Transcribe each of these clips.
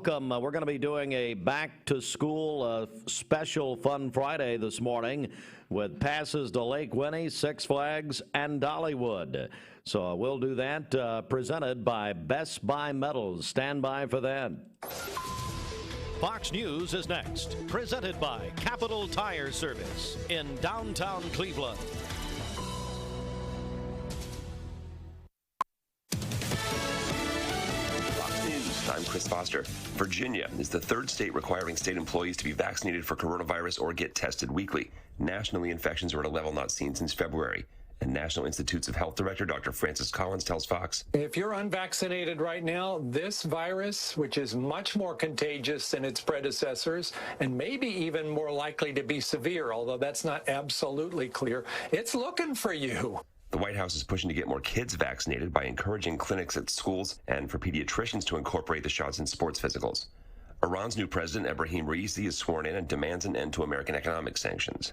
welcome. We're going to be doing a back-to-school special Fun Friday this morning with passes to Lake Winnie, Six Flags, and Dollywood. So we'll do that presented by Best Buy Metals. Stand by for that. Fox News is next, presented by Capital Tire Service in downtown Cleveland. I'm Chris Foster. Virginia is the third state requiring state employees to be vaccinated for coronavirus or get tested weekly. Nationally, infections are at a level not seen since February. And National Institutes of Health Director Dr. Francis Collins tells Fox, if you're unvaccinated right now, this virus, which is much more contagious than its predecessors and maybe even more likely to be severe, although that's not absolutely clear, it's looking for you. The White House is pushing to get more kids vaccinated by encouraging clinics at schools and for pediatricians to incorporate the shots in sports physicals. Iran's new president, Ebrahim Raisi, is sworn in and demands an end to American economic sanctions.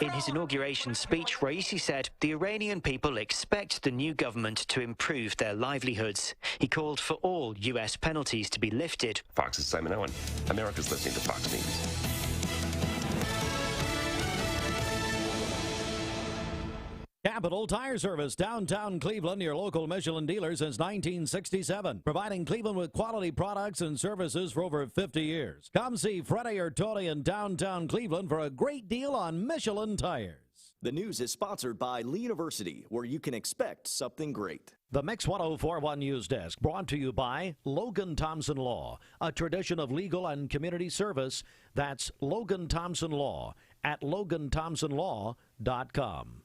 In his inauguration speech, Raisi said the Iranian people expect the new government to improve their livelihoods. He called for all U.S. penalties to be lifted. Fox's Simon Owen. America's listening to Fox News. Capital Tire Service, downtown Cleveland, your local Michelin dealer since 1967. Providing Cleveland with quality products and services for over 50 years. Come see Freddie or Tony in downtown Cleveland for a great deal on Michelin tires. The news is sponsored by Lee University, where you can expect something great. The Mix 104.1 News Desk brought to you by Logan Thompson Law, a tradition of legal and community service. That's Logan Thompson Law at LoganThompsonLaw.com.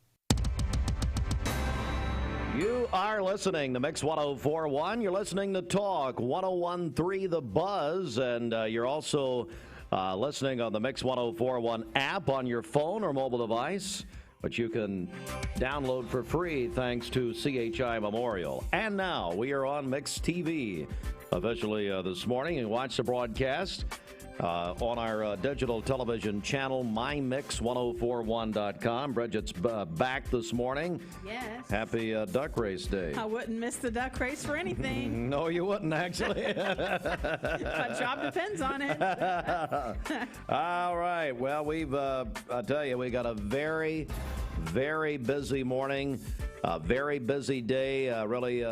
You are listening to Mix 104.1. You're listening to Talk 101.3 The Buzz, and you're also listening on the Mix 104.1 app on your phone or mobile device, which you can download for free thanks to CHI Memorial. And now we are on Mix TV officially this morning. You can watch the broadcast on our digital television channel, mymix1041.com. Bridget's back this morning. Yes. Happy Duck Race Day. I wouldn't miss the duck race for anything. No, you wouldn't, actually. My job depends on it. All right. Well, I tell you, we got a very, very busy morning, a very busy day, really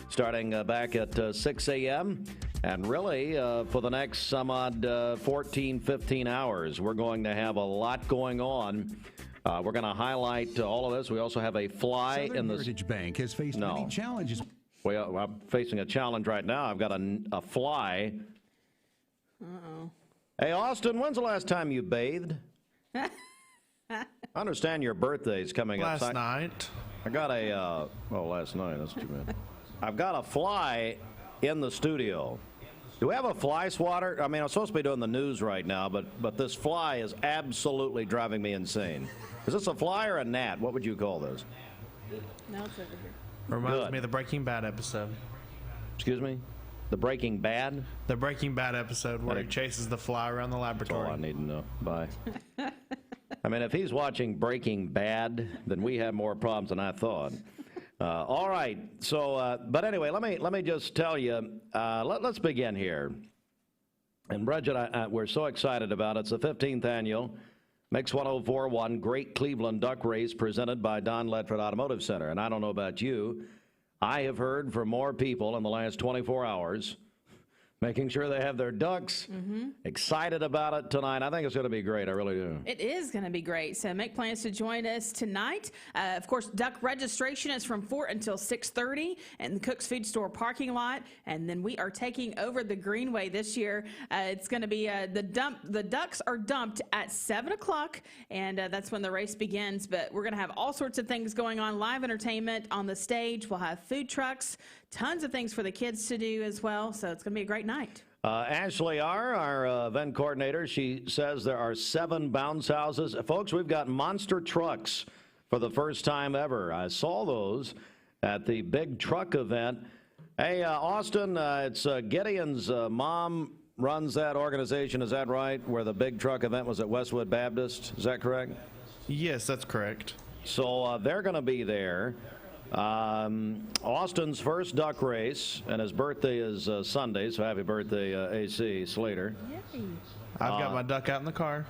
starting back at 6 a.m., and really, for the next some odd 14, 15 hours, we're going to have a lot going on. We're going to highlight all of this. We also have a fly Southern in the Heritage Bank has faced many challenges. Well, I'm facing a challenge right now. I've got a fly. Uh-oh. Hey, Austin, when's the last time you bathed? I understand your birthday's coming up. Last night. I got last night. That's too bad. I've got a fly in the studio. Do we have a fly swatter? I mean, I'm supposed to be doing the news right now, but this fly is absolutely driving me insane. Is this a fly or a gnat? What would you call this? No, it's over here. Reminds me of the Breaking Bad episode. Excuse me? The Breaking Bad? The Breaking Bad episode where he chases the fly around the laboratory. That's all I need to know. Bye. I mean, if he's watching Breaking Bad, then we have more problems than I thought. All right. So, but anyway, let me just tell you. Let's begin here. And Bridget, we're so excited about it. It's the 15th annual Mix 104.1 Great Cleveland Duck Race presented by Don Ledford Automotive Center. And I don't know about you, I have heard from more people in the last 24 hours making sure they have their ducks. Excited about it tonight. I think it's going to be great. I really do. It is going to be great. So make plans to join us tonight. Of course, duck registration is from 4 until 6:30 in the Cook's Food Store parking lot. And then we are taking over the Greenway this year. It's going to be the ducks are dumped at 7 o'clock, and that's when the race begins. But we're going to have all sorts of things going on, live entertainment on the stage. We'll have food trucks, tons of things for the kids to do as well. So it's going to be a great night. Ashley our event coordinator, she says there are 7 bounce houses. Folks, we've got monster trucks for the first time ever. I saw those at the big truck event. Hey, Austin, it's Gideon's mom runs that organization. Is that right? Where the big truck event was at Westwood Baptist. Is that correct? Yes, that's correct. So they're going to be there. Austin's first duck race, and his birthday is Sunday, so happy birthday, AC Slater. Yay. I've got my duck out in the car.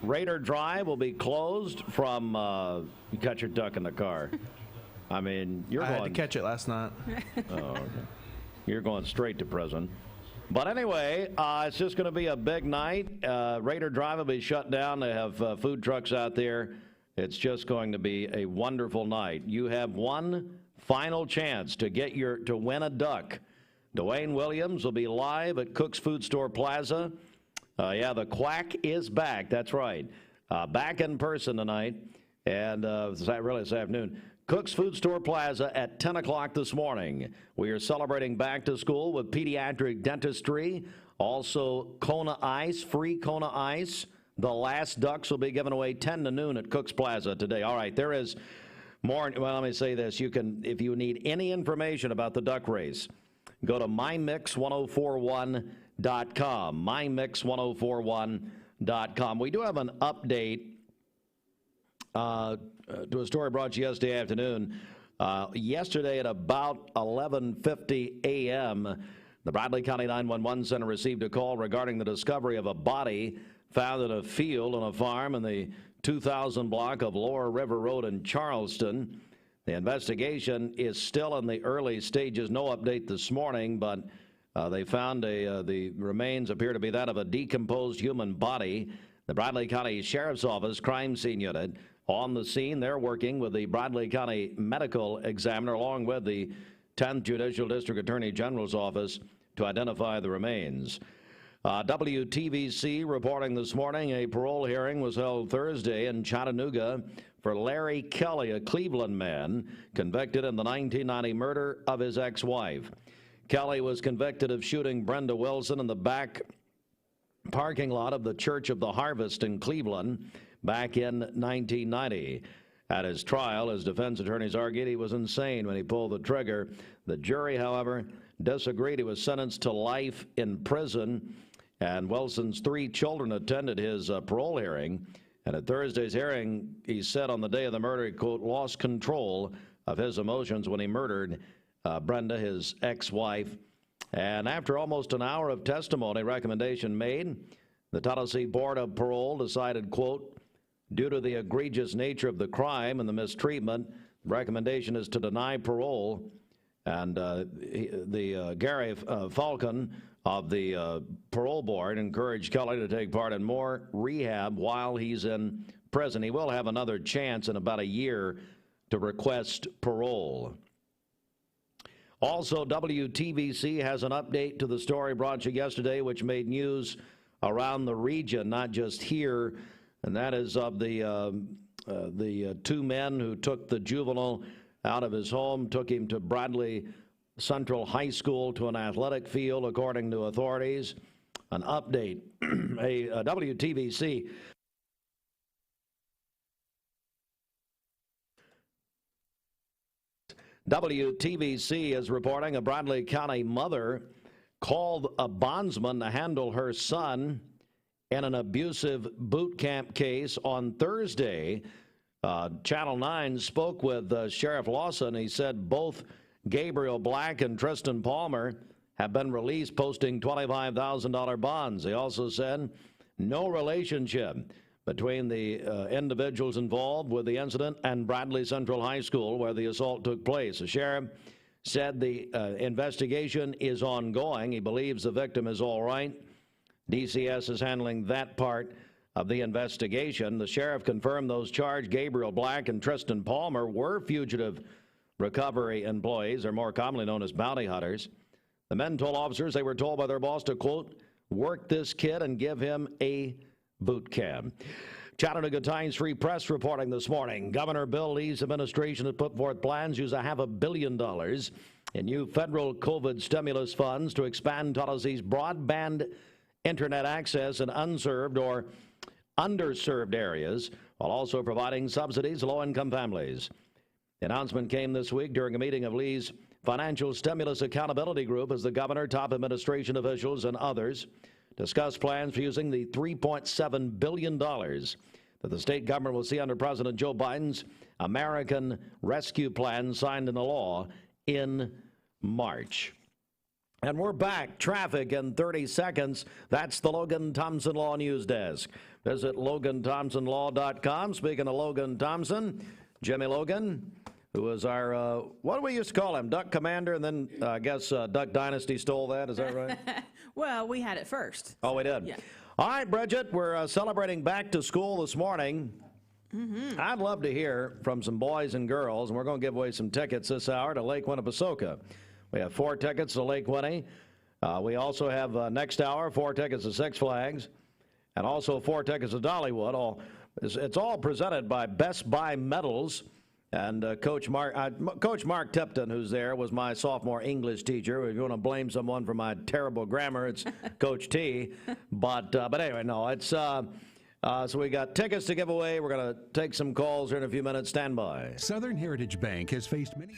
Raider Drive will be closed from, you got your duck in the car. I mean, I had to catch it last night. Oh, okay. You're going straight to prison. But anyway, it's just going to be a big night. Raider Drive will be shut down. They have food trucks out there. It's just going to be a wonderful night. You have one final chance to win a duck. Dwayne Williams will be live at Cook's Food Store Plaza. Yeah, the Quack is back. That's right. Back in person tonight. And really this afternoon. Cook's Food Store Plaza at 10 o'clock this morning. We are celebrating back to school with pediatric dentistry. Also, Kona Ice, free Kona Ice. The last ducks will be given away 10 to noon at Cook's Plaza today. All right, there is more. Well, let me say this. You can, if you need any information about the duck race, go to mymix1041.com. Mymix1041.com. We do have an update to a story brought to you yesterday afternoon. Yesterday at about 11:50 a.m., the Bradley County 911 Center received a call regarding the discovery of a body found in a field on a farm in the 2000 block of Lower River Road in Charleston. The investigation is still in the early stages. No update this morning, but they found the remains appear to be that of a decomposed human body. The Bradley County Sheriff's Office Crime Scene Unit on the scene. They're working with the Bradley County Medical Examiner along with the 10th Judicial District Attorney General's Office to identify the remains. WTVC reporting this morning a parole hearing was held Thursday in Chattanooga for Larry Kelly, a Cleveland man convicted in the 1990 murder of his ex-wife. Kelly was convicted of shooting Brenda Wilson in the back parking lot of the Church of the Harvest in Cleveland back in 1990. At his trial, his defense attorneys argued he was insane when he pulled the trigger. The jury, however, disagreed. He was sentenced to life in prison, and Wilson's 3 children attended his parole hearing. And at Thursday's hearing, he said on the day of the murder, he, quote, lost control of his emotions when he murdered Brenda, his ex-wife. And after almost an hour of testimony, recommendation made, the Tennessee Board of Parole decided, quote, due to the egregious nature of the crime and the mistreatment, the recommendation is to deny parole. And Gary Falcon of the parole board encouraged Kelly to take part in more rehab while he's in prison. He will have another chance in about a year to request parole. Also, WTVC has an update to the story brought to you yesterday, which made news around the region, not just here, and that is of the 2 men who took the juvenile out of his home, took him to Bradley Central High School to an athletic field, according to authorities. An update, a WTVC is reporting a Bradley County mother called a bondsman to handle her son in an abusive boot camp case on Thursday. Channel 9 spoke with Sheriff Lawson. He said both Gabriel Black and Tristan Palmer have been released, posting $25,000 bonds. He also said no relationship between the individuals involved with the incident and Bradley Central High School where the assault took place. The sheriff said the investigation is ongoing. He believes the victim is all right. DCS is handling that part of the investigation. The sheriff confirmed those charged, Gabriel Black and Tristan Palmer, were fugitive recovery employees, or more commonly known as bounty hunters. The men told officers they were told by their boss to, quote, work this kid and give him a boot camp. Chattanooga Times Free Press reporting this morning. Governor Bill Lee's administration has put forth plans to use $500 million in new federal COVID stimulus funds to expand Tennessee's broadband internet access in unserved or underserved areas, while also providing subsidies to low-income families. The announcement came this week during a meeting of Lee's Financial Stimulus Accountability Group as the governor, top administration officials, and others discussed plans for using the $3.7 billion that the state government will see under President Joe Biden's American Rescue Plan signed into law in March. And we're back. Traffic in 30 seconds. That's the Logan Thompson Law News Desk. Visit LoganThompsonLaw.com. Speaking of Logan Thompson, Jimmy Logan, who was our, what do we used to call him? Duck Commander, and then I guess Duck Dynasty stole that. Is that right? Well, we had it first. Oh, we did? Yeah. All right, Bridget, we're celebrating back to school this morning. I'd love to hear from some boys and girls, and we're going to give away some tickets this hour to Lake Winnipesaukee. We have 4 tickets to Lake Winnie. We also have next hour 4 tickets to Six Flags, and also 4 tickets to Dollywood. It's all presented by Best Buy Metals. And Coach Mark Tipton, who's there, was my sophomore English teacher. If you want to blame someone for my terrible grammar, it's Coach T. But anyway, no, it's so we got tickets to give away. We're going to take some calls here in a few minutes. Stand by. Southern Heritage Bank has faced many.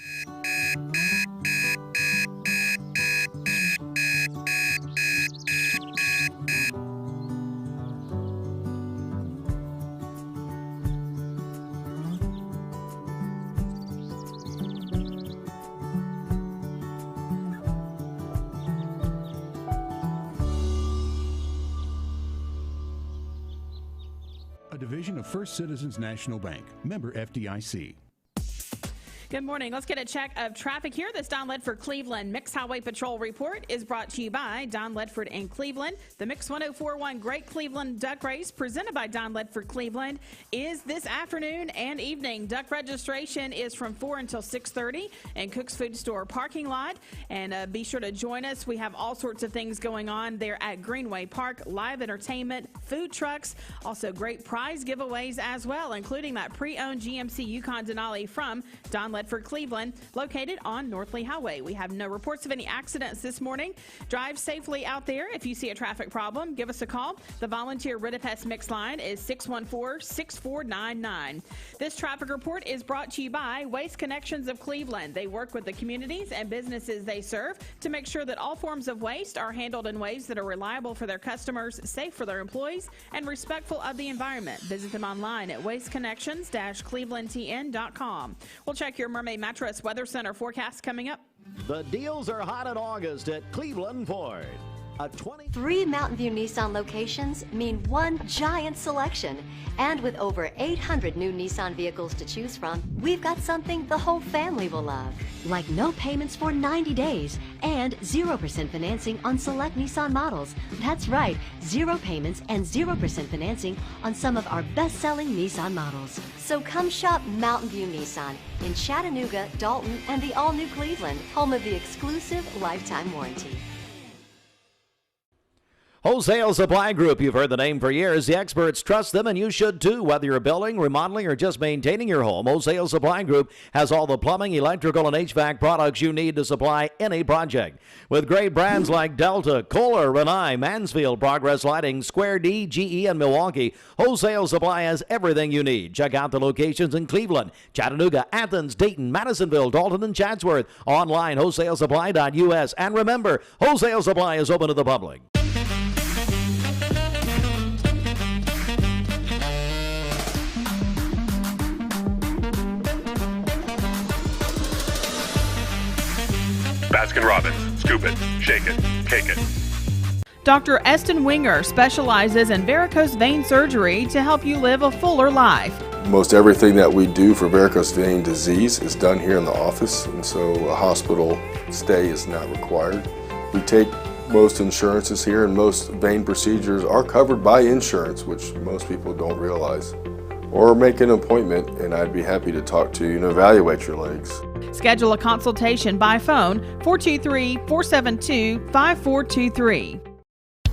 A division of First Citizens National Bank, member FDIC. Good morning. Let's get a check of traffic here. This Don Ledford Cleveland Mixed Highway Patrol report is brought to you by Don Ledford and Cleveland. The Mix 1041 Great Cleveland Duck Race, presented by Don Ledford Cleveland, is this afternoon and evening. Duck registration is from 4 until 6:30 in Cook's Food Store parking lot. And be sure to join us. We have all sorts of things going on there at Greenway Park, live entertainment, food trucks, also great prize giveaways as well, including that pre-owned GMC Yukon Denali from Don Ledford Cleveland, located on North Lee Highway. We have no reports of any accidents this morning. Drive safely out there. If you see a traffic problem, give us a call. The volunteer Ridipest Mix line is 614-6499. This traffic report is brought to you by Waste Connections of Cleveland. They work with the communities and businesses they serve to make sure that all forms of waste are handled in ways that are reliable for their customers, safe for their employees, and respectful of the environment. Visit them online at wasteconnections-clevelandtn.com. We'll check your Mermaid Mattress Weather Center forecast coming up. The deals are hot in August at Cleveland Ford. A 3 Mountain View Nissan locations mean one giant selection. And with over 800 new Nissan vehicles to choose from, we've got something the whole family will love. Like no payments for 90 days and 0% financing on select Nissan models. That's right, 0 payments and 0% financing on some of our best-selling Nissan models. So come shop Mountain View Nissan in Chattanooga, Dalton, and the all-new Cleveland, home of the exclusive lifetime warranty. Wholesale Supply Group, you've heard the name for years. The experts trust them, and you should too. Whether you're building, remodeling, or just maintaining your home, Wholesale Supply Group has all the plumbing, electrical, and HVAC products you need to supply any project. With great brands like Delta, Kohler, Rinnai, Mansfield, Progress Lighting, Square D, GE, and Milwaukee, Wholesale Supply has everything you need. Check out the locations in Cleveland, Chattanooga, Athens, Dayton, Madisonville, Dalton, and Chatsworth. Online, wholesalesupply.us. And remember, Wholesale Supply is open to the public. Baskin-Robbins. Scoop it, shake it, cake it. Dr. Eston Winger specializes in varicose vein surgery to help you live a fuller life. Most everything that we do for varicose vein disease is done here in the office, and so a hospital stay is not required. We take most insurances here, and most vein procedures are covered by insurance, which most people don't realize. Or make an appointment, and I'd be happy to talk to you and evaluate your legs. Schedule a consultation by phone, 423-472-5423.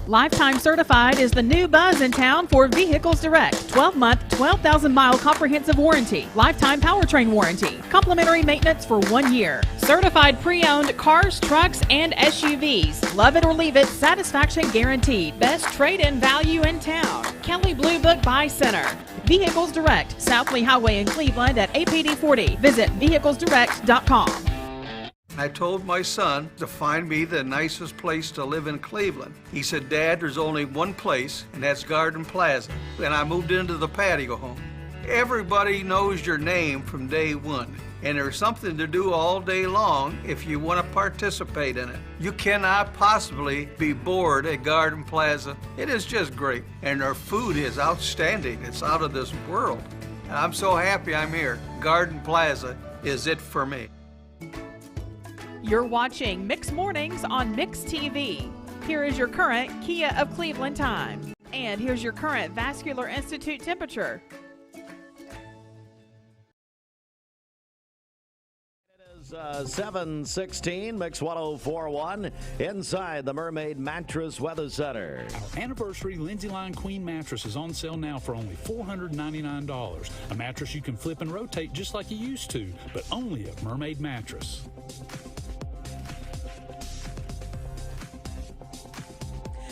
Lifetime Certified is the new buzz in town for Vehicles Direct. 12-month, 12,000-mile comprehensive warranty. Lifetime powertrain warranty. Complimentary maintenance for 1 year. Certified pre-owned cars, trucks, and SUVs. Love it or leave it, satisfaction guaranteed. Best trade-in value in town. Kelly Blue Book Buy Center. Vehicles Direct, South Lee Highway in Cleveland at APD 40. Visit vehiclesdirect.com. I told my son to find me the nicest place to live in Cleveland. He said, Dad, there's only one place, and that's Garden Plaza. And I moved into the patio home. Everybody knows your name from day one, and there's something to do all day long if you want to participate in it. You cannot possibly be bored at Garden Plaza. It is just great, and their food is outstanding. It's out of this world. I'm so happy I'm here. Garden Plaza is it for me. You're watching Mix Mornings on Mix TV. Here is your current Kia of Cleveland time. And here's your current Vascular Institute temperature. It is 7:16, Mix 104.1, inside the Mermaid Mattress Weather Center. Our anniversary Lindsay Line Queen mattress is on sale now for only $499. A mattress you can flip and rotate just like you used to, but only at Mermaid Mattress.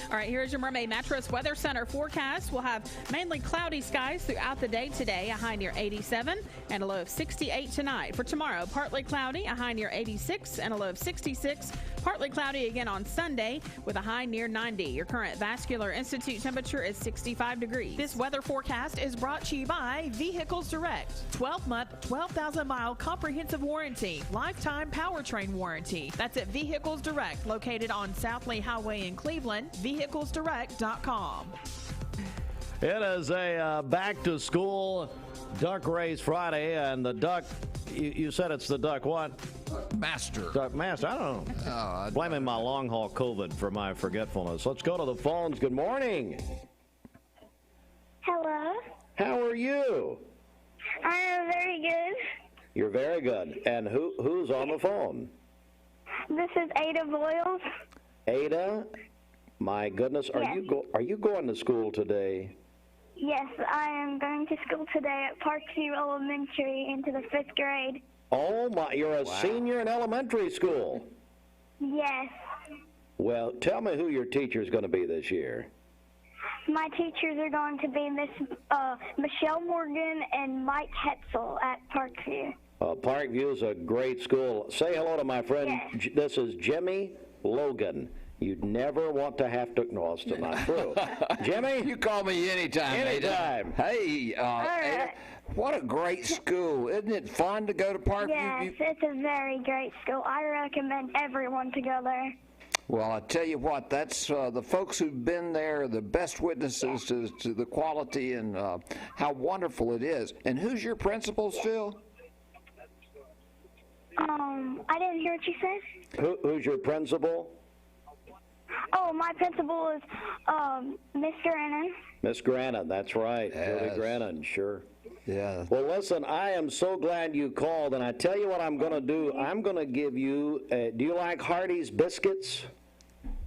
All right, here's your Mermaid Mattress Weather Center forecast. We'll have mainly cloudy skies throughout the day today, a high near 87 and a low of 68 tonight. For tomorrow, partly cloudy, a high near 86 and a low of 66. Partly cloudy again on Sunday with a high near 90. Your current Vascular Institute temperature is 65 degrees. This weather forecast is brought to you by Vehicles Direct. 12-month, 12,000-mile comprehensive warranty. Lifetime powertrain warranty. That's at Vehicles Direct, located on South Lee Highway in Cleveland. VehiclesDirect.com. It is a back-to-school duck race Friday, and the duck, you said it's the duck what? Master. Duck master. I don't know. Blaming my long-haul COVID for my forgetfulness. Let's go to the phones. Good morning. Hello. How are you? I am very good. You're very good. And who's on the phone? This is Ada Boyles. Ada? My goodness, are you going to school today? Yes, I am going to school today at Parkview Elementary into the 5th grade. Oh my, you're a senior in elementary school. Yes. Well, tell me who your teacher's going to be this year. My teachers are going to be Miss Michelle Morgan and Mike Hetzel at Parkview. Parkview is a great school. Say hello to my friend. Yes. This is Jimmy Logan. You'd never want to have to. No, it's not true. Jimmy? You call me anytime. Anytime. Hey, Ada, what a great school. Isn't it fun to go to Parkview? Yes, it's a very great school. I recommend everyone to go there. Well, I tell you what, that's the folks who've been there are the best witnesses to the quality and how wonderful it is. And who's your principal, Phil? I didn't hear what you said. Who's your principal? Oh, my principal is Miss Grannon. Miss Grannon, that's right. Yes. Judy Grannon, sure. Yeah. Well, listen, I am so glad you called, and I tell you what I'm going to do. I'm going to give you, do you like Hardee's biscuits?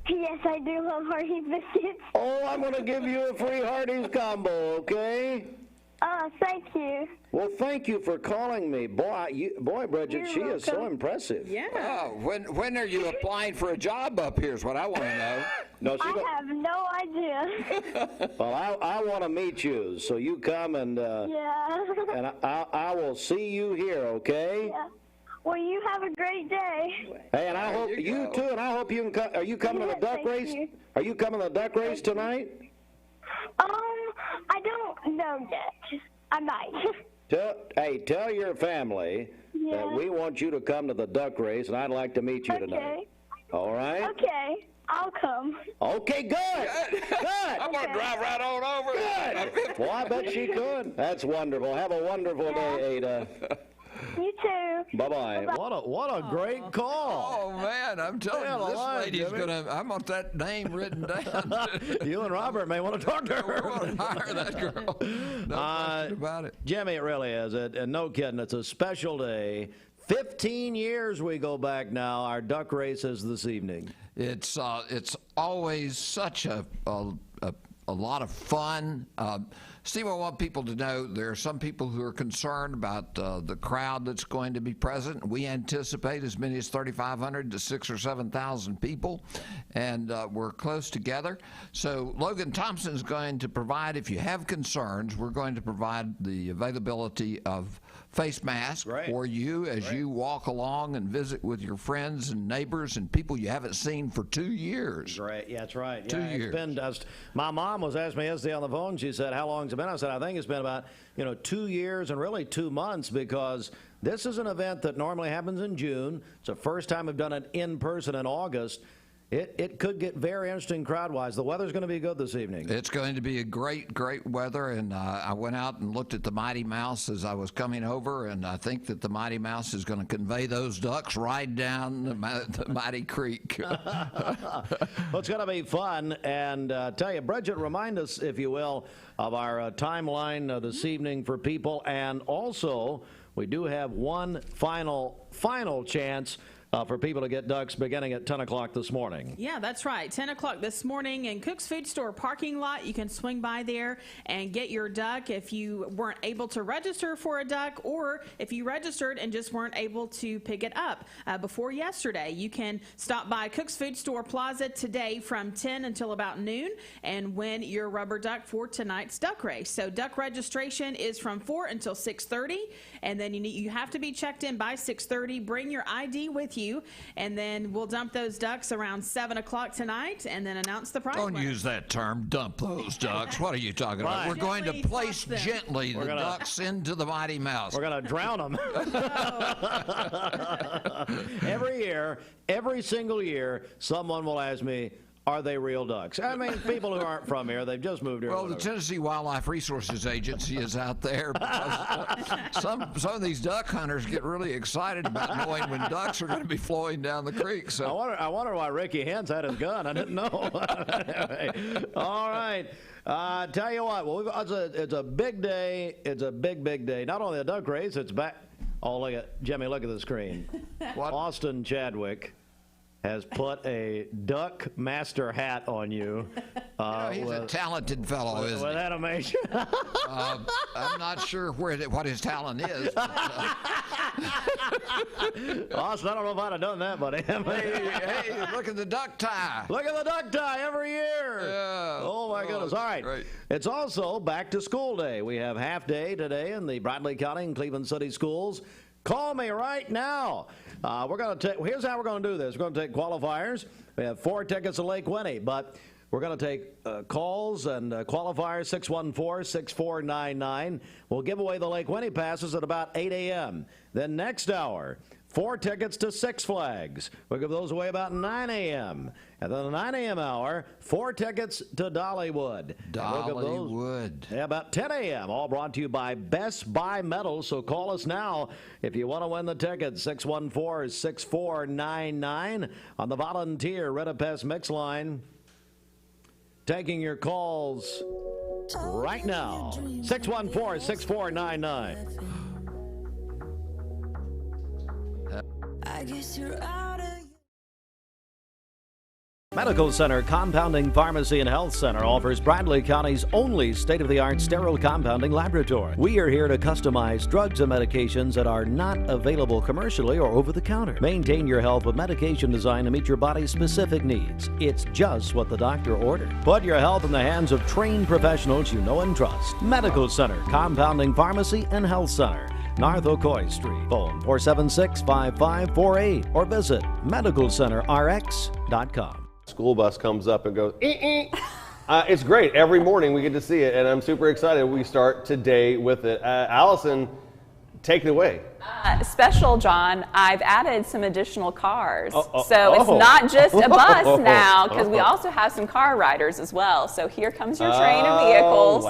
Yes, I do love Hardee's biscuits. Oh, I'm going to give you a free Hardee's combo, okay? Thank you. Well, thank you for calling me. Boy, Bridget, she is so impressive. Yeah. Oh, when are you applying for a job up here is what I want to know. No, I have no idea. Well, I want to meet you, so you come and and I will see you here, okay? Yeah. Well, you have a great day. Hey, and I hope you too, and I hope you can come. Are you coming to the duck race? Are you coming to the duck race tonight? I don't know yet. I might. Tell your family that we want you to come to the duck race, and I'd like to meet you tonight. All right? Okay. I'll come. Okay, good. Good. I'm going to drive right on over. Good. Well, I bet she could. That's wonderful. Have a wonderful day, Ada. You too. Bye-bye. What a great call. Oh, man, I'm telling you, this lady's going to, I want that name written down. You and Robert may want to talk to her. We want to hire that girl. No question about it. Jimmy, it really is. And no kidding, it's a special day. 15 years we go back now. Our duck race is this evening. It's always such a lot of fun. Steve, I want people to know there are some people who are concerned about the crowd that's going to be present. We anticipate as many as 3,500 to 6,000 or 7,000 people, and we're close together. So Logan Thompson is going to provide, if you have concerns, we're going to provide the availability of face masks for you as you walk along and visit with your friends and neighbors and people you haven't seen for 2 years. Right, yeah, that's right. 2 years. It's been my mom was asking me yesterday on the phone, she said, how long long's it been? I said, I think it's been about, 2 years and really 2 months, because this is an event that normally happens in June. It's the first time we've done it in person in August. It could get very interesting crowd-wise. The weather's going to be good this evening. It's going to be a great weather, and I went out and looked at the Mighty Mouse as I was coming over, and I think that the Mighty Mouse is going to convey those ducks right down the Mighty Creek. Well, it's going to be fun, and tell you, Bridget, remind us, if you will, of our timeline this evening for people, and also we do have one final chance for people to get ducks beginning at 10 o'clock this morning. Yeah, that's right. 10 o'clock this morning in Cook's Food Store parking lot. You can swing by there and get your duck if you weren't able to register for a duck, or if you registered and just weren't able to pick it up before yesterday. You can stop by Cook's Food Store Plaza today from 10 until about noon and win your rubber duck for tonight's duck race. So duck registration is from 4 until 6:30, and then you have to be checked in by 6:30. Bring your ID with you, and then we'll dump those ducks around 7 o'clock tonight and then announce the prize. Don't use that term, dump those ducks. What are you talking about? We're going to place gently the ducks into the Mighty Mouse. We're going to drown them. Every year, every single year, someone will ask me, are they real ducks? I mean, people who aren't from here, they've just moved here. Well, the Tennessee Wildlife Resources Agency is out there, because some of these duck hunters get really excited about knowing when ducks are going to be flowing down the creek. So I wonder why Ricky Hens had his gun. I didn't know. All right. Tell you what, well, it's a big day. It's a big day. Not only the duck race, it's back. Oh, look at Jimmy. Look at the screen. What? Austin Chadwick has put a duck master hat on you. He's a talented fellow, isn't he? With animation. I'm not sure what his talent is. Austin, I don't know if I'd have done that, buddy. Hey, look at the duck tie. Look at the duck tie every year. Yeah. Oh, my goodness. All right. Great. It's also back to school day. We have half day today in the Bradley County and Cleveland City schools. Call me right now. Here's how we're going to do this. We're going to take qualifiers. We have 4 tickets to Lake Winnie, but we're going to take calls and qualifiers, 614-6499. We'll give away the Lake Winnie passes at about 8 a.m. Then next hour, 4 tickets to Six Flags. We'll give those away about 9 a.m. And then the 9 a.m. hour, 4 tickets to Dollywood. Dollywood. Yeah, about 10 a.m. All brought to you by Best Buy Metals. So call us now if you want to win the tickets. 614-6499 on the Volunteer Redapest Mix line. Taking your calls right now. 614-6499. I guess you're out of Medical Center Compounding Pharmacy and Health Center offers Bradley County's only state-of-the-art sterile compounding laboratory. We are here to customize drugs and medications that are not available commercially or over the counter. Maintain your health with medication designed to meet your body's specific needs. It's just what the doctor ordered. Put your health in the hands of trained professionals you know and trust. Medical Center Compounding Pharmacy and Health Center, North Ocoee Street. Phone 476-5548 or visit medicalcenterrx.com. School bus comes up and goes, it's great. Every morning we get to see it, and I'm super excited. We start today with it. Allison, take it away. Special, John, I've added some additional cars. So it's not just a bus now, because we also have some car riders as well. So here comes your train of vehicles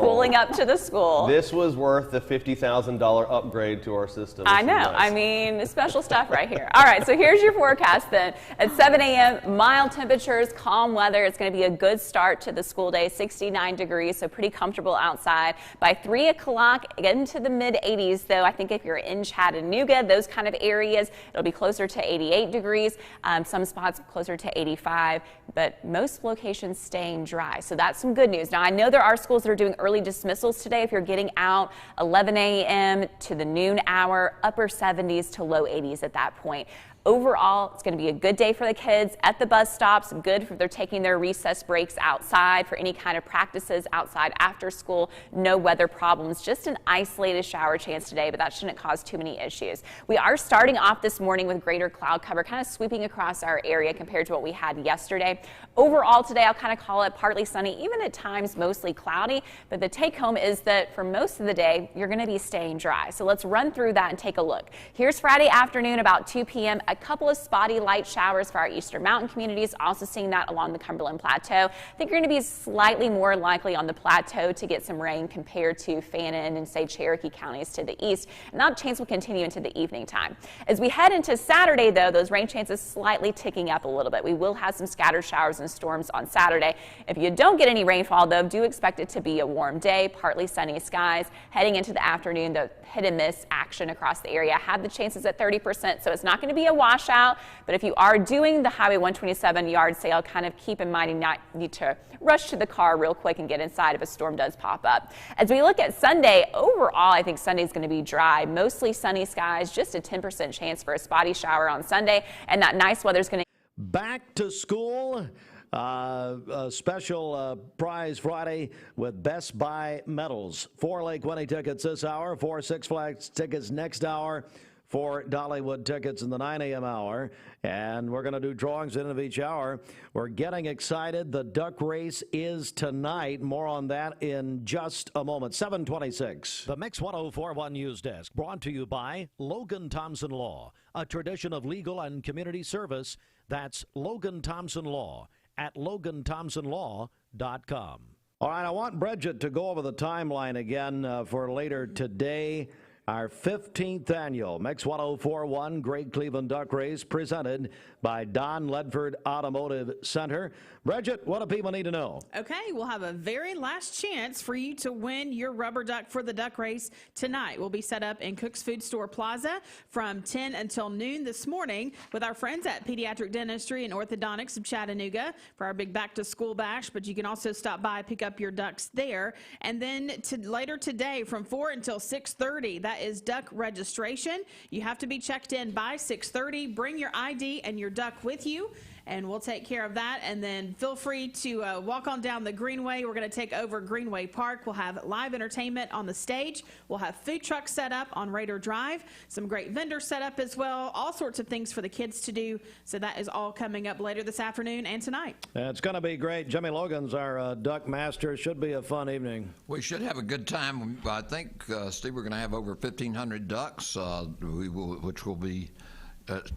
pulling up to the school. This was worth the $50,000 upgrade to our system. I know. Nice. I mean, special stuff right here. All right, so here's your forecast then. At 7 a.m., mild temperatures, calm weather. It's going to be a good start to the school day, 69 degrees, so pretty comfortable outside. By 3 o'clock, get into the mid-80s, though. I think if you're in Chattanooga, those kind of areas, it'll be closer to 88 degrees, some spots closer to 85, but most locations staying dry. So that's some good news. Now, I know there are schools that are doing early dismissals today. If you're getting out 11 a.m. to the noon hour, upper 70s to low 80s at that point. Overall, it's going to be a good day for the kids at the bus stops, good for they're taking their recess breaks outside for any kind of practices outside after school. No weather problems, just an isolated shower chance today, but that shouldn't cause too many issues. We are starting off this morning with greater cloud cover kind of sweeping across our area compared to what we had yesterday. Overall today, I'll kind of call it partly sunny, even at times mostly cloudy, but the take home is that for most of the day, you're going to be staying dry. So let's run through that and take a look. Here's Friday afternoon about 2 p.m. A couple of spotty light showers for our eastern mountain communities, also seeing that along the Cumberland Plateau. I think you're going to be slightly more likely on the plateau to get some rain compared to Fannin and, say, Cherokee counties to the east, and that chance will continue into the evening time. As we head into Saturday, though, those rain chances slightly ticking up a little bit. We will have some scattered showers and storms on Saturday. If you don't get any rainfall, though, do expect it to be a warm day, partly sunny skies. Heading into the afternoon, the hit and miss action across the area have the chances at 30%, so it's not going to be a washout, but if you are doing the Highway 127 yard sale, kind of keep in mind you not need to rush to the car real quick and get inside if a storm does pop up. As we look at Sunday, overall, I think Sunday is going to be dry, mostly sunny skies, just a 10% chance for a spotty shower on Sunday, and that nice weather is going to back to school. A special prize Friday with Best Buy medals. 4 Lake Winnie tickets this hour, 4 Six Flags tickets next hour, 4 Dollywood tickets in the 9 a.m. hour, and we're going to do drawings at the end of each hour. We're getting excited. The duck race is tonight. More on that in just a moment. 7:26. The Mix 104.1 News Desk, brought to you by Logan Thompson Law, a tradition of legal and community service. That's Logan Thompson Law at LoganThompsonLaw.com. All right, I want Bridget to go over the timeline again for later today. Our 15th annual Mix 104.1 Great Cleveland Duck Race, presented by Don Ledford Automotive Center. Bridget, what do people need to know? Okay, we'll have a very last chance for you to win your rubber duck for the duck race tonight. We'll be set up in Cook's Food Store Plaza from 10 until noon this morning with our friends at Pediatric Dentistry and Orthodontics of Chattanooga for our big back-to-school bash, but you can also stop by, pick up your ducks there. And then later today from 4 until 6:30, that is duck registration. You have to be checked in by 6:30. Bring your ID and your duck with you, and we'll take care of that. And then feel free to walk on down the Greenway. We're going to take over Greenway Park. We'll have live entertainment on the stage. We'll have food trucks set up on Raider Drive, some great vendors set up as well, all sorts of things for the kids to do. So that is all coming up later this afternoon and tonight. It's going to be great. Jimmy Logan's our duck master. Should be a fun evening. We should have a good time. I think, Steve, we're going to have over 1,500 ducks, which will be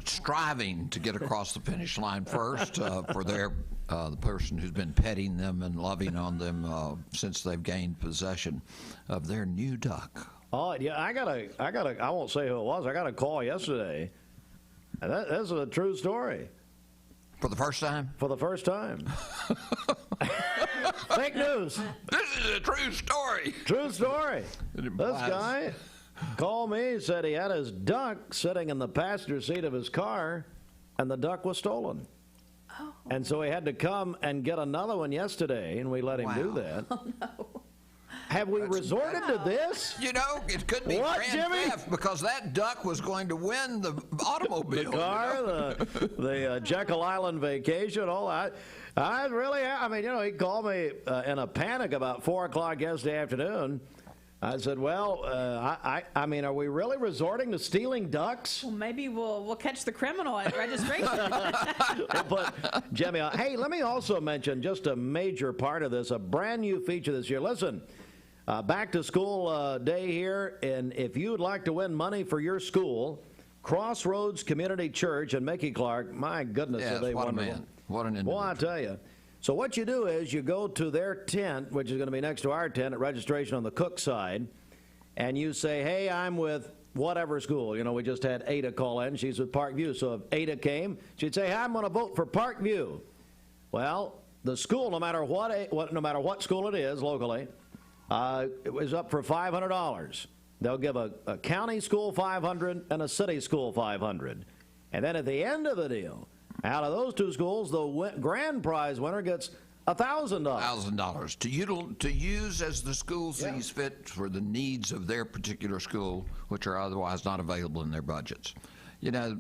striving to get across the finish line first for the person who's been petting them and loving on them since they've gained possession of their new duck. Oh yeah, I won't say who it was. I got a call yesterday, and this is a true story. For the first time? For the first time. Fake news. This is a true story. True story. This guy called me, said he had his duck sitting in the passenger seat of his car, and the duck was stolen. Oh. And so he had to come and get another one yesterday, and we let him do that. Oh, no. Have we resorted to this? You know, it could be grand theft because that duck was going to win the automobile. The car, the Jekyll Island vacation, all that. I mean, you know, he called me in a panic about 4 o'clock yesterday afternoon. I said, well, I mean, are we really resorting to stealing ducks? Well, maybe we'll catch the criminal at registration. But, Jimmy, hey, let me also mention just a major part of this, a brand new feature this year. Listen, back to school day here, and if you'd like to win money for your school, Crossroads Community Church and Mickey Clark, my goodness, yes, are they what wonderful. A man. What an individual. Well, I tell you. So what you do is you go to their tent, which is going to be next to our tent at registration on the Cook side, and you say, hey, I'm with whatever school. You know, we just had Ada call in. She's with Parkview. So if Ada came, she'd say, hey, I'm going to vote for Parkview. Well, the school, no matter what school it is locally, it was up for $500. They'll give a county school $500 and a city school $500. And then at the end of the deal, out of those two schools, the grand prize winner gets $1,000. $1,000 to use as the school sees fit for the needs of their particular school, which are otherwise not available in their budgets. You know,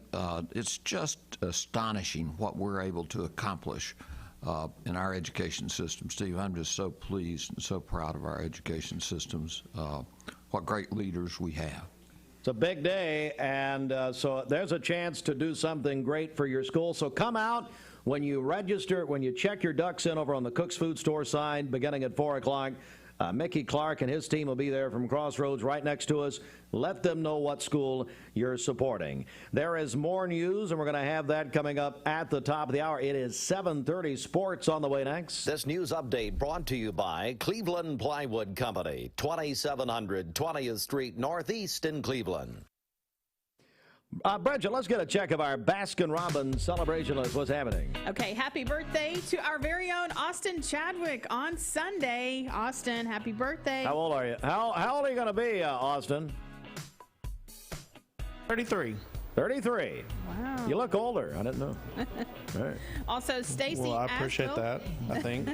it's just astonishing what we're able to accomplish in our education system. Steve, I'm just so pleased and so proud of our education systems, what great leaders we have. It's a big day, and so there's a chance to do something great for your school. So come out when you register, when you check your ducks in over on the Cook's Food Store side, beginning at 4 o'clock. Mickey Clark and his team will be there from Crossroads right next to us. Let them know what school you're supporting. There is more news, and we're going to have that coming up at the top of the hour. It is 7:30. Sports on the way next. This news update brought to you by Cleveland Plywood Company, 2700 20th Street Northeast in Cleveland. Virgil, let's get a check of our Baskin-Robbins celebration list. What's happening? Okay, happy birthday to our very own Austin Chadwick on Sunday. Austin, happy birthday. How old are you? How old are you going to be, Austin? 33. 33. Wow. You look older. I didn't know. All right. Also, Stacy Well, I appreciate that, I think.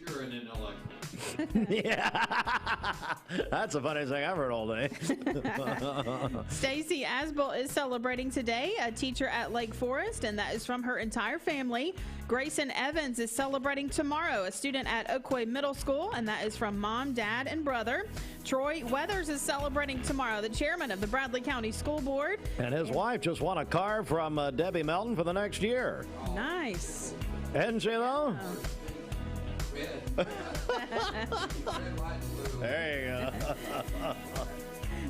You're an intellectual. Yeah, that's the funniest thing I've heard all day. Stacy Asbel is celebrating today, a teacher at Lake Forest, and that is from her entire family. Grayson Evans is celebrating tomorrow, a student at Oakwood Middle School, and that is from mom, dad, and brother. Troy Weathers is celebrating tomorrow, the chairman of the Bradley County School Board. And his wife just won a car from Debbie Melton for the next year. Nice. Isn't she, though? Oh. There you go.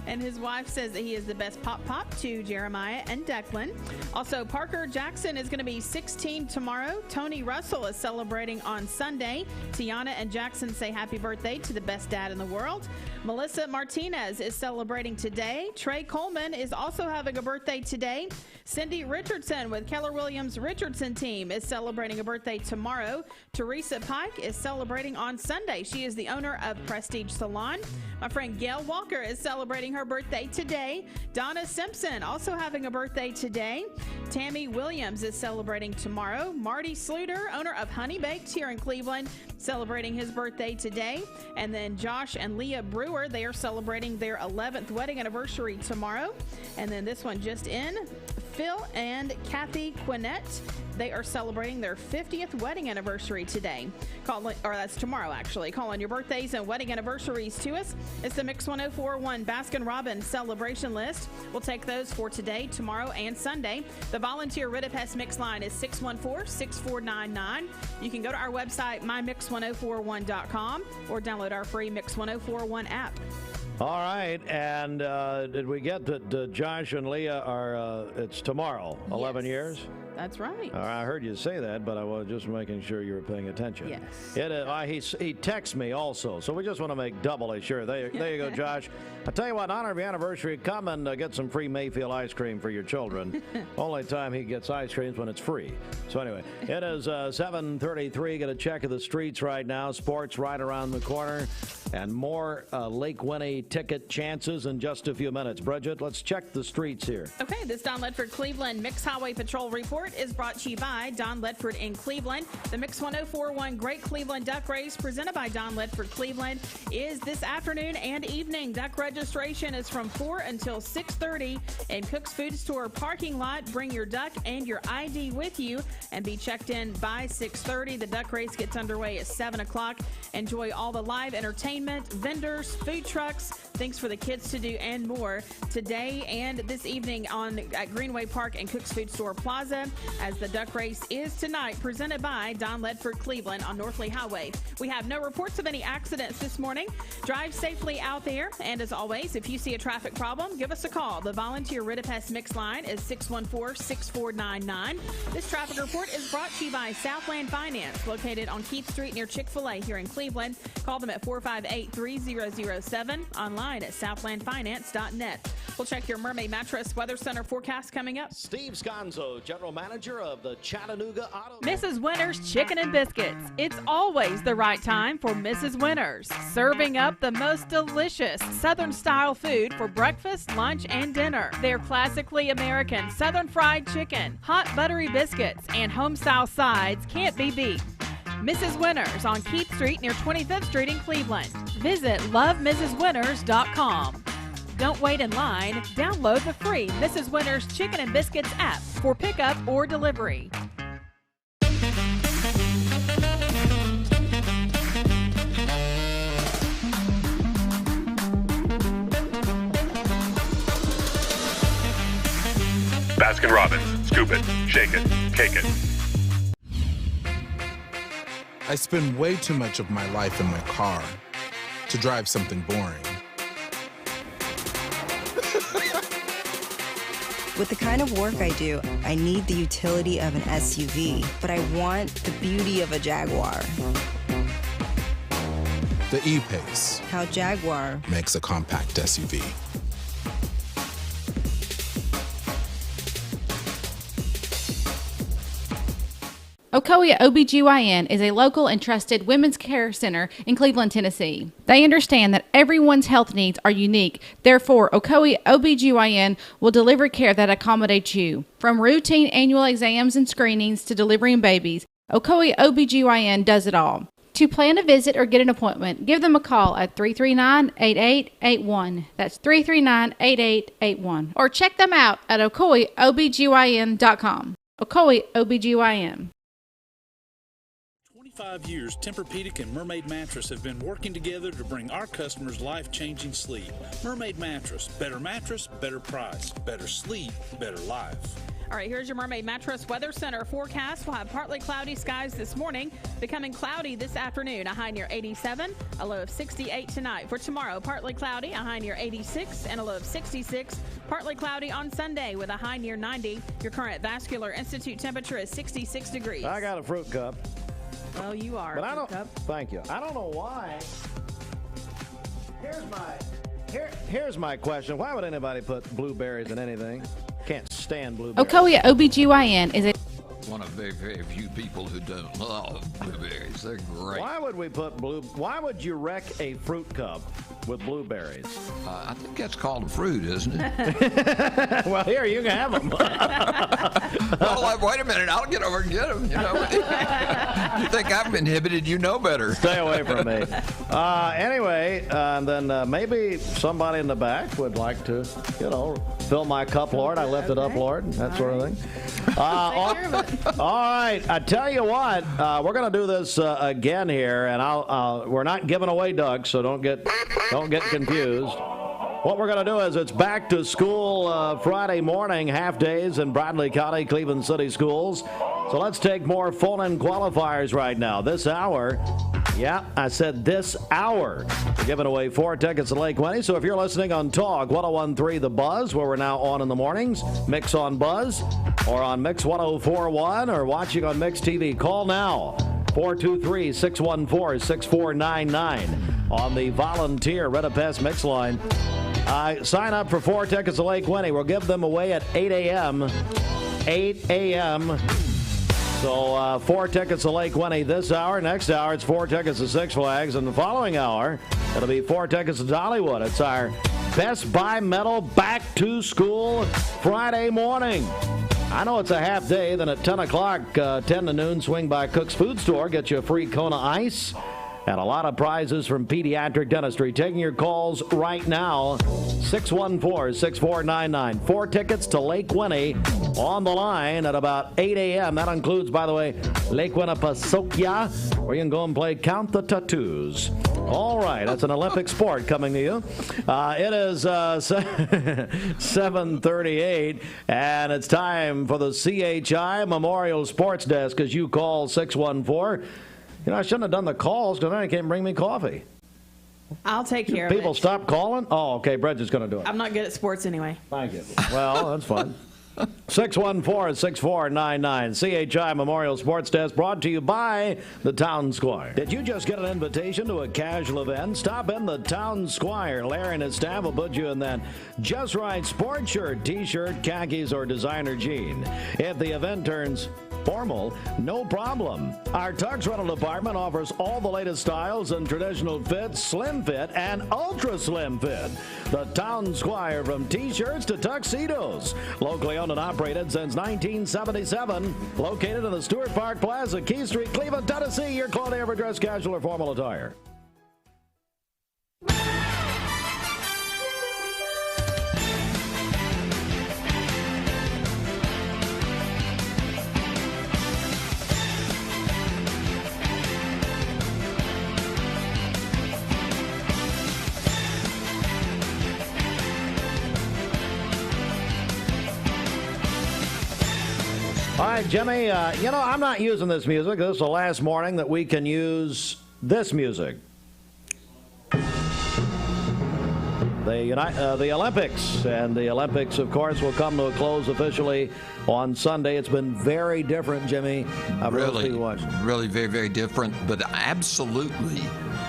And his wife says that he is the best pop to Jeremiah and Declan. Also, Parker Jackson is going to be 16 tomorrow. Tony Russell is celebrating on Sunday. Tiana and Jackson say happy birthday to the best dad in the world. Melissa Martinez is celebrating today. Trey Coleman is also having a birthday today. Cindy Richardson with Keller Williams Richardson team is celebrating a birthday tomorrow. Teresa Pike is celebrating on Sunday. She is the owner of Prestige Salon. My friend Gail Walker is celebrating her birthday today. Donna Simpson also having a birthday today. Tammy Williams is celebrating tomorrow. Marty Sluter, owner of Honey Baked here in Cleveland, celebrating his birthday today. And then Josh and Leah Brewer, they are celebrating their 11th wedding anniversary tomorrow. And then this one just in, Phil and Kathy Quinnett, they are celebrating their 50th wedding anniversary today. That's tomorrow, actually. Call on your birthdays and wedding anniversaries to us. It's the Mix 1041 Baskin-Robbins celebration list. We'll take those for today, tomorrow, and Sunday. The volunteer Ridipest Mix line is 614-6499. You can go to our website, mymix1041.com, or download our free Mix 1041 app. All right, and did we get that Josh and Leah are, it's tomorrow, 11 years? That's right. I heard you say that, but I was just making sure you were paying attention. Yes. He texts me also, so we just want to make doubly sure. There you go, Josh. I tell you what, in honor of your anniversary, come and get some free Mayfield ice cream for your children. Only time he gets ice cream is when it's free. So anyway, it is 7:33. Get a check of the streets right now. Sports right around the corner, and more Lake Winnie ticket chances in just a few minutes. Bridget, let's check the streets here. Okay, this Don Ledford Cleveland Mix Highway Patrol report is brought to you by Don Ledford in Cleveland. The Mix 1041 Great Cleveland Duck Race presented by Don Ledford Cleveland is this afternoon and evening. Duck registration is from 4 until 6:30 in Cook's Food Store parking lot. Bring your duck and your ID with you and be checked in by 6:30. The duck race gets underway at 7 o'clock. Enjoy all the live entertainment, vendors, food trucks, things for the kids to do, and more today and this evening at Greenway Park and Cook's Food Store Plaza, as the duck race is tonight, presented by Don Ledford Cleveland on North Lee Highway. We have no reports of any accidents this morning. Drive safely out there, and as always, if you see a traffic problem, give us a call. The volunteer Ridipest Mix line is 614-6499. This traffic report is brought to you by Southland Finance, located on Keith Street near Chick-fil-A here in Cleveland. Call them at 458-3007, online at southlandfinance.net. We'll check your Mermaid Mattress Weather Center forecast coming up. Steve Sconzo, General Manager of the Chattanooga Auto. Mrs. Winter's Chicken and Biscuits. It's always the right time for Mrs. Winter's. Serving up the most delicious Southern-style food for breakfast, lunch, and dinner. Their classically American Southern fried chicken, hot buttery biscuits, and home-style sides can't be beat. Mrs. Winters on Keith Street near 25th Street in Cleveland. Visit lovemrswinters.com. Don't wait in line. Download the free Mrs. Winter's Chicken and Biscuits app for pickup or delivery. Baskin-Robbins. Scoop it, shake it, cake it. I spend way too much of my life in my car to drive something boring. With the kind of work I do, I need the utility of an SUV, but I want the beauty of a Jaguar. The E-Pace. How Jaguar makes a compact SUV. Ocoee OBGYN is a local and trusted women's care center in Cleveland, Tennessee. They understand that everyone's health needs are unique. Therefore, Ocoee OBGYN will deliver care that accommodates you. From routine annual exams and screenings to delivering babies, Ocoee OBGYN does it all. To plan a visit or get an appointment, give them a call at 339-8881. That's 339-8881. Or check them out at OcoeeOBGYN.com. Ocoee OBGYN. 25 years, Tempur-Pedic and Mermaid Mattress have been working together to bring our customers life-changing sleep. Mermaid Mattress, better price, better sleep, better life. All right, here's your Mermaid Mattress Weather Center forecast. We'll have partly cloudy skies this morning, becoming cloudy this afternoon, a high near 87, a low of 68 tonight. For tomorrow, partly cloudy, a high near 86 and a low of 66. Partly cloudy on Sunday with a high near 90. Your current Vascular Institute temperature is 66 degrees. I got a fruit cup. Well, you are. But I don't. Thank you. I don't know why. Here's my question. Why would anybody put blueberries in anything? Can't stand blueberries. Ocoee OBGYN is a one of very, very few people who don't love blueberries. They're great. Why would we put why would you wreck a fruit cup with blueberries? I think that's called a fruit, isn't it? Well, here, you can have them. Well, wait a minute. I'll get over and get them. You know, you think I'm inhibited, you know better. Stay away from me. Anyway, then maybe somebody in the back would like to, fill my cup, Lord. I lift it up, Lord, that sort of thing. All right, I tell you what, we're going to do this again here, and we're not giving away ducks, so don't get confused. What we're going to do is it's back to school Friday morning, half days in Bradley County, Cleveland City schools. So let's take more phone-in qualifiers right now. This hour, yeah, I said this hour. We're giving away 4 tickets to Lake Winnie. So if you're listening on Talk 101.3 The Buzz, where we're now on in the mornings, Mix on Buzz, or on Mix 104.1, or watching on Mix TV, call now. 423-614-6499 on the Volunteer Redapest Mix line. Sign up for 4 tickets to Lake Winnie. We'll give them away at 8 a.m. 8 a.m. So 4 tickets to Lake Winnie this hour. Next hour, it's 4 tickets to Six Flags. And the following hour, it'll be 4 tickets to Dollywood. It's our Best Buy Metal Back to School Friday morning. I know it's a half day. Then at 10 o'clock, 10 to noon, swing by Cook's Food Store. Get you a free Kona Ice. And a lot of prizes from Pediatric Dentistry. Taking your calls right now, 614-6499. 4 tickets to Lake Winnie on the line at about 8 a.m. That includes, by the way, Lake Winnipesaukee, where you can go and play Count the Tattoos. All right, that's an Olympic sport coming to you. It is 7:38, and it's time for the CHI Memorial Sports Desk as you call 614. I shouldn't have done the calls because then they can't bring me coffee. I'll take care of it. People stop calling? Oh, okay. Bridget's going to do it. I'm not good at sports anyway. Thank you. Well, that's fine. 614-6499. CHI Memorial Sports Desk brought to you by the Town Squire. Did you just get an invitation to a casual event? Stop in the Town Squire. Larry and his staff will put you in that just right sports shirt, t-shirt, khakis, or designer jean. If the event turns formal, no problem. Our Tux Rental Department offers all the latest styles and traditional fits, slim fit, and ultra slim fit. The Town Squire, from t-shirts to tuxedos. Locally owned and operated since 1977. Located in the Stewart Park Plaza, Key Street, Cleveland, Tennessee. Your quality ever dress casual or formal attire. right, Jimmy, I'm not using this music. This is the last morning that we can use this music. The Olympics, and the Olympics, of course, will come to a close officially on Sunday. It's been very different, Jimmy. Really very, very different, but absolutely,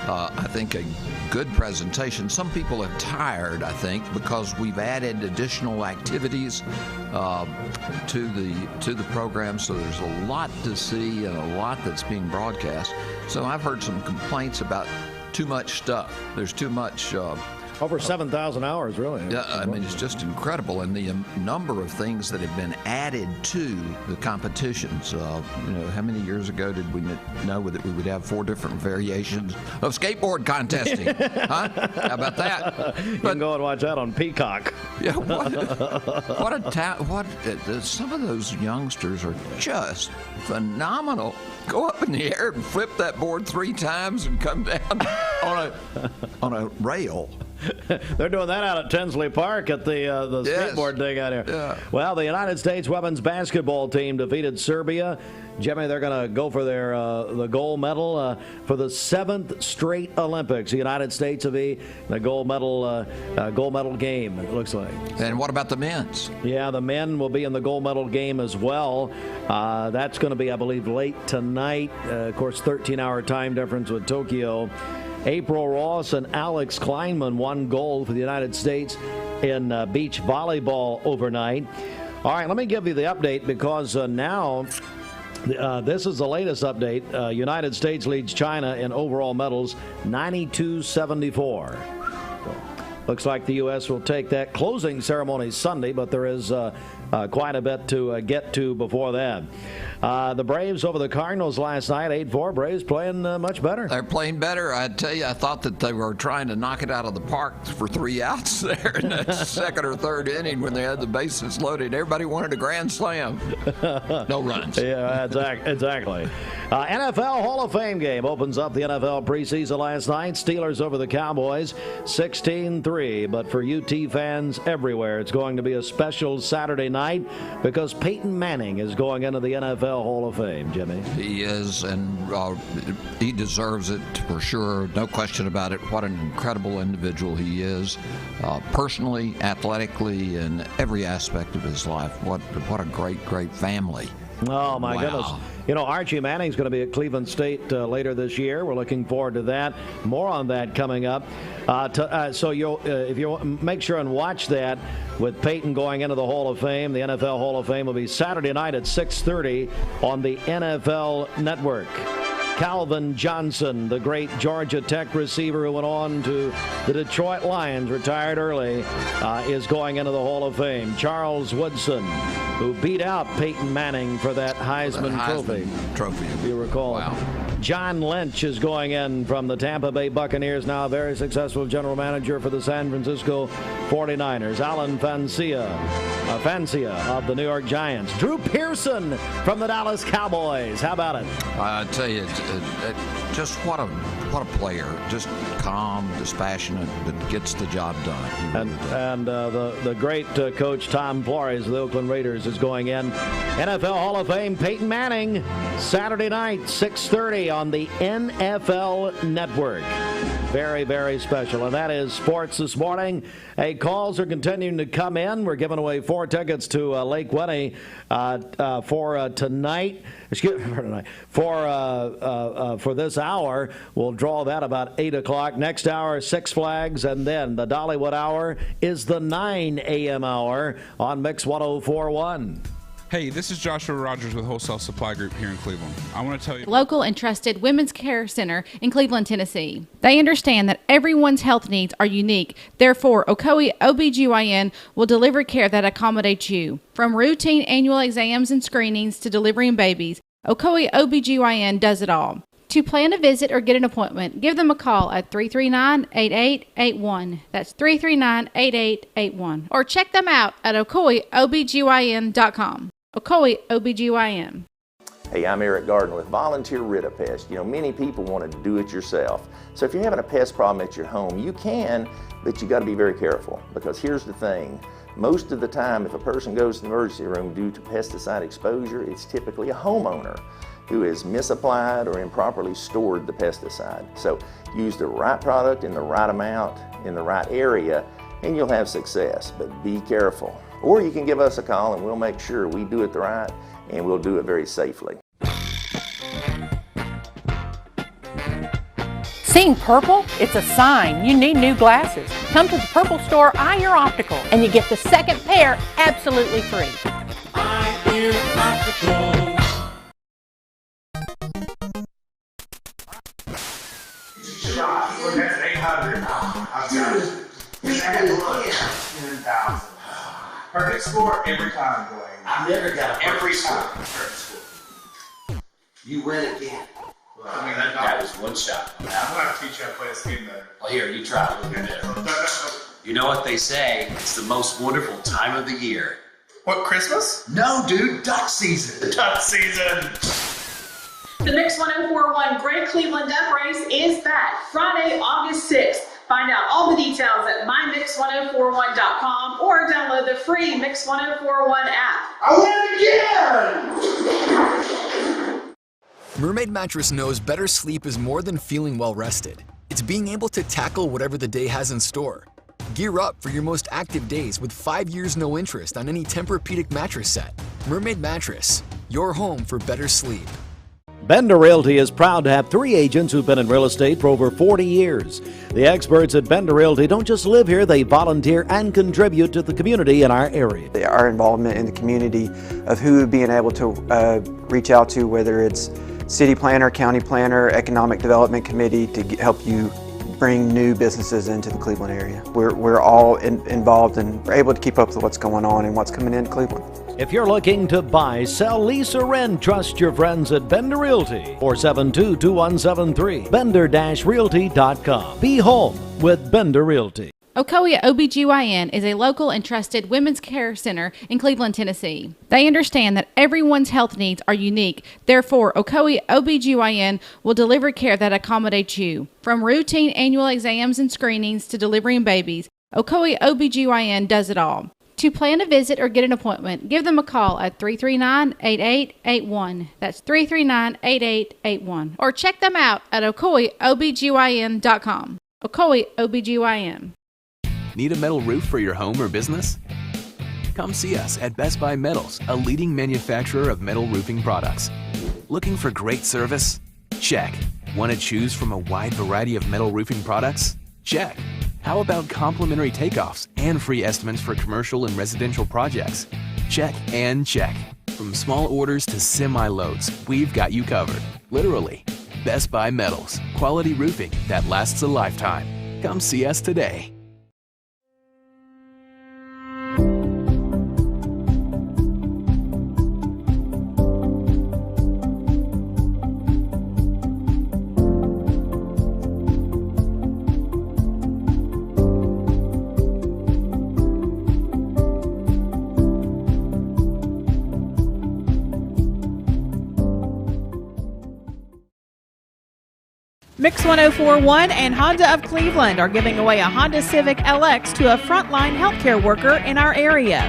I think a good presentation. Some people are tired, I think, because we've added additional activities to the program, so there's a lot to see and a lot that's being broadcast. So I've heard some complaints about too much stuff. There's too much. Over 7,000 hours, really. Yeah, I mean, it's just incredible. And the number of things that have been added to the competitions. How many years ago did we know that we would have 4 different variations of skateboard contesting? Huh? How about that? You can go and watch that on Peacock. Yeah, some of those youngsters are just phenomenal. Go up in the air and flip that board 3 times and come down on a rail. They're doing that out at Tinsley Park at the skateboard thing out here. Yeah. Well, the United States women's basketball team defeated Serbia. Jimmy, they're going to go for their the gold medal for the 7th straight Olympics. The United States will be the gold medal game, it looks like. And what about the men's? Yeah, the men will be in the gold medal game as well. That's going to be, I believe, late tonight. Of course, 13-hour time difference with Tokyo. April Ross and Alex Kleinman won gold for the United States in beach volleyball overnight. All right, let me give you the update because now this is the latest update. United States leads China in overall medals, 92-74. Looks like the U.S. will take that. Closing ceremony Sunday, but there is quite a bit to get to before that. The Braves over the Cardinals last night, 8-4. Braves playing much better. They're playing better. I tell you, I thought that they were trying to knock it out of the park for 3 outs there in the second or third inning when they had the bases loaded. Everybody wanted a grand slam. No runs. Yeah, exactly. NFL Hall of Fame game opens up the NFL preseason last night. Steelers over the Cowboys, 16-3. But for UT fans everywhere, it's going to be a special Saturday night because Peyton Manning is going into the NFL Hall of Fame, Jimmy. He is, and he deserves it for sure. No question about it. What an incredible individual he is, personally, athletically, in every aspect of his life. What a great family. Oh, my goodness. Archie Manning's going to be at Cleveland State later this year. We're looking forward to that. More on that coming up. So if you make sure and watch that with Peyton going into the Hall of Fame. The NFL Hall of Fame will be Saturday night at 6:30 on the NFL Network. Calvin Johnson, the great Georgia Tech receiver who went on to the Detroit Lions, retired early, is going into the Hall of Fame. Charles Woodson, who beat out Peyton Manning for that Heisman Trophy. If you recall. Wow. John Lynch is going in from the Tampa Bay Buccaneers, now a very successful general manager for the San Francisco 49ers. Alan Fancia of the New York Giants. Drew Pearson from the Dallas Cowboys. How about it? I tell you, just what a player. Just calm, dispassionate, but gets the job done. And the great coach Tom Flores of the Oakland Raiders is going in. NFL Hall of Fame, Peyton Manning, Saturday night, 6:30 on the NFL Network. Very, very special. And that is sports this morning. Hey, calls are continuing to come in. We're giving away 4 tickets to Lake Winnie for tonight. For this hour. We'll draw that about 8 o'clock. Next hour, Six Flags, and then the Dollywood hour is the 9 a.m. hour on Mix 104.1. Hey, this is Joshua Rogers with Wholesale Supply Group here in Cleveland. I want to tell you... Local and trusted women's care center in Cleveland, Tennessee. They understand that everyone's health needs are unique. Therefore, Ocoee OBGYN will deliver care that accommodates you. From routine annual exams and screenings to delivering babies, Ocoee OBGYN does it all. To plan a visit or get an appointment, give them a call at 339-8881. That's 339-8881. Or check them out at OcoeeOBGYN.com. Ocoee OBGYN. Hey, I'm Eric Gardner with Volunteer Rid-A-Pest. Many people want to do it yourself. So if you're having a pest problem at your home, you can, but you got to be very careful because here's the thing. Most of the time, if a person goes to the emergency room due to pesticide exposure, it's typically a homeowner who has misapplied or improperly stored the pesticide. So use the right product in the right amount, in the right area, and you'll have success, but be careful. Or you can give us a call and we'll make sure we do it right and we'll do it very safely. Seeing purple? It's a sign you need new glasses. Come to the Purple Store, Eye Ear Optical, and you get the second pair absolutely free. Eye Ear Optical. Shot. Look, that's 800. I've got it. I got to look. 10,000. Perfect score every time, Dwayne. I've never got a every perfect time. Perfect score. You win again. Well, I mean, that was one shot. I'm going to have to teach you how to play this game better. Well, here, you try it. Look at this. You know what they say? It's the most wonderful time of the year. What, Christmas? No, dude, duck season. Duck season. The Mix 1041 Great Cleveland Duck Race is back Friday, August 6th. Find out all the details at mymix1041.com or download the free Mix 1041 app. I win again! Mermaid Mattress knows better sleep is more than feeling well rested. It's being able to tackle whatever the day has in store. Gear up for your most active days with 5 years no interest on any Tempur-Pedic mattress set. Mermaid Mattress, your home for better sleep. Bender Realty is proud to have 3 agents who've been in real estate for over 40 years. The experts at Bender Realty don't just live here, they volunteer and contribute to the community in our area. Our involvement in the community of who being able to reach out to, whether it's city planner, county planner, economic development committee, to help you bring new businesses into the Cleveland area. We're all involved and we're able to keep up with what's going on and what's coming into Cleveland. If you're looking to buy, sell, lease, or rent, trust your friends at Bender Realty. 472-2173. Bender-Realty.com. Be home with Bender Realty. Ocoee OBGYN is a local and trusted women's care center in Cleveland, Tennessee. They understand that everyone's health needs are unique. Therefore, Ocoee OBGYN will deliver care that accommodates you. From routine annual exams and screenings to delivering babies, Ocoee OBGYN does it all. To plan a visit or get an appointment, give them a call at 339-8881. That's 339-8881. Or check them out at OcoeeOBGYN.com. Ocoee OBGYN. Need a metal roof for your home or business? Come see us at Best Buy Metals, a leading manufacturer of metal roofing products. Looking for great service? Check. Want to choose from a wide variety of metal roofing products? Check. How about complimentary takeoffs and free estimates for commercial and residential projects? Check and check. From small orders to semi-loads, we've got you covered. Literally. Best Buy Metals. Quality roofing that lasts a lifetime. Come see us today. Mix 1041 and Honda of Cleveland are giving away a Honda Civic LX to a frontline healthcare worker in our area.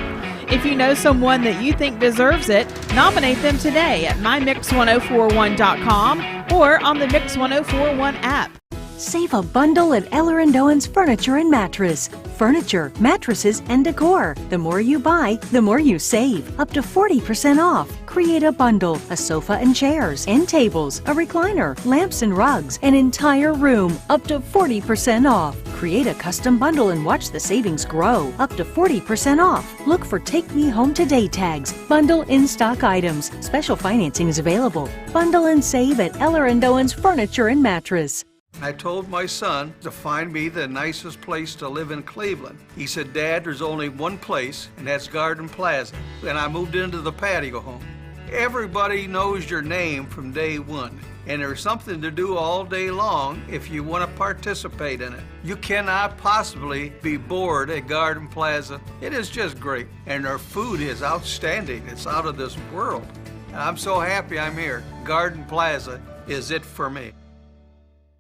If you know someone that you think deserves it, nominate them today at mymix1041.com or on the Mix 1041 app. Save a bundle at Eller & Owen's Furniture and Mattress. Furniture, mattresses, and decor. The more you buy, the more you save. Up to 40% off. Create a bundle, a sofa and chairs, end tables, a recliner, lamps and rugs, an entire room. Up to 40% off. Create a custom bundle and watch the savings grow. Up to 40% off. Look for Take Me Home Today tags. Bundle in-stock items. Special financing is available. Bundle and save at Eller & Owen's Furniture and Mattress. I told my son to find me the nicest place to live in Cleveland. He said, Dad, there's only one place, and that's Garden Plaza. And I moved into the patio home. Everybody knows your name from day one, and there's something to do all day long if you want to participate in it. You cannot possibly be bored at Garden Plaza. It is just great, and their food is outstanding. It's out of this world. And I'm so happy I'm here. Garden Plaza is it for me.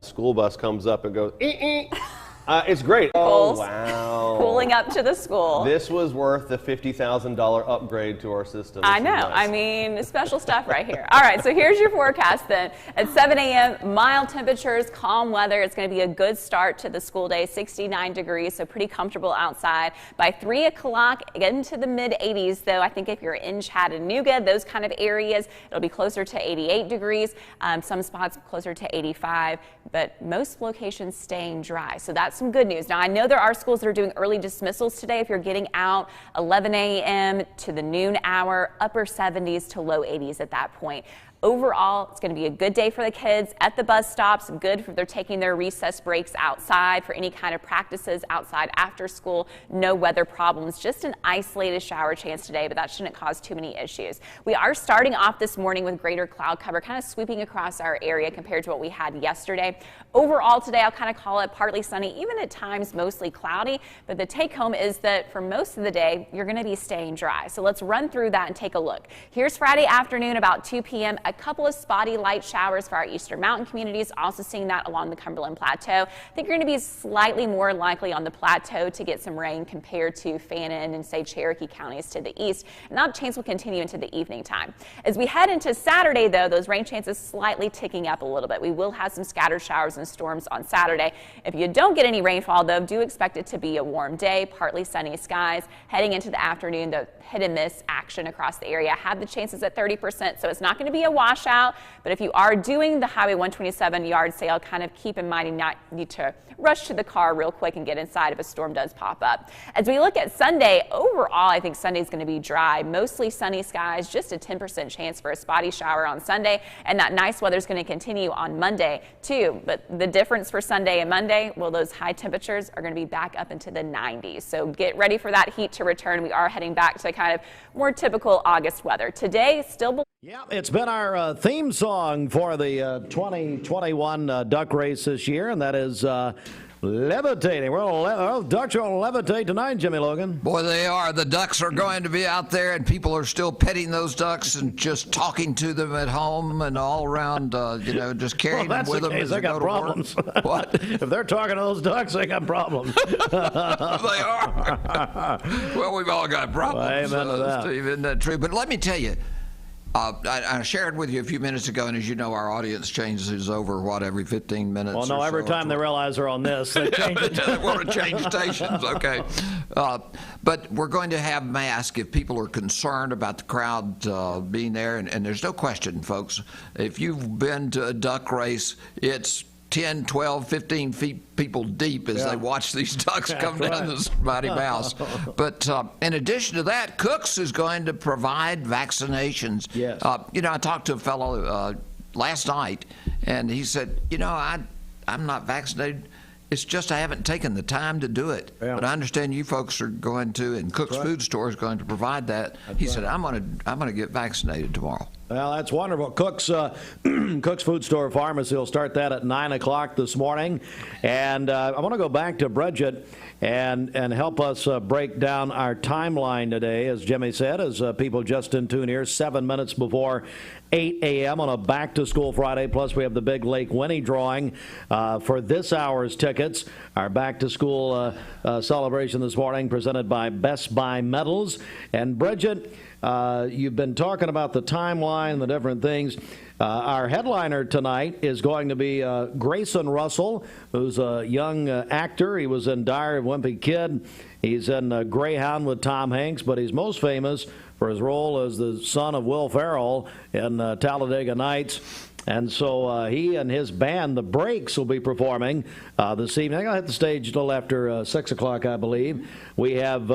School bus comes up and goes, It's great. Oh, wow. Pulling up to the school. This was worth the $50,000 upgrade to our system. I know. Nice. I mean, special stuff right here. All right, so here's your forecast then. At 7 a.m., mild temperatures, calm weather. It's going to be a good start to the school day, 69 degrees, so pretty comfortable outside. By 3 o'clock, get into the mid-80s, though. I think if you're in Chattanooga, those kind of areas, it'll be closer to 88 degrees. Some spots closer to 85, but most locations staying dry. So that's some good news. Now, I know there are schools that are doing early dismissals today. If you're getting out 11 a.m. to the noon hour, upper 70s to low 80s at that point. Overall, it's going to be a good day for the kids at the bus stops, good for they're taking their recess breaks outside for any kind of practices outside after school. No weather problems, just an isolated shower chance today, but that shouldn't cause too many issues. We are starting off this morning with greater cloud cover, kind of sweeping across our area compared to what we had yesterday. Overall today, I'll kind of call it partly sunny, even at times mostly cloudy, but the take home is that for most of the day, you're going to be staying dry. So let's run through that and take a look. Here's Friday afternoon about 2 p.m. A couple of spotty light showers for our eastern mountain communities, also seeing that along the Cumberland Plateau. I think you're going to be slightly more likely on the plateau to get some rain compared to Fannin and, say, Cherokee counties to the east, and that chance will continue into the evening time. As we head into Saturday, though, those rain chances slightly ticking up a little bit. We will have some scattered showers and storms on Saturday. If you don't get any rainfall, though, do expect it to be a warm day, partly sunny skies. Heading into the afternoon, the hit and miss action across the area have the chances at 30%, so it's not going to be a washout, but if you are doing the Highway 127 yard sale, kind of keep in mind you not need to rush to the car real quick and get inside if a storm does pop up. As we look at Sunday, overall, I think Sunday is going to be dry, mostly sunny skies, just a 10% chance for a spotty shower on Sunday, and that nice weather is going to continue on Monday too. But the difference for Sunday and Monday, well, those high temperatures are going to be back up into the 90s. So get ready for that heat to return. We are heading back to kind of more typical August weather. Today, still. Yeah, it's been our theme song for the 2021 duck race this year, and that is levitating. Ducks are going to levitate tonight, Jimmy Logan. Boy, they are. The ducks are going to be out there, and people are still petting those ducks and just talking to them at home and all around, just carrying them with them as they go to problems. work. What? If they're talking to those ducks, they got problems. They are. Well, we've all got problems, Amen to that. Steve, isn't that true? But let me tell you, I shared with you a few minutes ago, and as you know, our audience changes over, every 15 minutes? Well, no, every time they realize they're on this, they change it. Want to change stations, okay. But we're going to have masks if people are concerned about the crowd being there, and there's no question, folks, if you've been to a duck race, it's 10, 12, 15 feet people deep as they watch these ducks come down this mighty mouse. But in addition to that, Cooks is going to provide vaccinations. Yes. I talked to a fellow last night, and he said, I'm not vaccinated. It's just I haven't taken the time to do it. Yeah. But I understand you folks are going to, and Cook's Food Store is going to provide that. He said, I'm going to get vaccinated tomorrow. Well, that's wonderful. Cook's Food Store Pharmacy will start that at 9 o'clock this morning. And I want to go back to Bridget and help us break down our timeline today. As Jimmy said, as people just in tune here, 7 minutes before 8 a.m. on a back-to-school Friday. Plus, we have the big Lake Winnie drawing for this hour's tickets. Our back-to-school celebration this morning presented by Best Buy Metals. And Bridget, you've been talking about the timeline, the different things. Our headliner tonight is going to be Grayson Russell, who's a young actor. He was in Diary of a Wimpy Kid. He's in Greyhound with Tom Hanks, but he's most famous for his role as the son of Will Ferrell in Talladega Nights. And so he and his band, The Breaks, will be performing this evening. I'll hit the stage a little after 6 o'clock, I believe. We have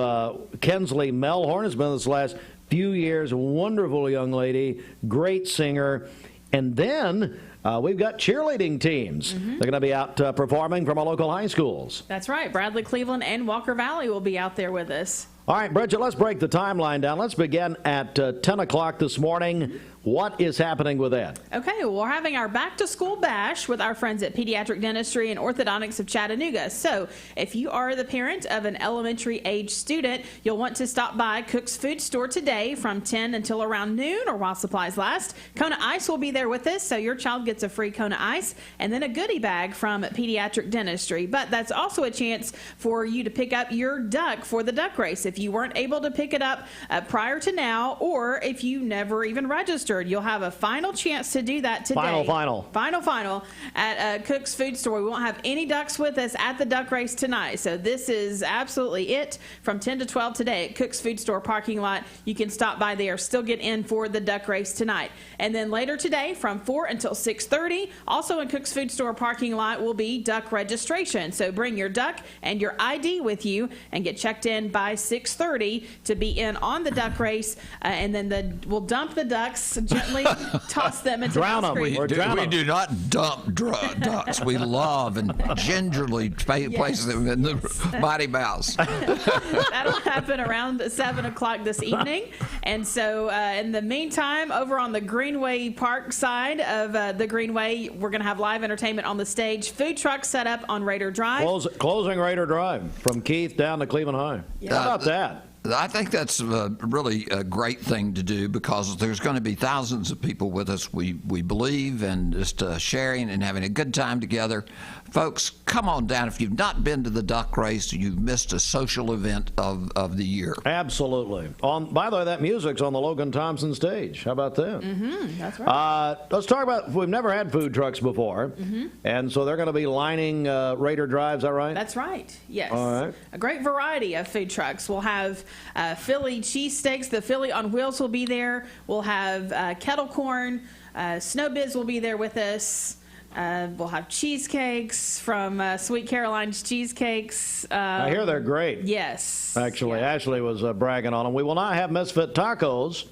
Kensley Melhorn, has been this last few years, a wonderful young lady, great singer. And then we've got cheerleading teams. Mm-hmm. They're going to be out performing from our local high schools. That's right. Bradley, Cleveland, and Walker Valley will be out there with us. All right, Bridget, let's break the timeline down. Let's begin at 10 o'clock this morning What is happening with that? Okay, well, we're having our back-to-school bash with our friends at Pediatric Dentistry and Orthodontics of Chattanooga. So if you are the parent of an elementary-age student, you'll want to stop by Cook's Food Store today from 10 until around noon or while supplies last. Kona Ice will be there with us, so your child gets a free Kona Ice and then a goodie bag from Pediatric Dentistry. But that's also a chance for you to pick up your duck for the duck race. If you weren't able to pick it up prior to now, or if you never even registered, you'll have a final chance to do that today. Final at Cook's Food Store. We won't have any ducks with us at the duck race tonight. So this is absolutely it from 10 to 12 today at Cook's Food Store parking lot. You can stop by there, still get in for the duck race tonight. And then later today from 4 until 6:30, also in Cook's Food Store parking lot will be duck registration. So bring your duck and your ID with you and get checked in by 6:30 to be in on the duck race. And then we'll dump the ducks, gently toss them into drown the them. ice cream. We do not dump ducks. We love and gingerly place them in the mighty mouse. That'll happen around 7 o'clock this evening. And so in the meantime, over on the Greenway Park side of the Greenway, we're going to have live entertainment on the stage. Food trucks set up on Raider Drive. Closing Raider Drive from Keith down to Cleveland High. Yeah. How about that? I think that's really a great thing to do because there's going to be thousands of people with us. We believe and just sharing and having a good time together. Folks, come on down. If you've not been to the duck race, you've missed a social event of the year. Absolutely. By the way, that music's on the Logan Thompson stage. How about that? That's right. Let's talk about, we've never had food trucks before, and so they're going to be lining Raider Drive, is that right? That's right, yes. All right. A great variety of food trucks. We'll have Philly cheesesteaks. The Philly on Wheels will be there. We'll have kettle corn. Snowbiz will be there with us. We'll have cheesecakes from Sweet Caroline's Cheesecakes. I hear they're great. Yes. Actually, Ashley was bragging on them. We will not have Misfit Tacos,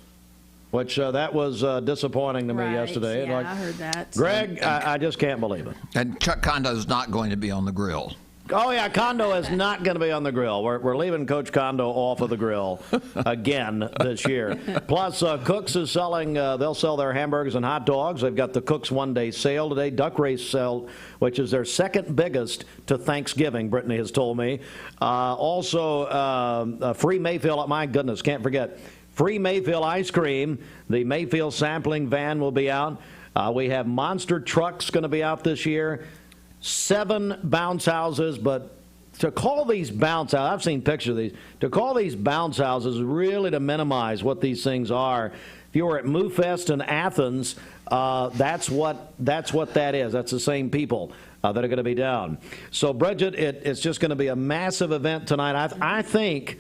which that was disappointing to me yesterday. Yeah, I heard that. Greg, I just can't believe it. And Chuck Condo's not going to be on the grill. Oh, yeah, Condo is not going to be on the grill. We're leaving Coach Condo off of the grill again this year. Plus, Cook's is selling, they'll sell their hamburgers and hot dogs. They've got the Cook's one-day sale today, duck race sale, which is their second biggest to Thanksgiving, Brittany has told me. Also, free Mayfield, my goodness, can't forget, free Mayfield ice cream. The Mayfield sampling van will be out. We have monster trucks going to be out this year. 7 bounce houses, but to call these bounce houses, I've seen pictures of these, to call these bounce houses is really to minimize what these things are. If you were at MooFest in Athens, that's what that is. That's the same people that are going to be down. So, Bridget, it's just going to be a massive event tonight. I think,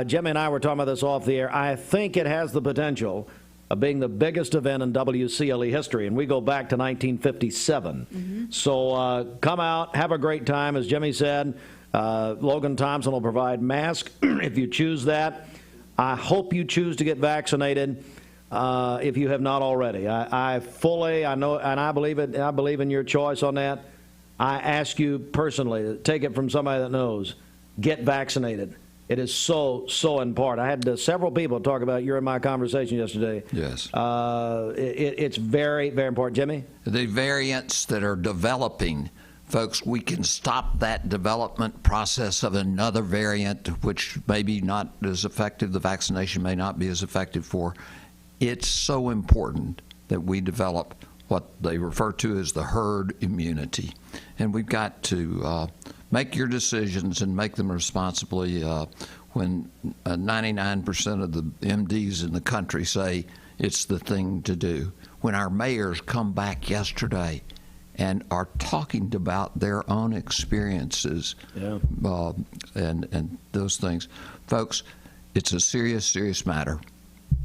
Jimmy and I were talking about this off the air, I think it has the potential of being the biggest event in WCLE history, and we go back to 1957. So come out, have a great time. As Jimmy said, Logan Thompson will provide masks if you choose that. I hope you choose to get vaccinated if you have not already. I know, and I believe it. I believe in your choice on that. I ask you personally, take it from somebody that knows, get vaccinated. It is so important. I had several people talk about you in my conversation yesterday. Yes. It's very, very important. Jimmy? The variants that are developing, folks, we can stop that development process of another variant, which may be not as effective, the vaccination may not be as effective for. It's so important that we develop what they refer to as the herd immunity. And we've got to make your decisions and make them responsibly when 99% of the MDs in the country say it's the thing to do. When our mayors come back yesterday and are talking about their own experiences and those things. Folks, it's a serious, serious matter.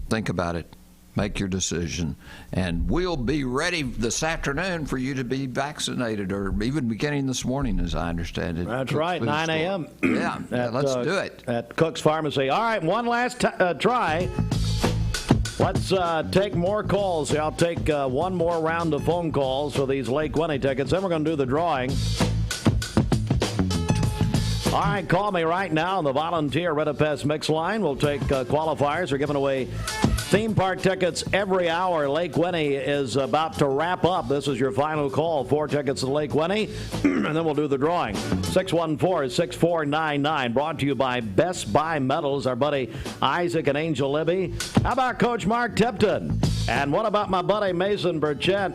Think about it. Make your decision, and we'll be ready this afternoon for you to be vaccinated, or even beginning this morning, as I understand it. That's right, 9 a.m. Yeah, let's do it. At Cook's Pharmacy. All right, one last try. Let's take more calls. I'll take one more round of phone calls for these Lake Winnie tickets, then we're going to do the drawing. All right, call me right now on the Volunteer Redapest Mix line. We'll take qualifiers. We're giving away theme park tickets every hour. Lake Winnie is about to wrap up. This is your final call. 4 tickets to Lake Winnie, and then we'll do the drawing. 614-6499. Brought to you by Best Buy Metals, our buddy Isaac and Angel Libby. How about Coach Mark Tipton? And what about my buddy Mason Burchett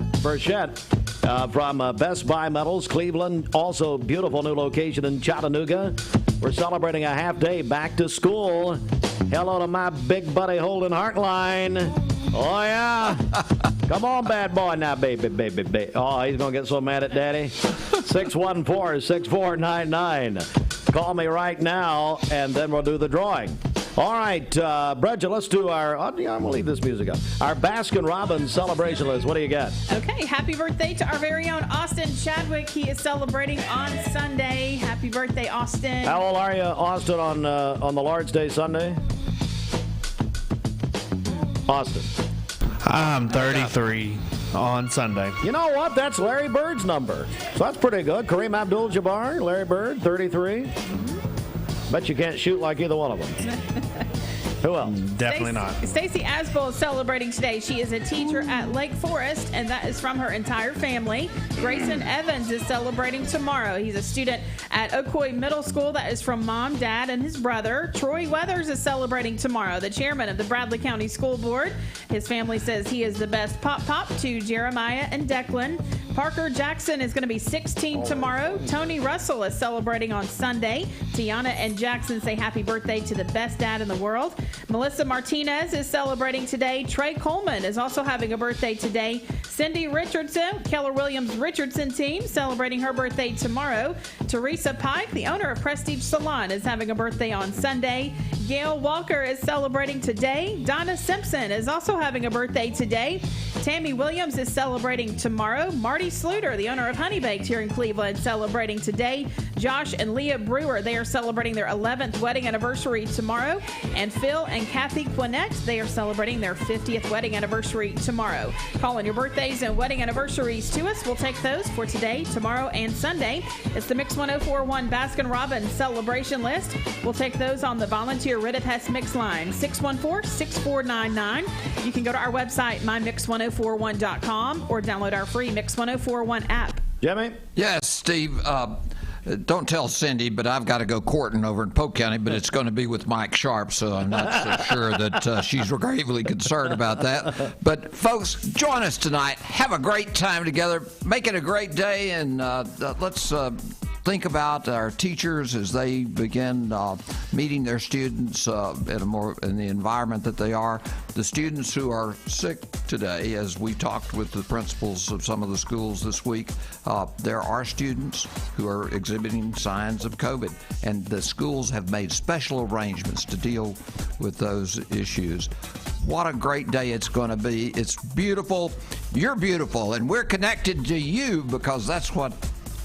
from Best Buy Metals, Cleveland? Also, beautiful new location in Chattanooga. We're celebrating a half day back to school. Hello to my big buddy Holden Hartline. Oh, yeah. Come on, bad boy now, baby. Oh, he's going to get so mad at Daddy. 614-6499. Call me right now, and then we'll do the drawing. All right, Virgil, let's do our, I'm going to leave this music up. Our Baskin-Robbins celebration list. What do you got? Okay, happy birthday to our very own Austin Chadwick. He is celebrating on Sunday. Happy birthday, Austin. How old are you, Austin, on the Lord's Day Sunday? Austin. I'm 33 on Sunday. You know what? That's Larry Bird's number. So that's pretty good. Kareem Abdul-Jabbar, Larry Bird, 33. Bet you can't shoot like either one of them. Who else? Definitely not. Stacey Asbel is celebrating today. She is a teacher at Lake Forest, and that is from her entire family. Grayson Evans is celebrating tomorrow. He's a student at Ocoee Middle School. That is from Mom, Dad, and his brother. Troy Weathers is celebrating tomorrow, the chairman of the Bradley County School Board. His family says he is the best pop to Jeremiah and Declan. Parker Jackson is going to be 16 tomorrow. Tony Russell is celebrating on Sunday. Tiana and Jackson say happy birthday to the best dad in the world. Melissa Martinez is celebrating today. Trey Coleman is also having a birthday today. Cindy Richardson, Keller Williams Richardson team, celebrating her birthday tomorrow. Teresa Pike, the owner of Prestige Salon, is having a birthday on Sunday. Gail Walker is celebrating today. Donna Simpson is also having a birthday today. Tammy Williams is celebrating tomorrow. Marty Sluter, the owner of Honey Baked here in Cleveland, celebrating today. Josh and Leah Brewer, they are celebrating their 11th wedding anniversary tomorrow. And Phil and Kathy Quinnett, they are celebrating their 50th wedding anniversary tomorrow. Calling your birthdays and wedding anniversaries to us. We'll take those for today, tomorrow, and Sunday. It's the Mix 1041 Baskin-Robbins celebration list. We'll take those on the volunteer Ridipest Mix line, 614-6499. You can go to our website, mymix1041.com, or download our free Mix 1041 app. Jimmy? Yes, Steve. Don't tell Cindy, but I've got to go courting over in Polk County, but it's going to be with Mike Sharp, so I'm not so sure that she's gravely concerned about that. But, folks, join us tonight. Have a great time together. Make it a great day, and let's think about our teachers as they begin meeting their students in the environment that they are. The students who are sick today, as we talked with the principals of some of the schools this week, there are students who are exhibiting signs of COVID, and the schools have made special arrangements to deal with those issues. What a great day it's going to be. It's beautiful. You're beautiful, and we're connected to you because that's what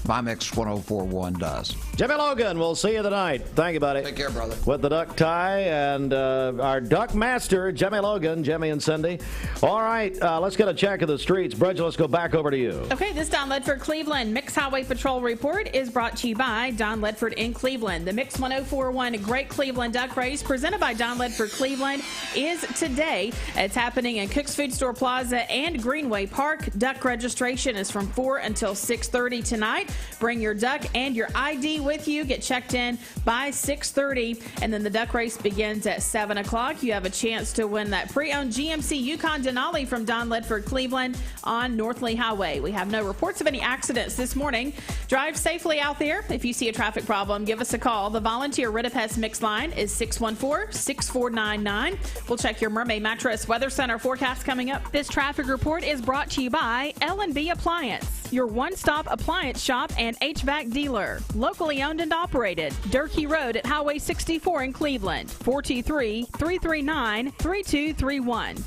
My Mix 1041 does. Jimmy Logan, we'll see you tonight. Thank you, buddy. Take care, brother. With the duck tie and our duck master, Jimmy Logan, Jimmy and Cindy. All right, let's get a check of the streets. Bridget, let's go back over to you. Okay, this Don Ledford Cleveland Mix Highway Patrol report is brought to you by Don Ledford in Cleveland. The Mix 1041 Great Cleveland Duck Race, presented by Don Ledford Cleveland, is today. It's happening in Cook's Food Store Plaza and Greenway Park. Duck registration is from 4 until 6:30 tonight. Bring your duck and your ID with you. Get checked in by 6:30, and then the duck race begins at 7 o'clock. You have a chance to win that pre-owned GMC Yukon Denali from Don Ledford Cleveland on North Lee Highway. We have no reports of any accidents this morning. Drive safely out there. If you see a traffic problem, give us a call. The volunteer Ridipest Mix line is 614-6499. We'll check your Mermaid Mattress Weather Center forecast coming up. This traffic report is brought to you by L&B Appliance, your one-stop appliance shop and HVAC dealer. Locally owned and operated. Durkee Road at Highway 64 in Cleveland. 423-339-3231.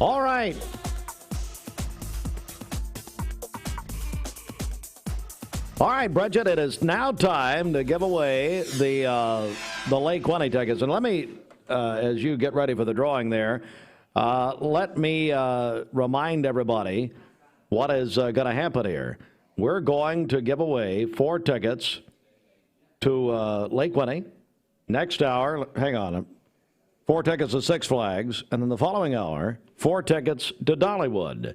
All right. All right, Bridget, it is now time to give away the Lake Winnie tickets. And let me, as you get ready for the drawing there, let me remind everybody what is going to happen here. We're going to give away 4 tickets to Lake Winnie next hour. Hang on. 4 tickets to Six Flags, and then the following hour, 4 tickets to Dollywood.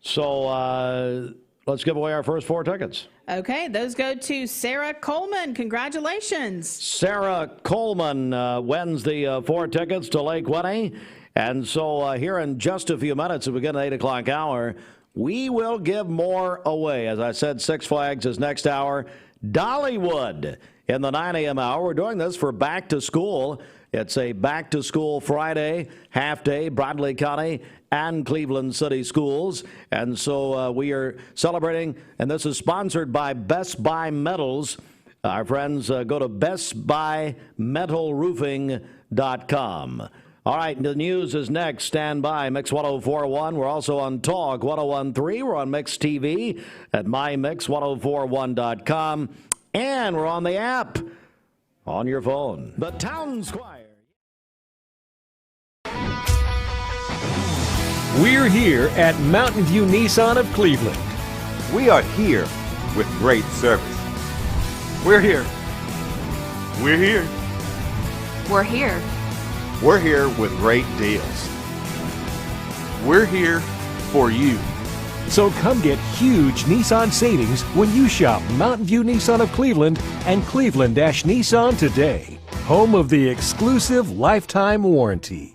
So let's give away our first 4 tickets. Okay, those go to Sarah Coleman. Congratulations. Sarah Coleman wins the 4 tickets to Lake Winnie. And so here in just a few minutes, as we get an 8 o'clock hour, we will give more away. As I said, Six Flags is next hour. Dollywood in the 9 a.m. hour. We're doing this for back to school. It's a back to school Friday, half day, Bradley County and Cleveland City Schools. And so we are celebrating, and this is sponsored by Best Buy Metals. Our friends go to bestbuymetalroofing.com. All right, the news is next. Stand by. Mix 104.1. We're also on Talk 101.3. We're on Mix TV at mymix1041.com. And we're on the app on your phone. The Town Squire. We're here at Mountain View Nissan of Cleveland. We are here with great service. We're here. We're here. We're here. We're here with great deals. We're here for you. So come get huge Nissan savings when you shop Mountain View Nissan of Cleveland and Cleveland-Nissan today. Home of the exclusive lifetime warranty.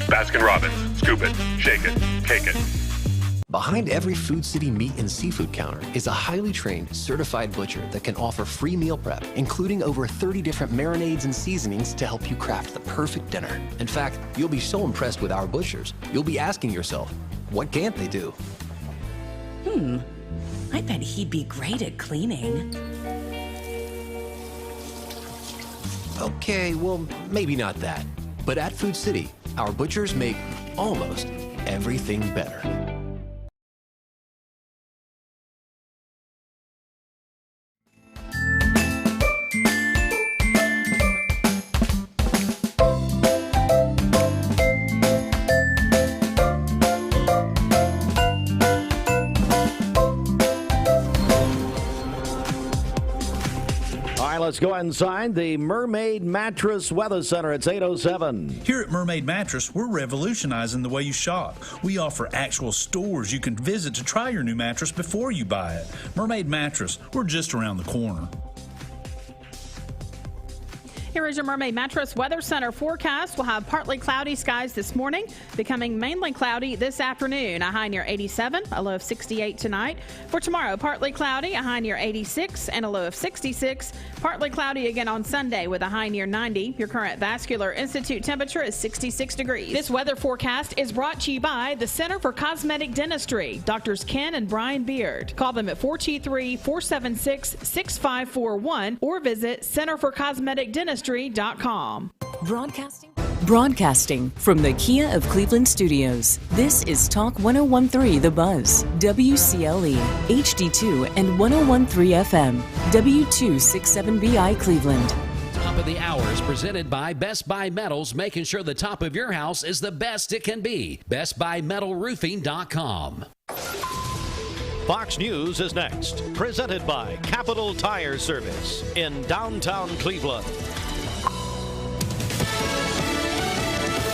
Baskin-Robbins. Scoop it, shake it, cake it. Behind every Food City meat and seafood counter is a highly trained, certified butcher that can offer free meal prep, including over 30 different marinades and seasonings to help you craft the perfect dinner. In fact, you'll be so impressed with our butchers, you'll be asking yourself, what can't they do? I bet he'd be great at cleaning. Okay, well, maybe not that. But at Food City, our butchers make almost everything better. Let's go inside the Mermaid Mattress Weather Center. It's 8:07. Here at Mermaid Mattress, we're revolutionizing the way you shop. We offer actual stores you can visit to try your new mattress before you buy it. Mermaid Mattress, we're just around the corner. Here is your Mermaid Mattress Weather Center forecast. We'll have partly cloudy skies this morning, becoming mainly cloudy this afternoon. A high near 87, a low of 68 tonight. For tomorrow, partly cloudy, a high near 86 and a low of 66. Partly cloudy again on Sunday with a high near 90. Your current Vascular Institute temperature is 66 degrees. This weather forecast is brought to you by the Center for Cosmetic Dentistry, Doctors Ken and Brian Beard. Call them at 423-476-6541 or visit centerforcosmeticdentistry.com. Broadcasting from the Kia of Cleveland studios. This is Talk 101.3 The Buzz, WCLE, HD2 and 101.3 FM, W267BI Cleveland. Top of the hour is presented by Best Buy Metals, making sure the top of your house is the best it can be. BestBuyMetalRoofing.com. Fox News is next, presented by Capital Tire Service in downtown Cleveland.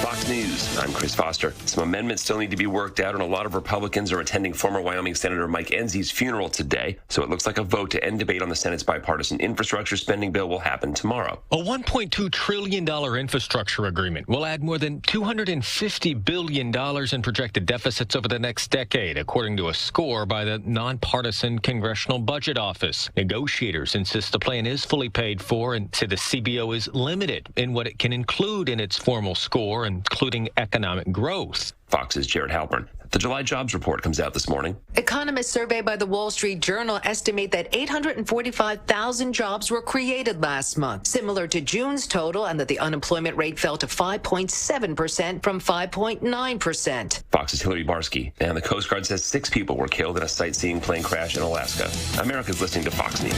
Fox News, I'm Chris Foster. Some amendments still need to be worked out, and a lot of Republicans are attending former Wyoming Senator Mike Enzie's funeral today, so it looks like a vote to end debate on the Senate's bipartisan infrastructure spending bill will happen tomorrow. A $1.2 trillion infrastructure agreement will add more than $250 billion in projected deficits over the next decade, according to a score by the nonpartisan Congressional Budget Office. Negotiators insist the plan is fully paid for and say the CBO is limited in what it can include in its formal score, including economic growth. Fox's Jared Halpern. The July jobs report comes out this morning. Economists surveyed by the Wall Street Journal estimate that 845,000 jobs were created last month, similar to June's total, and that the unemployment rate fell to 5.7% from 5.9%. Fox's Hillary Barsky. And the Coast Guard says 6 people were killed in a sightseeing plane crash in Alaska. America's listening to Fox News.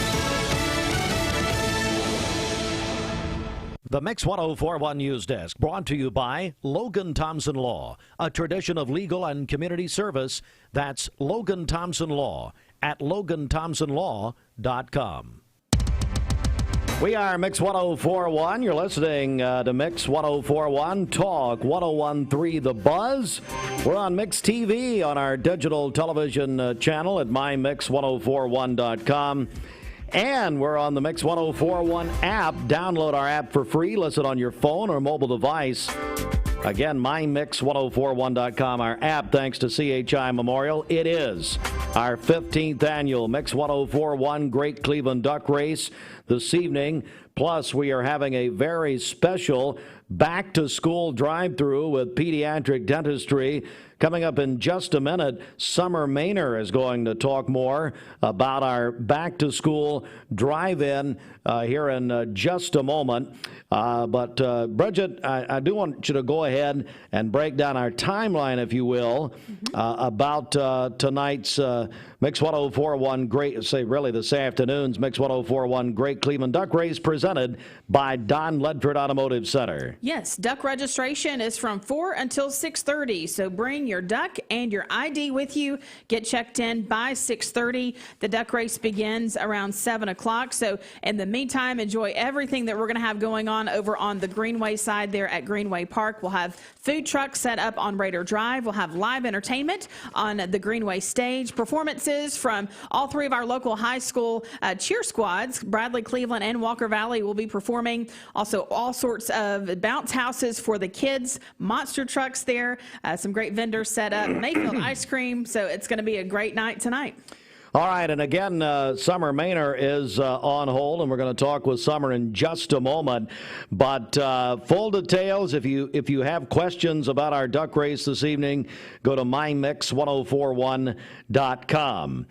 The Mix 1041 News Desk, brought to you by Logan Thompson Law, a tradition of legal and community service. That's Logan Thompson Law at LoganThompsonLaw.com. We are Mix 1041. You're listening to Mix 1041 Talk 1013 The Buzz. We're on Mix TV on our digital television channel at mymix1041.com. And we're on the Mix 1041 app. Download our app for free. Listen on your phone or mobile device. Again, mymix1041.com, our app, thanks to CHI Memorial. It is our 15th annual Mix 1041 Great Cleveland Duck Race this evening. Plus, we are having a very special back-to-school drive-through with pediatric dentistry. Coming up in just a minute, Summer Maynor is going to talk more about our back-to-school drive-in here in just a moment. But Bridget, I do want you to go ahead and break down our timeline, if you will, about tonight's Mix 1041 this afternoon's Mix 1041 Great Cleveland Duck Race presented by Don Ledford Automotive Center. Yes, duck registration is from 4 until 6:30, so bring your duck and your ID with you. Get checked in by 6:30. The duck race begins around 7 o'clock, so in the meantime, enjoy everything that we're going to have going on over on the Greenway side there at Greenway Park. We'll have food trucks set up on Raider Drive. We'll have live entertainment on the Greenway stage, performances from all three of our local high school cheer squads. Bradley, Cleveland, and Walker Valley will be performing. Also, all sorts of bounce houses for the kids, monster trucks there, some great vendors set up, Mayfield ice cream. So it's going to be a great night tonight. All right, and again, Summer Maynor is on hold, and we're going to talk with Summer in just a moment. But full details, if you have questions about our duck race this evening, go to mymix1041.com.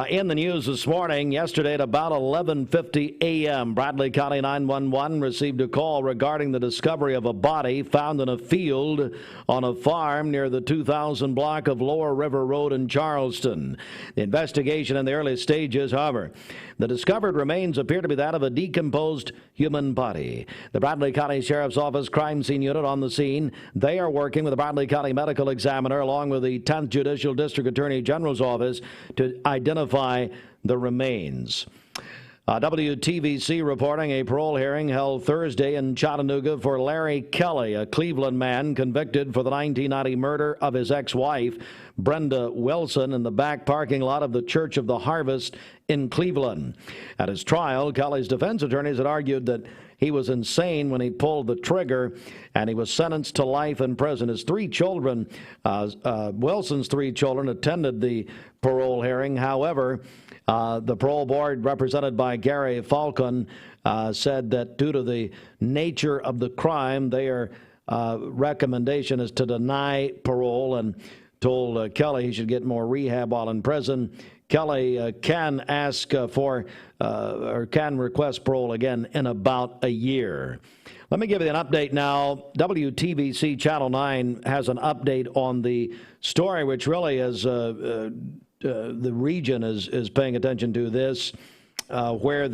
In the news this morning, yesterday at about 11:50 a.m., Bradley County 911 received a call regarding the discovery of a body found in a field on a farm near the 2000 block of Lower River Road in Charleston. The investigation in the early stages, however, the discovered remains appear to be that of a decomposed human body. The Bradley County Sheriff's Office crime scene unit on the scene. They are working with the Bradley County Medical Examiner along with the 10th Judicial District Attorney General's Office to identify the remains. WTVC reporting a parole hearing held Thursday in Chattanooga for Larry Kelly, a Cleveland man convicted for the 1990 murder of his ex-wife, Brenda Wilson, in the back parking lot of the Church of the Harvest in Cleveland. At his trial, Kelly's defense attorneys had argued that he was insane when he pulled the trigger, and he was sentenced to life in prison. His three children, Wilson's three children, attended the parole hearing. However, the parole board, represented by Gary Falcon, said that due to the nature of the crime, their recommendation is to deny parole and told Kelly he should get more rehab while in prison. Kelly can ask or can request parole again in about a year. Let me give you an update now. WTVC Channel 9 has an update on the story, which really is the region is paying attention to this, where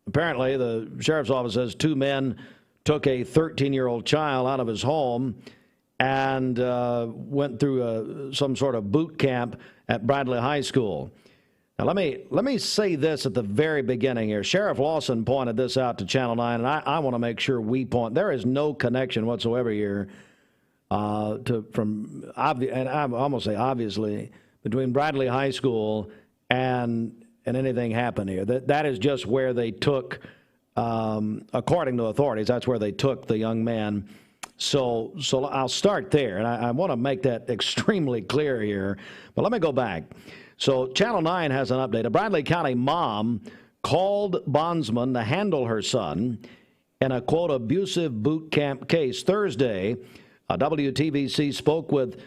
apparently the sheriff's office says two men took a 13-year-old child out of his home and went through some sort of boot camp at Bradley High School. Now, let me say this at the very beginning here. Sheriff Lawson pointed this out to Channel 9, and I want to make sure we point. There is no connection whatsoever here and I'm almost say obviously, between Bradley High School and anything happened here. That is just where they took, according to authorities, that's where they took the young man. So I'll start there, and I want to make that extremely clear here. But let me go back. So Channel 9 has an update. A Bradley County mom called bondsman to handle her son in a, quote, abusive boot camp case. Thursday, WTVC spoke with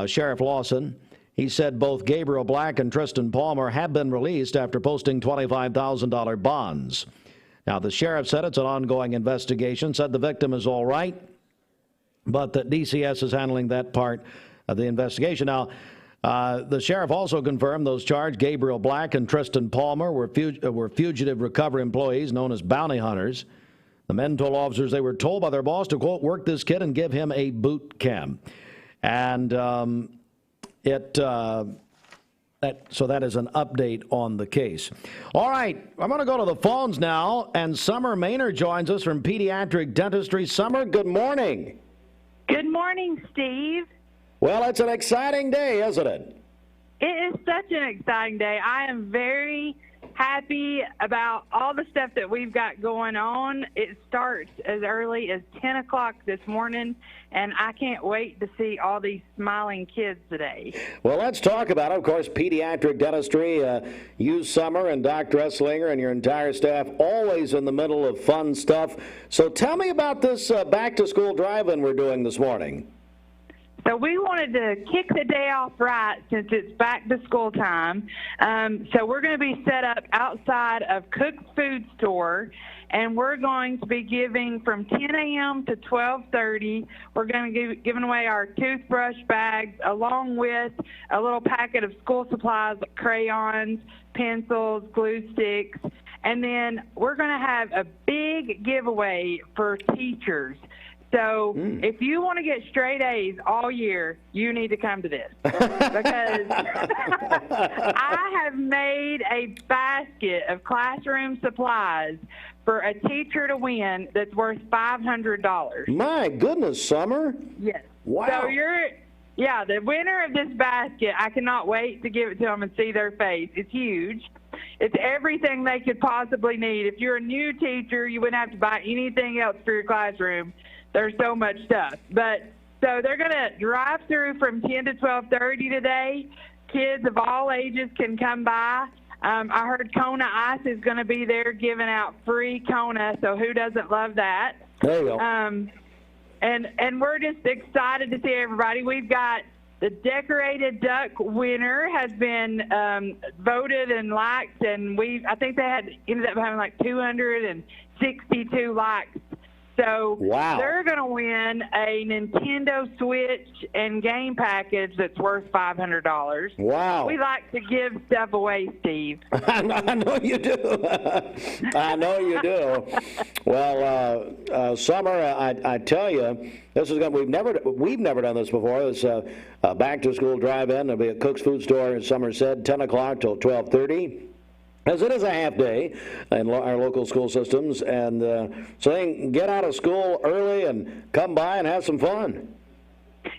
Sheriff Lawson. He said both Gabriel Black and Tristan Palmer have been released after posting $25,000 bonds. Now, the sheriff said it's an ongoing investigation, said the victim is all right, but that DCS is handling that part of the investigation. Now, The sheriff also confirmed those charged, Gabriel Black and Tristan Palmer, were fugitive recovery employees known as bounty hunters. The men told officers they were told by their boss to, quote, work this kid and give him a boot camp. And so that is an update on the case. All right, I'm going to go to the phones now, and Summer Maynard joins us from Pediatric Dentistry. Summer, good morning. Good morning, Steve. Well, it's an exciting day, isn't it? It is such an exciting day. I am very happy about all the stuff that we've got going on. It starts as early as 10 o'clock this morning, and I can't wait to see all these smiling kids today. Well, let's talk about it. Of course, Pediatric Dentistry, you, Summer, and Dr. Esslinger and your entire staff, always in the middle of fun stuff. So tell me about this back-to-school drive-in we're doing this morning. So we wanted to kick the day off right since it's back to school time. So we're going to be set up outside of Cook's Food Store, and we're going to be giving from 10 a.m. to 12:30. We're going to be giving away our toothbrush bags along with a little packet of school supplies, crayons, pencils, glue sticks. And then we're going to have a big giveaway for teachers. So if you want to get straight A's all year, you need to come to this. Because I have made a basket of classroom supplies for a teacher to win that's worth $500. My goodness, Summer. Yes. Wow. So the winner of this basket, I cannot wait to give it to them and see their face. It's huge. It's everything they could possibly need. If you're a new teacher, you wouldn't have to buy anything else for your classroom. There's so much stuff. But so they're going to drive through from 10 to 12:30 today. Kids of all ages can come by. I heard Kona Ice is going to be there giving out free Kona, so who doesn't love that? There you go. And we're just excited to see everybody. We've got the decorated duck winner has been voted and liked, and I think they ended up having like 262 likes. So they're going to win a Nintendo Switch and game package that's worth $500. Wow. We like to give stuff away, Steve. I know you do. I know you do. Well, Summer, I tell you, this is we've never done this before. It's a back-to-school drive-in. It'll be at Cook's Food Store, as Summer said, 10 o'clock till 12:30. As it is a half day in our local school systems, and so they can get out of school early and come by and have some fun.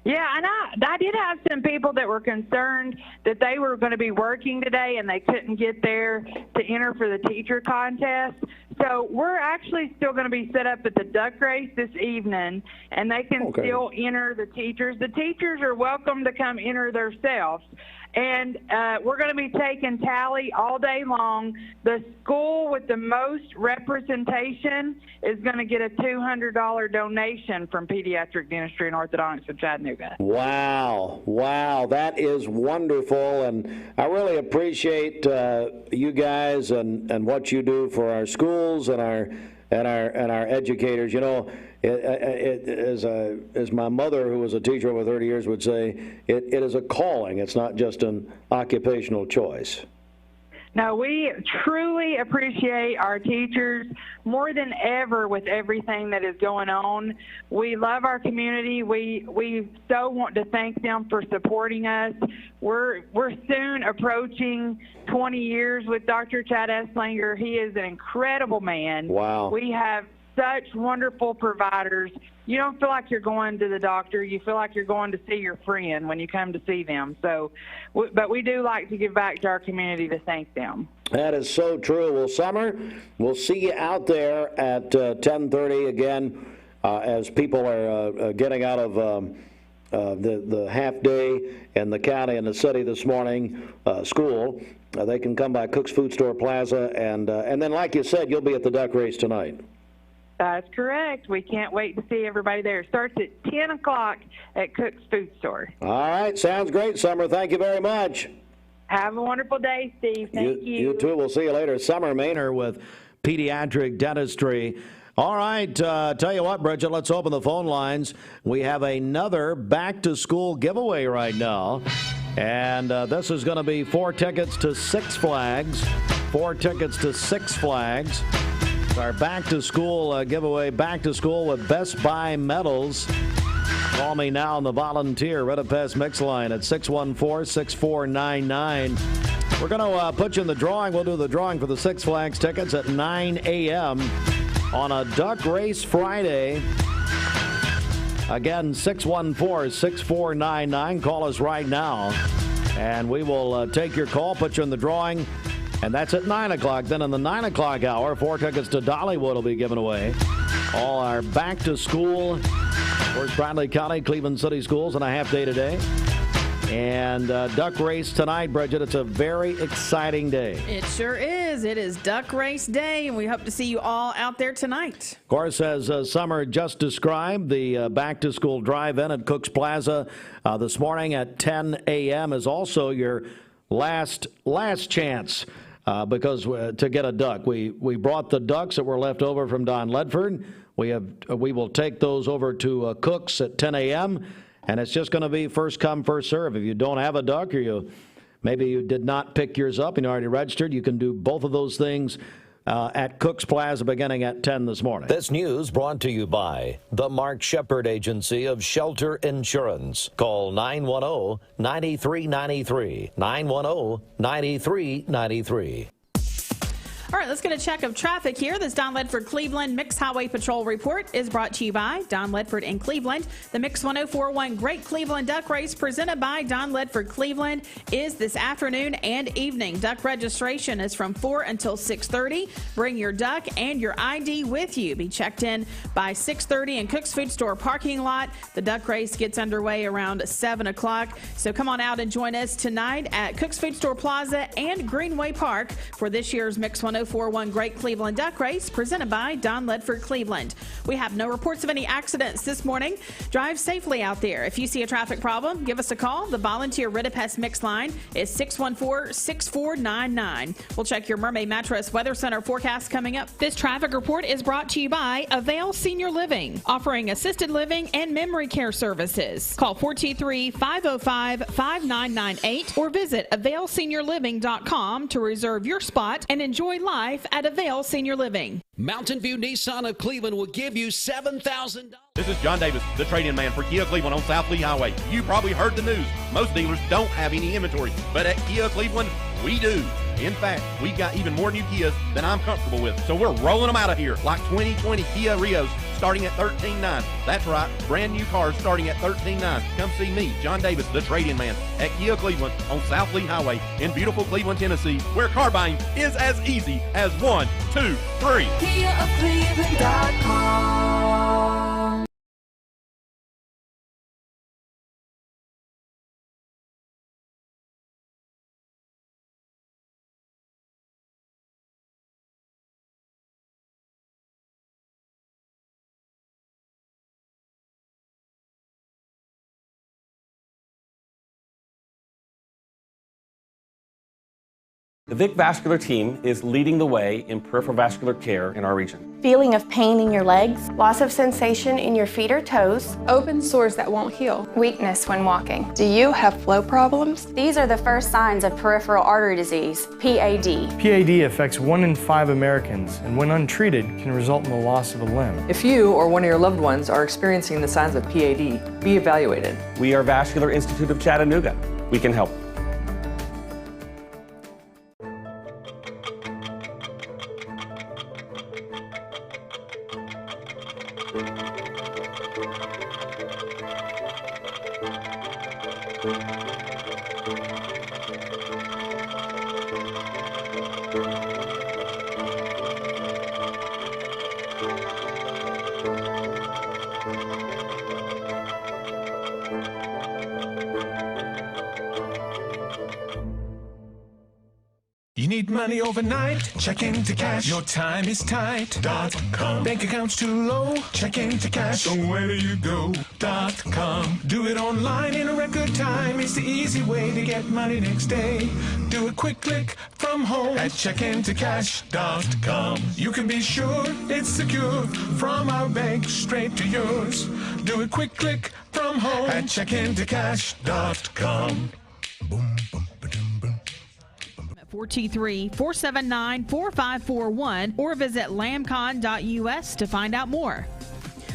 Yeah, and I did have some people that were concerned that they were going to be working today and they couldn't get there to enter for the teacher contest. So we're actually still going to be set up at the duck race this evening, and they can still enter the teachers. The teachers are welcome to come enter themselves. And we're going to be taking tally all day long. The school with the most representation is going to get a $200 donation from Pediatric Dentistry and Orthodontics of Chattanooga. Wow, that is wonderful, and I really appreciate you guys and what you do for our schools and our educators. You know, as my mother, who was a teacher over 30 years, would say, it is a calling. It's not just an occupational choice. No, we truly appreciate our teachers more than ever with everything that is going on. We love our community. We so want to thank them for supporting us. We're soon approaching 20 years with Dr. Chad Esslinger. He is an incredible man. Wow. We have such wonderful providers. You don't feel like you're going to the doctor. You feel like you're going to see your friend when you come to see them. So, but we do like to give back to our community to thank them. That is so true. Well, Summer, we'll see you out there at 10:30 again as people are getting out of the half day in the county and the city this morning, school. They can come by Cook's Food Store Plaza, and then, like you said, you'll be at the duck race tonight. That's correct. We can't wait to see everybody there. It starts at 10 o'clock at Cook's Food Store. All right. Sounds great, Summer. Thank you very much. Have a wonderful day, Steve. Thank you. You too. We'll see you later. Summer Maynard with Pediatric Dentistry. All right. Tell you what, Bridget, let's open the phone lines. We have another back-to-school giveaway right now. And this is going to be 4 tickets to Six Flags. 4 tickets to Six Flags. Our back-to-school giveaway, back to school with Best Buy medals. Call me now on the volunteer Red Pass Mix line at 614-6499. We're going to put you in the drawing. We'll do the drawing for the Six Flags tickets at 9 a.m. on a Duck Race Friday. Again, 614-6499. Call us right now, and we will take your call, put you in the drawing, and that's at 9 o'clock. Then in the 9 o'clock hour, 4 tickets to Dollywood will be given away. All our back-to-school, of course, Bradley County, Cleveland City Schools, and a half day today. And Duck Race tonight, Bridget. It's a very exciting day. It sure is. It is Duck Race Day, and we hope to see you all out there tonight. Of course, as Summer just described, the back-to-school drive-in at Cook's Plaza this morning at 10 a.m. is also your last chance because to get a duck. We brought the ducks that were left over from Don Ledford. We will take those over to Cook's at 10 a.m., and it's just going to be first come, first serve. If you don't have a duck, or maybe you did not pick yours up and you already registered, you can do both of those things at Cook's Plaza beginning at 10 this morning. This news brought to you by the Mark Shepard Agency of Shelter Insurance. Call 910-9393. 910-9393. All right, let's get a check of traffic here. This Don Ledford Cleveland Mix Highway Patrol report is brought to you by Don Ledford in Cleveland. The Mix 1041 Great Cleveland Duck Race presented by Don Ledford Cleveland is this afternoon and evening. Duck registration is from 4 until 6:30. Bring your duck and your ID with you. Be checked in by 6:30 in Cook's Food Store parking lot. The duck race gets underway around 7 o'clock. So come on out and join us tonight at Cook's Food Store Plaza and Greenway Park for this year's Mix 1041 Great Cleveland Duck Race presented by Don Ledford Cleveland. We have no reports of any accidents this morning. Drive safely out there. If you see a traffic problem, give us a call. The volunteer Ridipest Mix line is 614-6499. We'll check your Mermaid Mattress Weather Center forecast coming up. This traffic report is brought to you by Avail Senior Living, offering assisted living and memory care services. Call 423-505-5998 or visit availseniorliving.com to reserve your spot and enjoy life at Avail Senior Living. Mountain View Nissan of Cleveland will give you $7,000. This is John Davis, the trade-in man for Kia Cleveland on South Lee Highway. You probably heard the news. Most dealers don't have any inventory, but at Kia Cleveland, we do. In fact, we've got even more new Kias than I'm comfortable with, so we're rolling them out of here, like 2020 Kia Rios starting at $13,900. That's right, brand new cars starting at $13,900. Come see me, John Davis, the trade-in man, at Kia Cleveland on South Lee Highway in beautiful Cleveland, Tennessee, where car buying is as easy as 1, 2, 3. KiaofCleveland.com. The Vic Vascular team is leading the way in peripheral vascular care in our region. Feeling of pain in your legs, loss of sensation in your feet or toes, open sores that won't heal, weakness when walking. Do you have flow problems? These are the first signs of peripheral artery disease, PAD. PAD affects 1 in 5 Americans, and when untreated, can result in the loss of a limb. If you or one of your loved ones are experiencing the signs of PAD, be evaluated. We are Vascular Institute of Chattanooga. We can help. You need money overnight? Check into cash. Your time is tight. .com. Bank accounts too low? Check into cash. So where do you go? .com. Do it online in a record time. It's the easy way to get money next day. Do a quick click from home at checkintocash.com. You can be sure it's secure from our bank straight to yours. Do a quick click from home at checkintocash.com. 423-479-4541 or visit lamcon.us to find out more.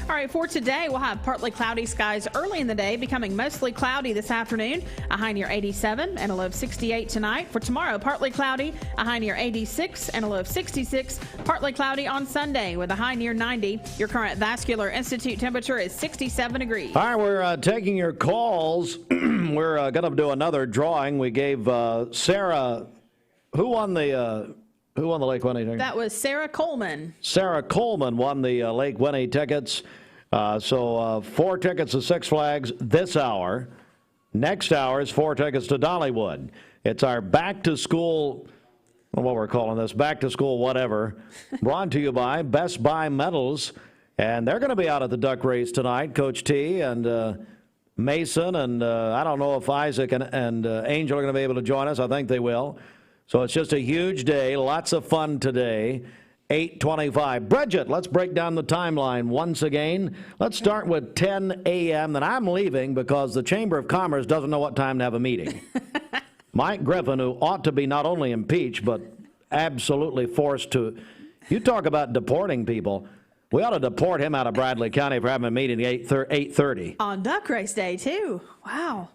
All right, for today, we'll have partly cloudy skies early in the day, becoming mostly cloudy this afternoon, a high near 87 and a low of 68 tonight. For tomorrow, partly cloudy, a high near 86 and a low of 66, partly cloudy on Sunday with a high near 90. Your current Vascular Institute temperature is 67 degrees. All right, we're taking your calls. We're going to do another drawing. We gave Sarah, who won the Lake Winnie ticket? That was Sarah Coleman. Sarah Coleman won the Lake Winnie tickets. So 4 tickets to Six Flags this hour. Next hour is 4 tickets to Dollywood. It's our back to school, what we're calling this, back to school whatever, brought to you by Best Buy Metals. And they're going to be out at the duck race tonight, Coach T and Mason. And I don't know if Isaac and Angel are going to be able to join us. I think they will. So it's just a huge day, lots of fun today. 8:25. Bridget, let's break down the timeline once again. Let's start with 10 a.m. Then I'm leaving because the Chamber of Commerce doesn't know what time to have a meeting. Mike Griffin, who ought to be not only impeached, but absolutely forced to, you talk about deporting people. We ought to deport him out of Bradley County for having a meeting at 8:30. On duck race day, too. Wow.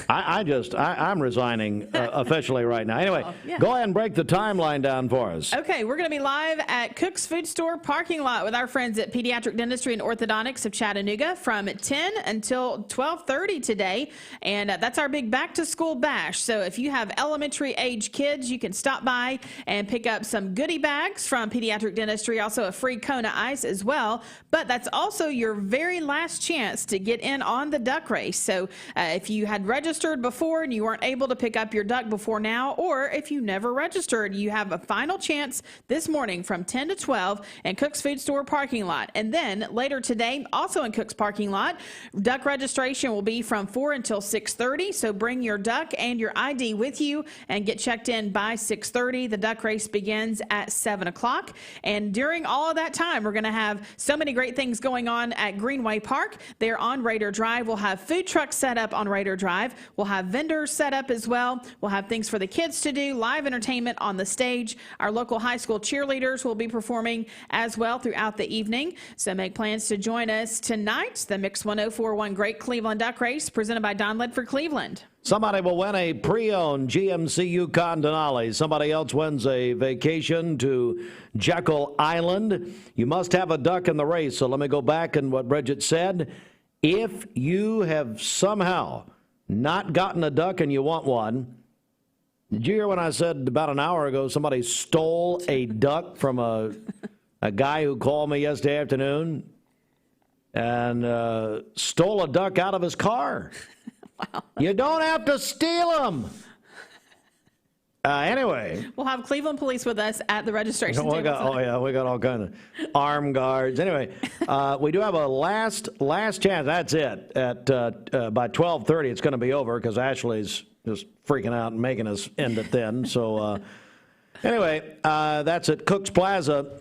I'm resigning officially right now. Anyway, Go ahead and break the timeline down for us. Okay, we're going to be live at Cook's Food Store parking lot with our friends at Pediatric Dentistry and Orthodontics of Chattanooga from 10 until 12:30 today. And that's our big back-to-school bash. So if you have elementary-age kids, you can stop by and pick up some goodie bags from Pediatric Dentistry, also a free Kona Ice as well. But that's also your very last chance to get in on the duck race. So if you had registered before and you weren't able to pick up your duck before now, or if you never registered, you have a final chance this morning from 10 to 12 in Cook's Food Store parking lot. And then later today, also in Cook's parking lot, duck registration will be from 4 until 6:30. So bring your duck and your ID with you and get checked in by 6:30. The duck race begins at 7 o'clock. And during all of that time, we're going to have so many great things going on at Greenway Park. There on Raider Drive, we'll have food trucks set up on Raider Drive. We'll have vendors set up as well. We'll have things for the kids to do, live entertainment on the stage. Our local high school cheerleaders will be performing as well throughout the evening. So make plans to join us tonight. The Mix 1041 Great Cleveland Duck Race presented by Don Ledford Cleveland. Somebody will win a pre-owned GMC Yukon Denali. Somebody else wins a vacation to Jekyll Island. You must have a duck in the race. So let me go back and what Bridget said. If you have somehow not gotten a duck and you want one, did you hear when I said about an hour ago somebody stole a duck from a guy who called me yesterday afternoon and stole a duck out of his car? Wow. You don't have to steal them. Anyway. We'll have Cleveland police with us at the registration table. We got all kinds of armed guards. Anyway, we do have a last chance. That's it. At by 12:30, it's going to be over because Ashley's just freaking out and making us end it then. So anyway, that's at Cook's Plaza.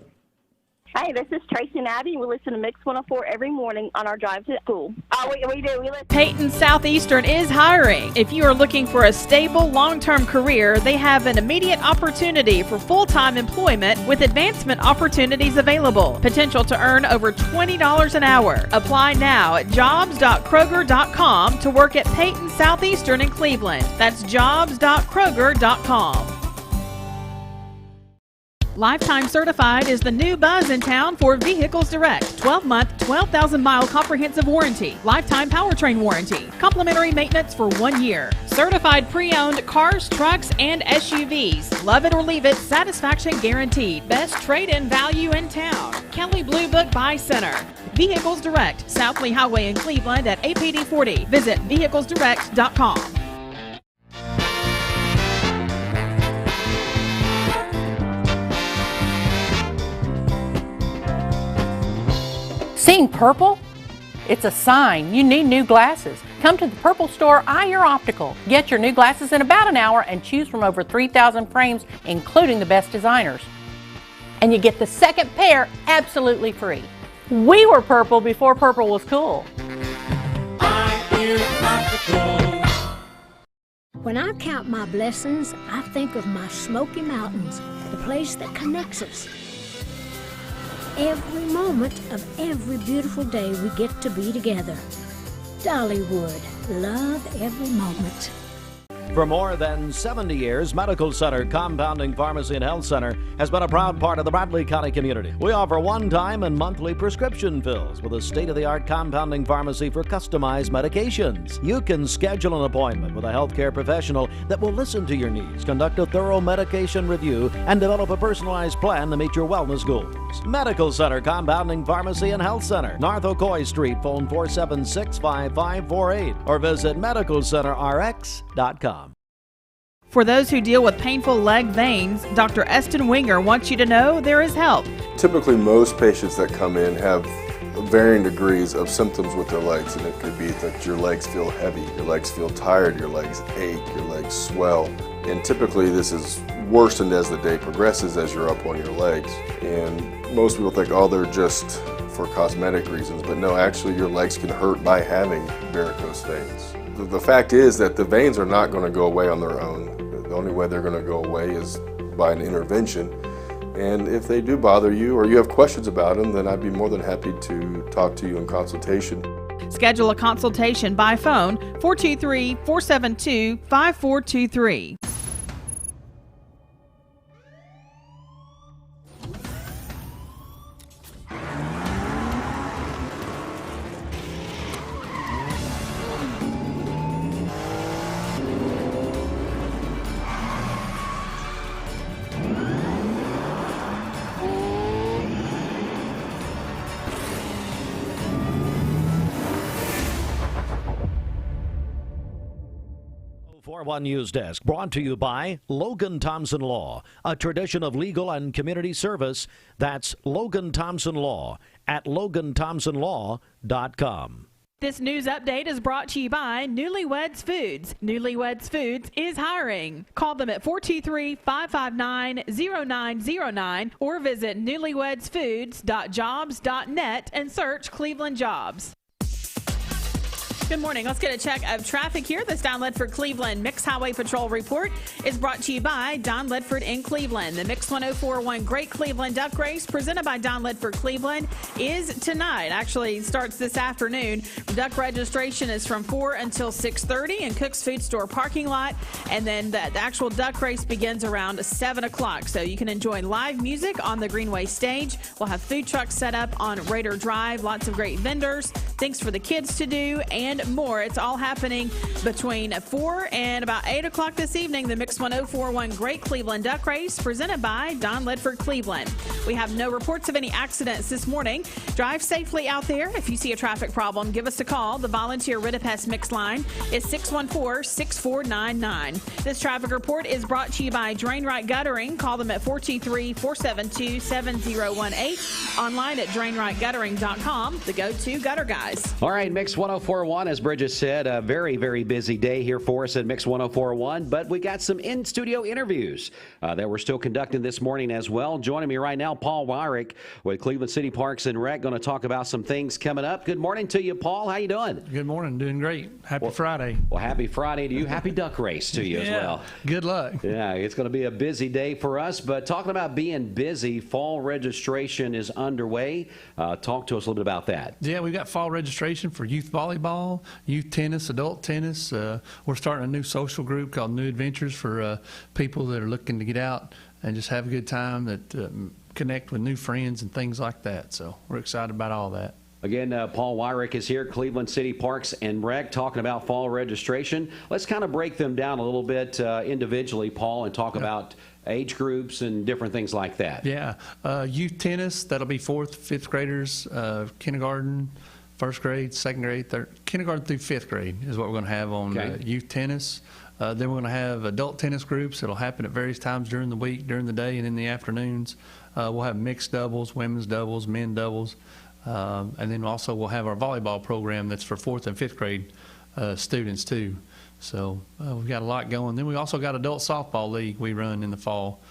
Hey, this is Tracy and Abby. We listen to Mix 104 every morning on our drive to school. Oh, we do. We listen. Peyton Southeastern is hiring. If you are looking for a stable, long-term career, they have an immediate opportunity for full-time employment with advancement opportunities available. Potential to earn over $20 an hour. Apply now at jobs.kroger.com to work at Peyton Southeastern in Cleveland. That's jobs.kroger.com. Lifetime Certified is the new buzz in town for Vehicles Direct. 12-month, 12,000-mile comprehensive warranty. Lifetime powertrain warranty. Complimentary maintenance for 1 year. Certified pre-owned cars, trucks, and SUVs. Love it or leave it, satisfaction guaranteed. Best trade-in value in town. Kelly Blue Book Buy Center. Vehicles Direct, South Lee Highway in Cleveland at APD 40. Visit vehiclesdirect.com. Seeing purple? It's a sign you need new glasses. Come to the Purple Store, Eye Your Optical. Get your new glasses in about an hour and choose from over 3,000 frames, including the best designers. And you get the second pair absolutely free. We were purple before purple was cool. Eye Ear Optical. When I count my blessings, I think of my Smoky Mountains, the place that connects us. Every moment of every beautiful day we get to be together. Dollywood, love every moment. For more than 70 years, Medical Center Compounding Pharmacy and Health Center has been a proud part of the Bradley County community. We offer one-time and monthly prescription fills with a state-of-the-art compounding pharmacy for customized medications. You can schedule an appointment with a healthcare professional that will listen to your needs, conduct a thorough medication review, and develop a personalized plan to meet your wellness goals. Medical Center Compounding Pharmacy and Health Center, North Ocoee Street, phone 476-5548, or visit medicalcenterrx.com. For those who deal with painful leg veins, Dr. Eston Winger wants you to know there is help. Typically, most patients that come in have varying degrees of symptoms with their legs, and it could be that your legs feel heavy, your legs feel tired, your legs ache, your legs swell. And typically this is worsened as the day progresses as you're up on your legs. And most people think, oh, they're just for cosmetic reasons, but no, actually your legs can hurt by having varicose veins. The fact is that the veins are not going to go away on their own. The only way they're going to go away is by an intervention. And if they do bother you or you have questions about them, then I'd be more than happy to talk to you in consultation. Schedule a consultation by phone 423-472-5423. One News Desk, brought to you by Logan Thompson Law, a tradition of legal and community service. That's Logan Thompson Law at LoganThompsonLaw.com. This news update is brought to you by Newlyweds Foods. Newlyweds Foods is hiring. Call them at 423-559-0909 or visit newlywedsfoods.jobs.net and search Cleveland Jobs. Good morning. Let's get a check of traffic here. This Don Ledford Cleveland Mix Highway Patrol report is brought to you by Don Ledford in Cleveland. The Mix 1041 Great Cleveland Duck Race presented by Don Ledford Cleveland is tonight. Actually starts this afternoon. Duck registration is from 4 until 6:30 in Cook's Food Store parking lot. And then the actual duck race begins around 7 o'clock. So you can enjoy live music on the Greenway stage. We'll have food trucks set up on Raider Drive. Lots of great vendors, things for the kids to do, and more. It's all happening between 4 and about 8 o'clock this evening. The Mix 1041 Great Cleveland Duck Race presented by Don Ledford Cleveland. We have no reports of any accidents this morning. Drive safely out there. If you see a traffic problem, give us a call. The volunteer Ridipest Mix line is 614-6499. This traffic report is brought to you by Drain Right Guttering. Call them at 423-472-7018. Online at drainrightguttering.com. The go-to gutter guys. All right, Mix 1041, as Bridget said, a very, very busy day here for us at Mix 1041, but we got some in-studio interviews that we're still conducting this morning as well. Joining me right now, Paul Wyrick with Cleveland City Parks and Rec, going to talk about some things coming up. Good morning to you, Paul. How you doing? Good morning. Doing great. Happy Friday. Well, happy Friday to you. Happy duck race to you as well. Good luck. Yeah, it's going to be a busy day for us, but talking about being busy, fall registration is underway. Talk to us a little bit about that. Yeah, we've got fall registration for youth volleyball, youth tennis, adult tennis. We're starting a new social group called New Adventures for people that are looking to get out and just have a good time, that connect with new friends and things like that. So we're excited about all that. Again, Paul Wyrick is here, Cleveland City Parks and Rec, talking about fall registration. Let's kind of break them down a little bit individually, Paul, and talk about age groups and different things like that. Yeah. Youth tennis, that'll be 4th, 5th graders, kindergarten, 1st grade, 2nd grade, kindergarten through 5th grade is what we're going to have on youth tennis. Then we're going to have adult tennis groups. It'll happen at various times during the week, during the day, and in the afternoons. We'll have mixed doubles, women's doubles, men doubles. And then also we'll have our volleyball program that's for 4th and 5th grade students too. So we've got a lot going. Then we also got adult softball league we run in the fall.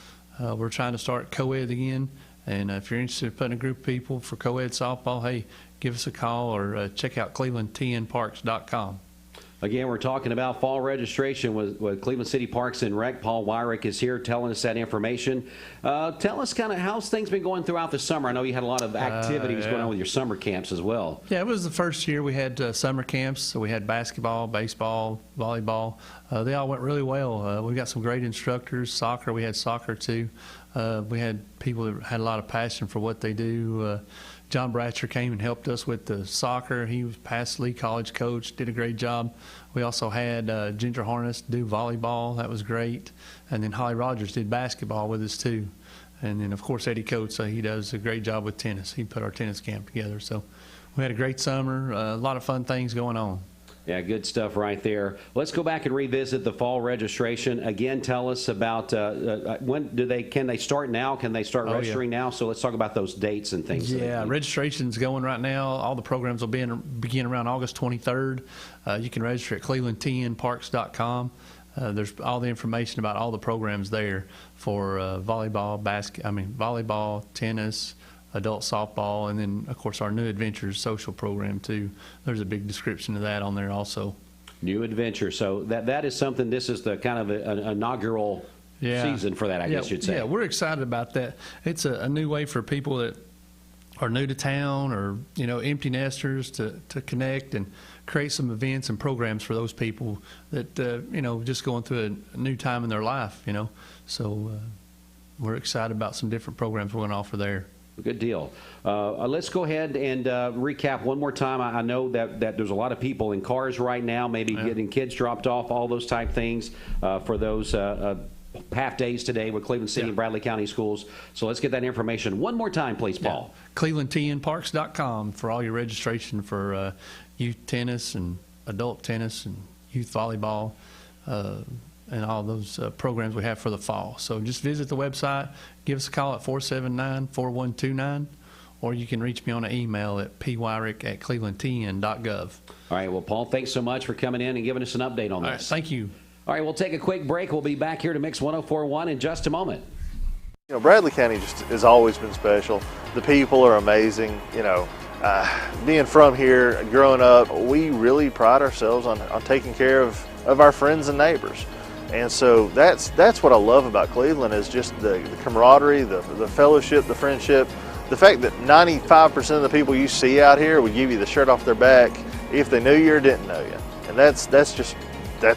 We're trying to start co-ed again. And if you're interested in putting a group of people for co-ed softball, hey, give us a call or check out clevelandtnparks.com. Again, we're talking about fall registration with Cleveland City Parks and Rec. Paul Wyrick is here telling us that information. Tell us kind of how's things been going throughout the summer. I know you had a lot of activities going on with your summer camps as well. Yeah, it was the first year we had summer camps. So we had basketball, baseball, volleyball. They all went really well. We got some great instructors. Soccer, we had soccer too. We had people that had a lot of passion for what they do. John Bratcher came and helped us with the soccer. He was past Lee College coach, did a great job. We also had Ginger Harness do volleyball. That was great. And then Holly Rogers did basketball with us too. And then, of course, Eddie Coates, he does a great job with tennis. He put our tennis camp together. So we had a great summer, a lot of fun things going on. Yeah, good stuff right there. Let's go back and revisit the fall registration. Again, tell us about can they start now? Can they start registering now? So let's talk about those dates and things. Yeah, registration's going right now. All the programs will begin around August 23rd. You can register at clevelandtnparks.com. There's all the information about all the programs there for volleyball, tennis, adult softball, and then, of course, our New Adventures social program, too. There's a big description of that on there also. New Adventure. So that is something, this is the kind of an inaugural season for that, I guess you'd say. Yeah, we're excited about that. It's a new way for people that are new to town or, empty nesters to connect and create some events and programs for those people that, just going through a new time in their life, So we're excited about some different programs we're going to offer there. Good deal. Let's go ahead and recap one more time. I know that there's a lot of people in cars right now, maybe getting kids dropped off, all those type things for those half days today with Cleveland City and Bradley County schools. So let's get that information one more time, please, Paul. ClevelandTNParks.com for all your registration for youth tennis and adult tennis and youth volleyball. And all those programs we have for the fall. So just visit the website, give us a call at 479-4129, or you can reach me on an email at pyrick@clevelandtn.gov. All right, well, Paul, thanks so much for coming in and giving us an update on this. All right, thank you. All right, we'll take a quick break. We'll be back here to Mix 104.1 in just a moment. Bradley County just has always been special. The people are amazing. Being from here, growing up, we really pride ourselves on taking care of our friends and neighbors. And so that's what I love about Cleveland is just the camaraderie, the fellowship, the friendship, the fact that 95% of the people you see out here would give you the shirt off their back if they knew you or didn't know you. And that's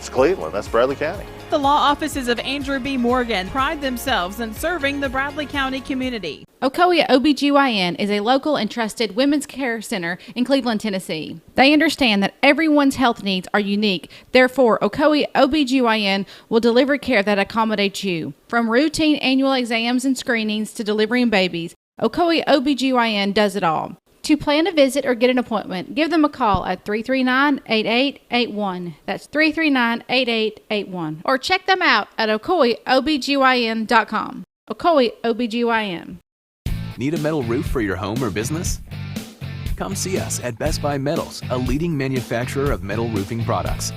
Cleveland, that's Bradley County. The law offices of Andrew B. Morgan pride themselves in serving the Bradley County community. Ocoee OBGYN is a local and trusted women's care center in Cleveland, Tennessee. They understand that everyone's health needs are unique. Therefore, Ocoee OBGYN will deliver care that accommodates you. From routine annual exams and screenings to delivering babies, Ocoee OBGYN does it all. To plan a visit or get an appointment, give them a call at 339-8881. That's 339-8881. Or check them out at OcoeeOBGYN.com. Ocoee OBGYN. Need a metal roof for your home or business? Come see us at Best Buy Metals, a leading manufacturer of metal roofing products.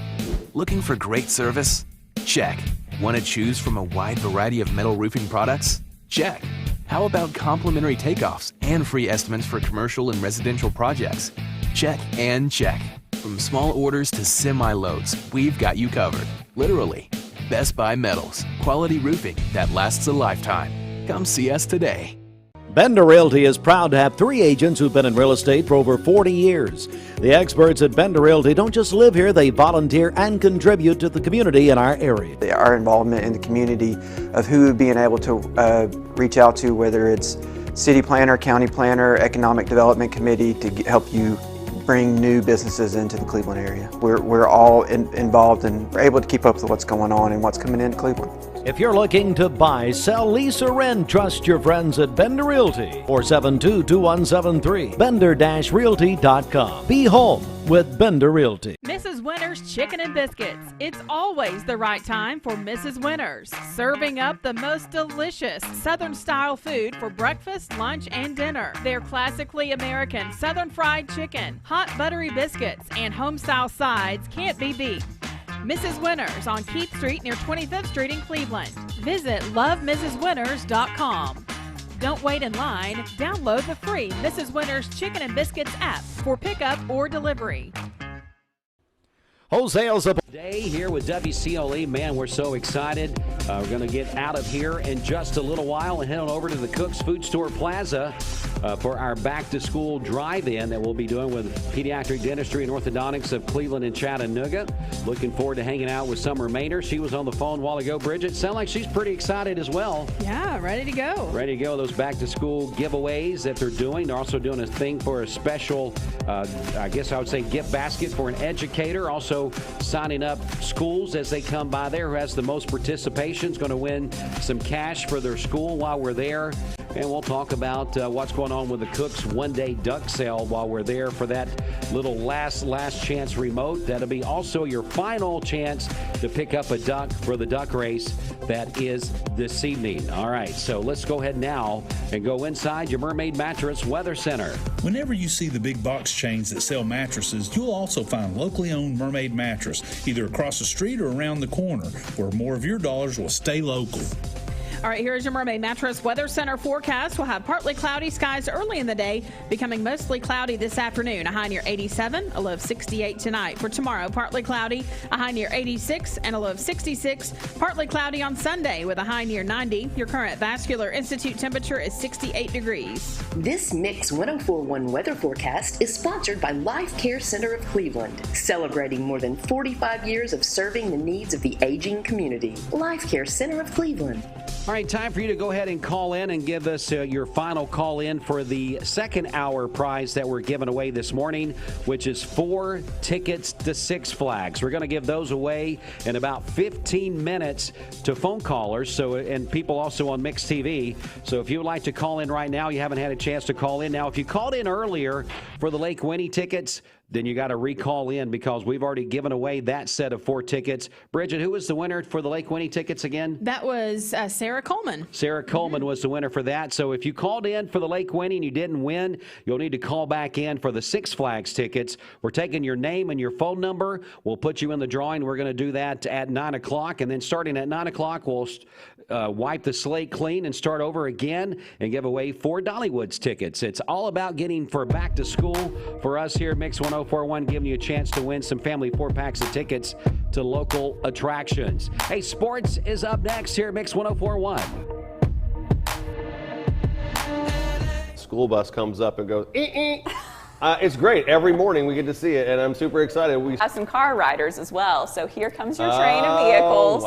Looking for great service? Check. Want to choose from a wide variety of metal roofing products? Check. How about complimentary takeoffs and free estimates for commercial and residential projects? Check and check. From small orders to semi-loads, we've got you covered. Literally. Best Buy Metals. Quality roofing that lasts a lifetime. Come see us today. Bender Realty is proud to have 3 agents who've been in real estate for over 40 years. The experts at Bender Realty don't just live here, they volunteer and contribute to the community in our area. Our involvement in the community of who being able to reach out to, whether it's city planner, county planner, economic development committee, to help you bring new businesses into the Cleveland area. We're all involved and we're able to keep up with what's going on and what's coming into Cleveland. If you're looking to buy, sell, lease, or rent, trust your friends at Bender Realty. 472-2173. Bender-Realty.com. Be home with Bender Realty. Mrs. Winter's Chicken and Biscuits. It's always the right time for Mrs. Winter's. Serving up the most delicious Southern-style food for breakfast, lunch, and dinner. Their classically American Southern fried chicken, hot buttery biscuits, and home-style sides can't be beat. Mrs. Winters on Keith Street near 25th Street in Cleveland. Visit lovemrswinters.com. Don't wait in line. Download the free Mrs. Winters Chicken and Biscuits app for pickup or delivery. Wholesale's up. Day here with WCLE. Man, we're so excited. We're going to get out of here in just a little while and head on over to the Cook's Food Store Plaza for our back-to-school drive-in that we'll be doing with Pediatric Dentistry and Orthodontics of Cleveland and Chattanooga. Looking forward to hanging out with Summer Maynard. She was on the phone a while ago. Bridget, sound like she's pretty excited as well. Yeah, ready to go. Ready to go. Those back-to-school giveaways that they're doing. They're also doing a thing for a special, I guess I would say, gift basket for an educator. Also signing up schools as they come by there. Who has the most participation is going to win some cash for their school while we're there. And we'll talk about what's going on with the Cook's one-day duck sale while we're there for that little last chance remote. That'll be also your final chance to pick up a duck for the duck race that is this evening. All right, so let's go ahead now and go inside your Mermaid Mattress Weather Center. Whenever you see the big box chains that sell mattresses, you'll also find locally owned Mermaid Mattress, either across the street or around the corner, where more of your dollars will stay local. All right, here's your Mermaid Mattress Weather Center forecast. We'll have partly cloudy skies early in the day, becoming mostly cloudy this afternoon. A high near 87, a low of 68 tonight. For tomorrow, partly cloudy, a high near 86 and a low of 66. Partly cloudy on Sunday with a high near 90. Your current Vascular Institute temperature is 68 degrees. This Mix 104.1 weather forecast is sponsored by Life Care Center of Cleveland, celebrating more than 45 years of serving the needs of the aging community. Life Care Center of Cleveland. All right, time for you to go ahead and call in and give us your final call in for the second hour prize that we're giving away this morning, which is 4 tickets to Six Flags. We're going to give those away in about 15 minutes to phone callers and people also on Mix TV. So if you would like to call in right now, you haven't had a chance to call in. Now, if you called in earlier for the Lake Winnie tickets, then you got to recall in because we've already given away that set of 4 tickets. Bridget, who was the winner for the Lake Winnie tickets again? That was Sarah Coleman. Sarah Coleman was the winner for that. So if you called in for the Lake Winnie and you didn't win, you'll need to call back in for the Six Flags tickets. We're taking your name and your phone number. We'll put you in the drawing. We're going to do that at 9 o'clock. And then starting at 9 o'clock, we'll wipe the slate clean and start over again and give away 4 Dollywood's tickets. It's all about getting for back to school for us here at Mix 104.1, giving you a chance to win some family 4-packs of tickets to local attractions. Hey, sports is up next here at Mix 104.1. School bus comes up and goes, it's great. Every morning we get to see it, and I'm super excited. We have some car riders as well. So here comes your train of vehicles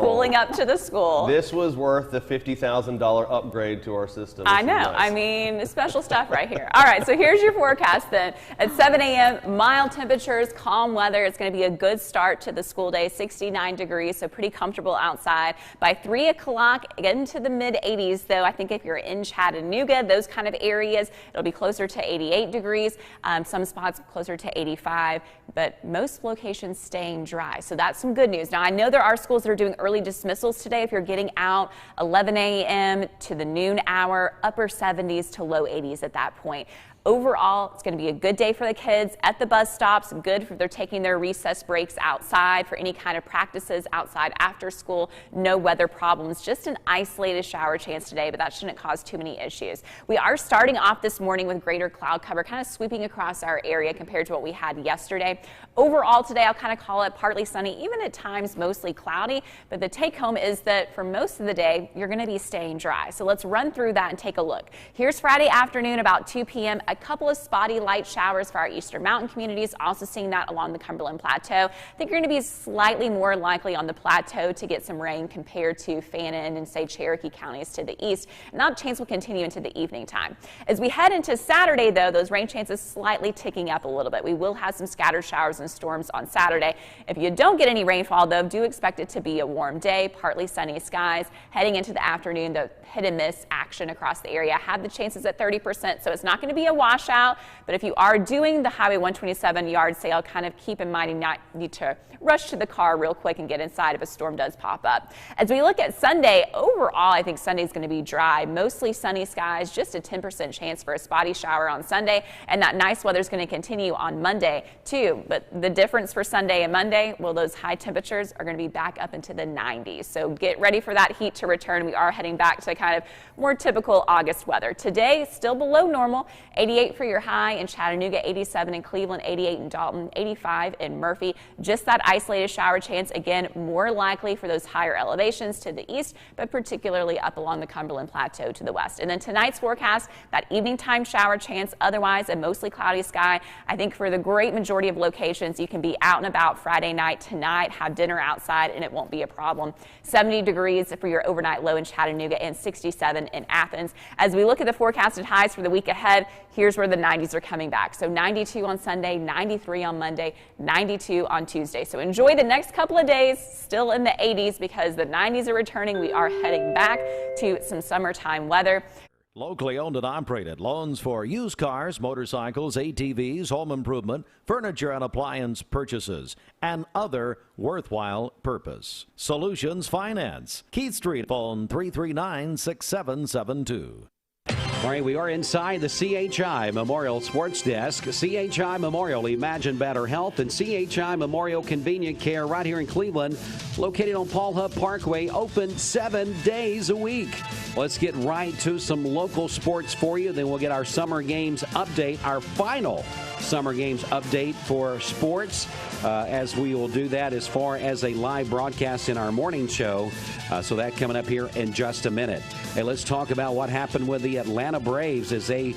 pulling up to the school. This was worth the $50,000 upgrade to our system. I know. Nice. I mean, special stuff right here. All right, so here's your forecast then. At 7 a.m., mild temperatures, calm weather. It's going to be a good start to the school day, 69 degrees, so pretty comfortable outside. By 3 o'clock, into the mid-80s, though. I think if you're in Chattanooga, those kind of areas, it'll be closer to 88 degrees. Some spots closer to 85, but most locations staying dry. So that's some good news. Now, I know there are schools that are doing early dismissals today. If you're getting out 11 a.m. to the noon hour, upper 70s to low 80s at that point. Overall, it's going to be a good day for the kids at the bus stops, good for they're taking their recess breaks outside for any kind of practices outside after school. No weather problems, just an isolated shower chance today, but that shouldn't cause too many issues. We are starting off this morning with greater cloud cover, kind of sweeping across our area compared to what we had yesterday. Overall today, I'll kind of call it partly sunny, even at times mostly cloudy, but the take home is that for most of the day, you're going to be staying dry. So let's run through that and take a look. Here's Friday afternoon about 2 p.m. A couple of spotty light showers for our eastern mountain communities, also seeing that along the Cumberland Plateau. I think you're going to be slightly more likely on the plateau to get some rain compared to Fannin and say Cherokee counties to the east, and that chance will continue into the evening time. As we head into Saturday, though, those rain chances slightly ticking up a little bit. We will have some scattered showers and storms on Saturday. If you don't get any rainfall, though, do expect it to be a warm day, partly sunny skies. Heading into the afternoon, the hit and miss action across the area have the chances at 30%, so it's not going to be a washout, but if you are doing the Highway 127 yard sale, kind of keep in mind you not need to rush to the car real quick and get inside if a storm does pop up. As we look at Sunday, overall, I think Sunday is going to be dry, mostly sunny skies, just a 10% chance for a spotty shower on Sunday, and that nice weather is going to continue on Monday too. But the difference for Sunday and Monday, well, those high temperatures are going to be back up into the 90s. So get ready for that heat to return. We are heading back to kind of more typical August weather. Today, still below normal, 80 88 for your high in Chattanooga, 87 in Cleveland, 88 in Dalton, 85 in Murphy. Just that isolated shower chance, again, more likely for those higher elevations to the east, but particularly up along the Cumberland Plateau to the west. And then tonight's forecast, that evening time shower chance, otherwise a mostly cloudy sky. I think for the great majority of locations, you can be out and about Friday night, tonight, have dinner outside, and it won't be a problem. 70 degrees for your overnight low in Chattanooga and 67 in Athens. As we look at the forecasted highs for the week ahead, here's where the 90s are coming back. So 92 on Sunday, 93 on Monday, 92 on Tuesday. So enjoy the next couple of days, still in the 80s, because the 90s are returning. We are heading back to some summertime weather. Locally owned and operated. Loans for used cars, motorcycles, ATVs, home improvement, furniture and appliance purchases, and other worthwhile purpose. Solutions Finance. Keith Street, phone 339-6772. All right, we are inside the CHI Memorial Sports Desk. CHI Memorial, Imagine Better Health, and CHI Memorial Convenient Care right here in Cleveland, located on Paul Hub Parkway, open 7 days a week. Let's get right to some local sports for you. Then we'll get our summer games update, our final summer games update for sports, as we will do that as far as a live broadcast in our morning show. So that coming up here in just a minute. Hey, let's talk about what happened with the Atlanta Braves as they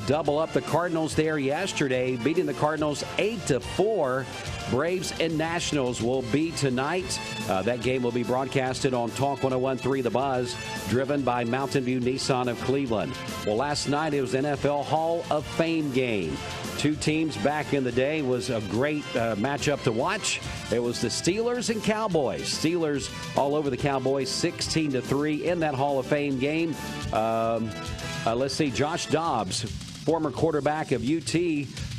double up the Cardinals there yesterday, beating the Cardinals 8-4. Braves and Nationals will be tonight. That game will be broadcasted on Talk 101.3 The Buzz, driven by Mountain View Nissan of Cleveland. Well, last night it was NFL Hall of Fame game. Two teams back in the day. Was a great matchup to watch. It was the Steelers and Cowboys. Steelers all over the Cowboys, 16-3 in that Hall of Fame game. Let's see, Josh Dobbs, former quarterback of UT,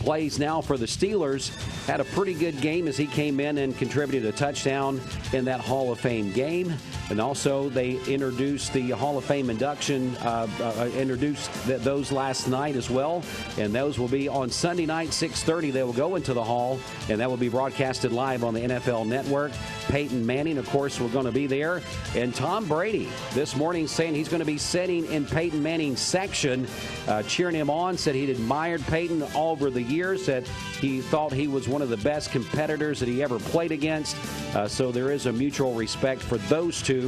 plays now for the Steelers. Had a pretty good game as he came in and contributed a touchdown in that Hall of Fame game. And also they introduced the Hall of Fame induction, those last night as well. And those will be on Sunday night, 6:30. They will go into the Hall, and that will be broadcasted live on the NFL Network. Peyton Manning, of course, we're going to be there. And Tom Brady this morning saying he's going to be sitting in Peyton Manning's section, cheering him on, said he'd admired Peyton over the years, that he thought he was one of the best competitors that he ever played against. So there is a mutual respect for those two.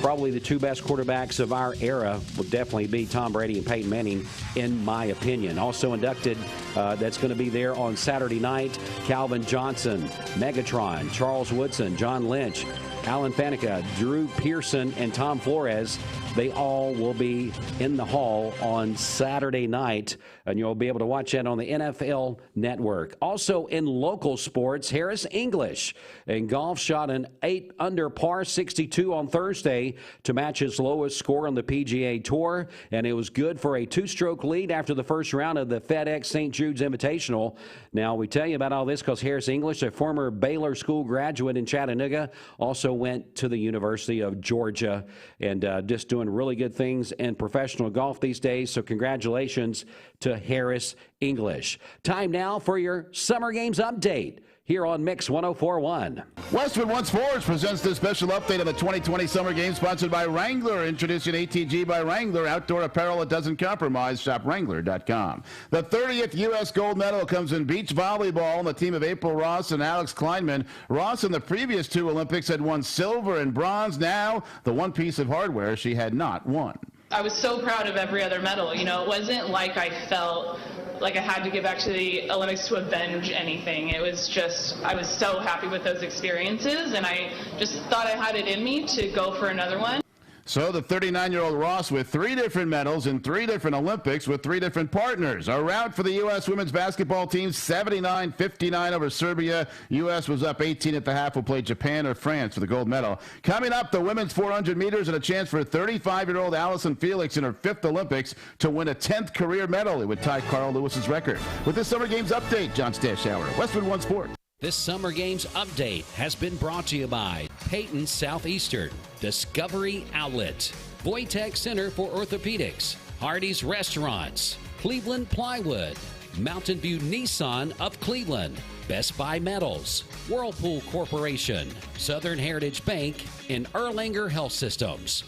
Probably the two best quarterbacks of our era would definitely be Tom Brady and Peyton Manning, in my opinion. Also inducted, that's going to be there on Saturday night, Calvin Johnson, Megatron, Charles Woodson, John Lynch, Alan Faneca, Drew Pearson, and Tom Flores. They all will be in the Hall on Saturday night, and you'll be able to watch that on the NFL Network. Also in local sports, Harris English in golf shot an 8-under par 62 on Thursday to match his lowest score on the PGA Tour, and it was good for a 2-stroke lead after the first round of the FedEx St. Jude's Invitational. Now, we tell you about all this because Harris English, a former Baylor School graduate in Chattanooga, also went to the University of Georgia, and just doing really good things in professional golf these days. So congratulations to Harris English. Time now for your Summer Games update here on Mix 104.1. Westwood One Sports presents this special update of the 2020 Summer Games, sponsored by Wrangler. Introducing ATG by Wrangler, outdoor apparel that doesn't compromise. Shop Wrangler.com. The 30th U.S. gold medal comes in beach volleyball on the team of April Ross and Alex Kleinman. Ross in the previous two Olympics had won silver and bronze. Now, the one piece of hardware she had not won. I was so proud of every other medal. You know, it wasn't like I felt like I had to get back to the Olympics to avenge anything. It was just, I was so happy with those experiences, and I just thought I had it in me to go for another one. So the 39-year-old Ross with 3 different medals in 3 different Olympics with 3 different partners. A rout for the U.S. women's basketball team, 79-59 over Serbia. U.S. was up 18 at the half. Will play Japan or France for the gold medal. Coming up, the women's 400 meters and a chance for 35-year-old Allison Felix in her 5th Olympics to win a 10th career medal. It would tie Carl Lewis's record. With this Summer Games update, John Stashauer, Westwood One Sports. This Summer Games update has been brought to you by Peyton Southeastern, Discovery Outlet, Voitech Center for Orthopedics, Hardee's Restaurants, Cleveland Plywood, Mountain View Nissan of Cleveland, Best Buy Metals, Whirlpool Corporation, Southern Heritage Bank, and Erlanger Health Systems.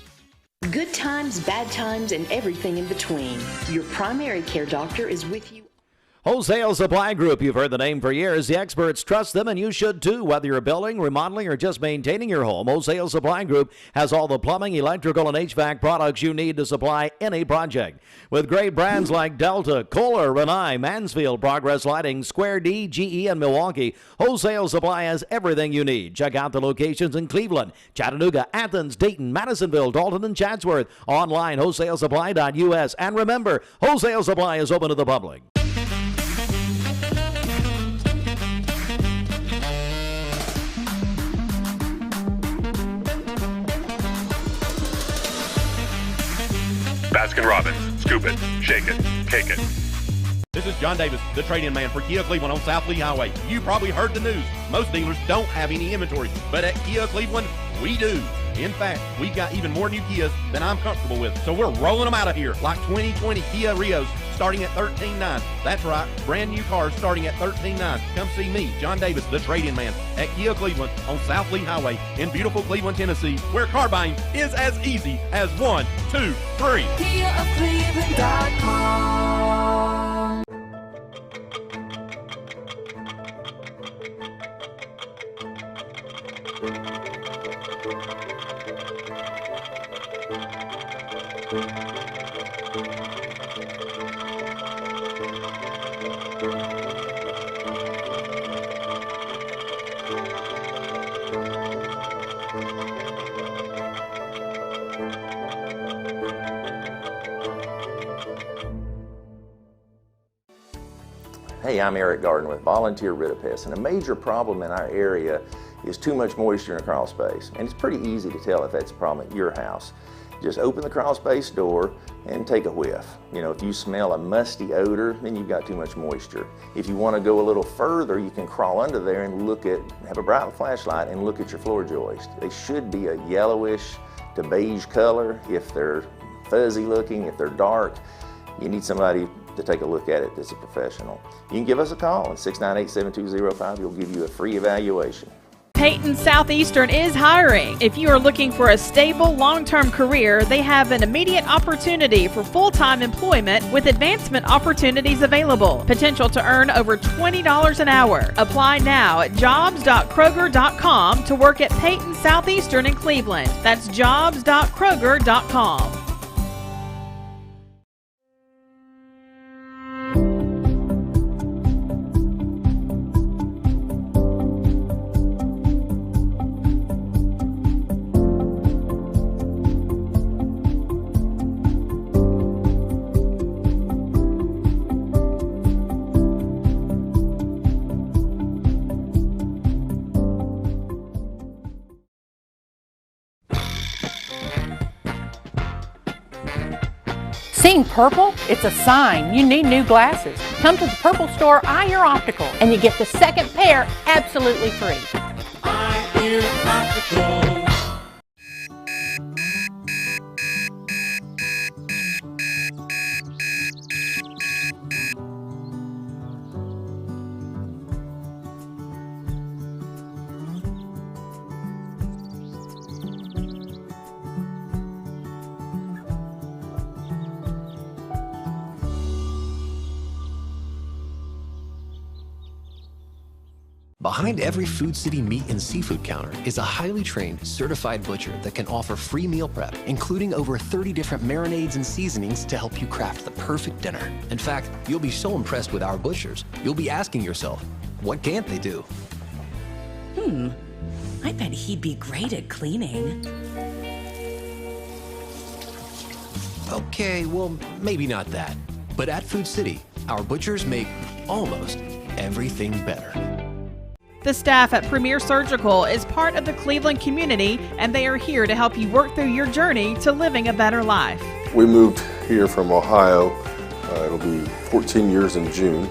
Good times, bad times, and everything in between. Your primary care doctor is with you. Wholesale Supply Group, you've heard the name for years. The experts trust them, and you should too. Whether you're building, remodeling, or just maintaining your home, Wholesale Supply Group has all the plumbing, electrical, and HVAC products you need to supply any project. With great brands like Delta, Kohler, Rinnai, Mansfield, Progress Lighting, Square D, GE, and Milwaukee, Wholesale Supply has everything you need. Check out the locations in Cleveland, Chattanooga, Athens, Dayton, Madisonville, Dalton, and Chatsworth. Online, wholesalesupply.us. And remember, Wholesale Supply is open to the public. Baskin-Robbins. Scoop it, shake it, cake it. This is John Davis, the trade-in man for Kia Cleveland on South Lee Highway. You probably heard the news. Most dealers don't have any inventory, but at Kia Cleveland, we do. In fact, we've got even more new Kias than I'm comfortable with, so we're rolling them out of here, like 2020 Kia Rios starting at $13,900. That's right, brand new cars starting at $13,900. Come see me, John Davis, the trade-in man, at Kia Cleveland on South Lee Highway in beautiful Cleveland, Tennessee, where car buying is as easy as 1, 2, 3. KiaofCleveland.com. Hey, I'm Eric Garden with Volunteer Rid-A-Pest, and a major problem in our area is too much moisture in a crawl space. And it's pretty easy to tell if that's a problem at your house. Just open the crawl space door and take a whiff. You know, if you smell a musty odor, then you've got too much moisture. If you want to go a little further, you can crawl under there and have a bright flashlight and look at your floor joist. They should be a yellowish to beige color. If they're fuzzy looking, if they're dark, you need somebody to take a look at it that's a professional. You can give us a call at 698-7205. We'll give you a free evaluation. Peyton Southeastern is hiring. If you are looking for a stable, long-term career, they have an immediate opportunity for full-time employment with advancement opportunities available. Potential to earn over $20 an hour. Apply now at jobs.kroger.com to work at Peyton Southeastern in Cleveland. That's jobs.kroger.com. Seeing purple? It's a sign you need new glasses. Come to the Purple Store, Eye Your Optical, and you get the second pair absolutely free. Eye Your Optical. Behind every Food City meat and seafood counter is a highly trained, certified butcher that can offer free meal prep, including over 30 different marinades and seasonings to help you craft the perfect dinner. In fact, you'll be so impressed with our butchers, you'll be asking yourself, what can't they do? I bet he'd be great at cleaning. Okay, well, maybe not that. But at Food City, our butchers make almost everything better. The staff at Premier Surgical is part of the Cleveland community, and they are here to help you work through your journey to living a better life. We moved here from Ohio. It'll be 14 years in June,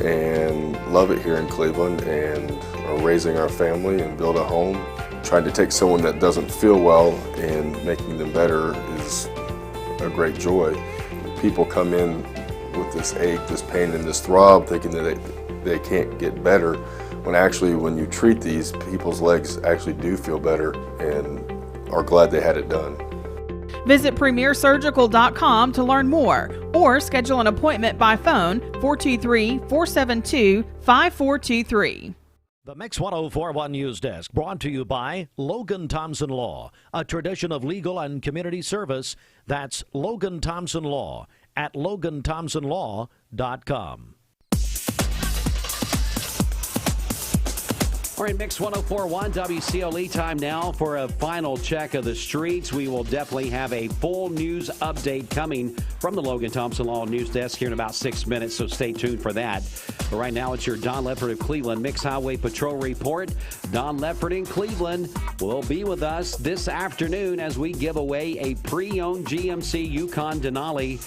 and love it here in Cleveland, and are raising our family and build a home. Trying to take someone that doesn't feel well and making them better is a great joy. People come in with this ache, this pain, and this throb, thinking that they can't get better, when actually when you treat these, people's legs actually do feel better and are glad they had it done. Visit premiersurgical.com to learn more or schedule an appointment by phone 423-472-5423. The Mix 1041 News Desk brought to you by Logan Thompson Law, a tradition of legal and community service. That's Logan Thompson Law at LoganThompsonLaw.com. All right, Mix 1041 WCOE time now for a final check of the streets. We will definitely have a full news update coming from the Logan Thompson Law News Desk here in about 6 minutes, so stay tuned for that. But right now, it's your Don Leffert of Cleveland Mix Highway Patrol Report. Don Leffert in Cleveland will be with us this afternoon as we give away a pre-owned GMC Yukon Denali.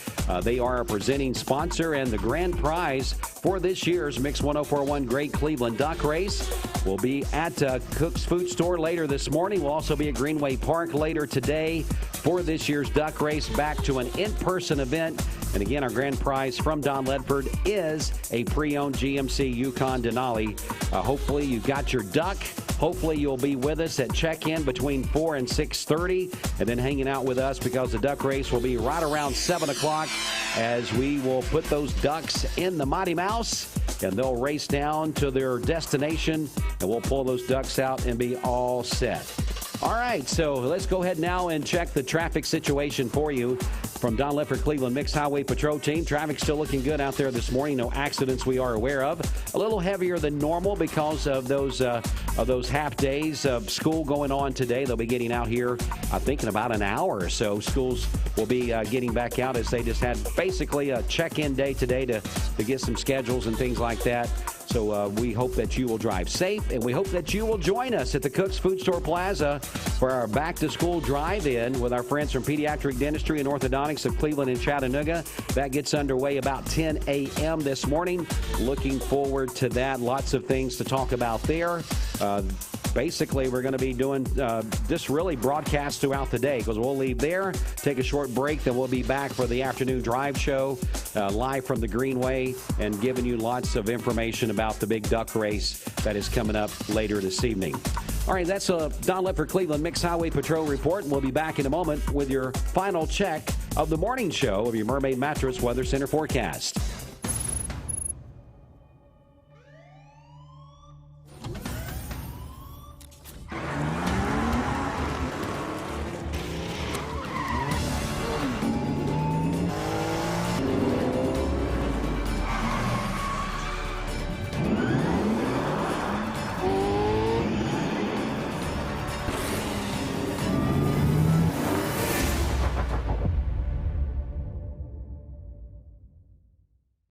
They are a presenting sponsor, and the grand prize for this year's Mix 1041 Great Cleveland Duck Race will be at Cook's Food Store later this morning. We'll also be at Greenway Park later today for this year's duck race, back to an in-person event. And again, our grand prize from Don Ledford is a pre-owned GMC Yukon Denali. Hopefully you got your duck. Hopefully you'll be with us at check-in between 4 and 6:30, and then hanging out with us because the duck race will be right around 7 o'clock as we will put those ducks in the Mighty Mouse, and they'll race down to their destination, and we'll pull those ducks out and be all set. All right, so let's go ahead now and check the traffic situation for you. From Don Leffert Cleveland Mixed Highway Patrol Team, traffic's still looking good out there this morning. No accidents we are aware of. A little heavier than normal because of those half days of school going on today. They'll be getting out here, I think, in about an hour or so. Schools will be getting back out as they just had basically a check-in day today to get some schedules and things like that. So we hope that you will drive safe, and we hope that you will join us at the Cook's Food Store Plaza for our back-to-school drive-in with our friends from Pediatric Dentistry and Orthodontics of Cleveland and Chattanooga. That gets underway about 10 a.m. this morning. Looking forward to that. Lots of things to talk about there. Basically, we're going to be doing this really broadcast throughout the day because we'll leave there, take a short break, then we'll be back for the afternoon drive show live from the Greenway and giving you lots of information about the big duck race that is coming up later this evening. All right, that's a Don Leffert Cleveland Mixed Highway Patrol Report, and we'll be back in a moment with your final check of the morning show of your Mermaid Mattress Weather Center forecast.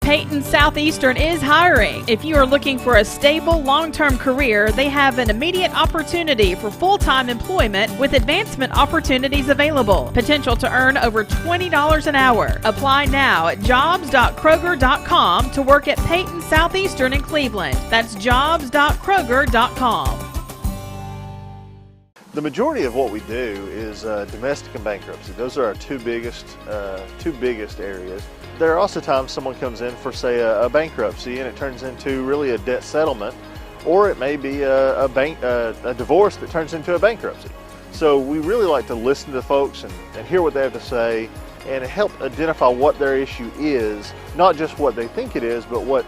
Peyton Southeastern is hiring. If you are looking for a stable, long-term career, they have an immediate opportunity for full-time employment with advancement opportunities available. Potential to earn over $20 an hour. Apply now at jobs.kroger.com to work at Peyton Southeastern in Cleveland. That's jobs.kroger.com. The majority of what we do is domestic and bankruptcy. Those are our two biggest areas. There are also times someone comes in for, say, a bankruptcy and it turns into really a debt settlement, or it may be a divorce that turns into a bankruptcy. So we really like to listen to folks and hear what they have to say and help identify what their issue is, not just what they think it is, but what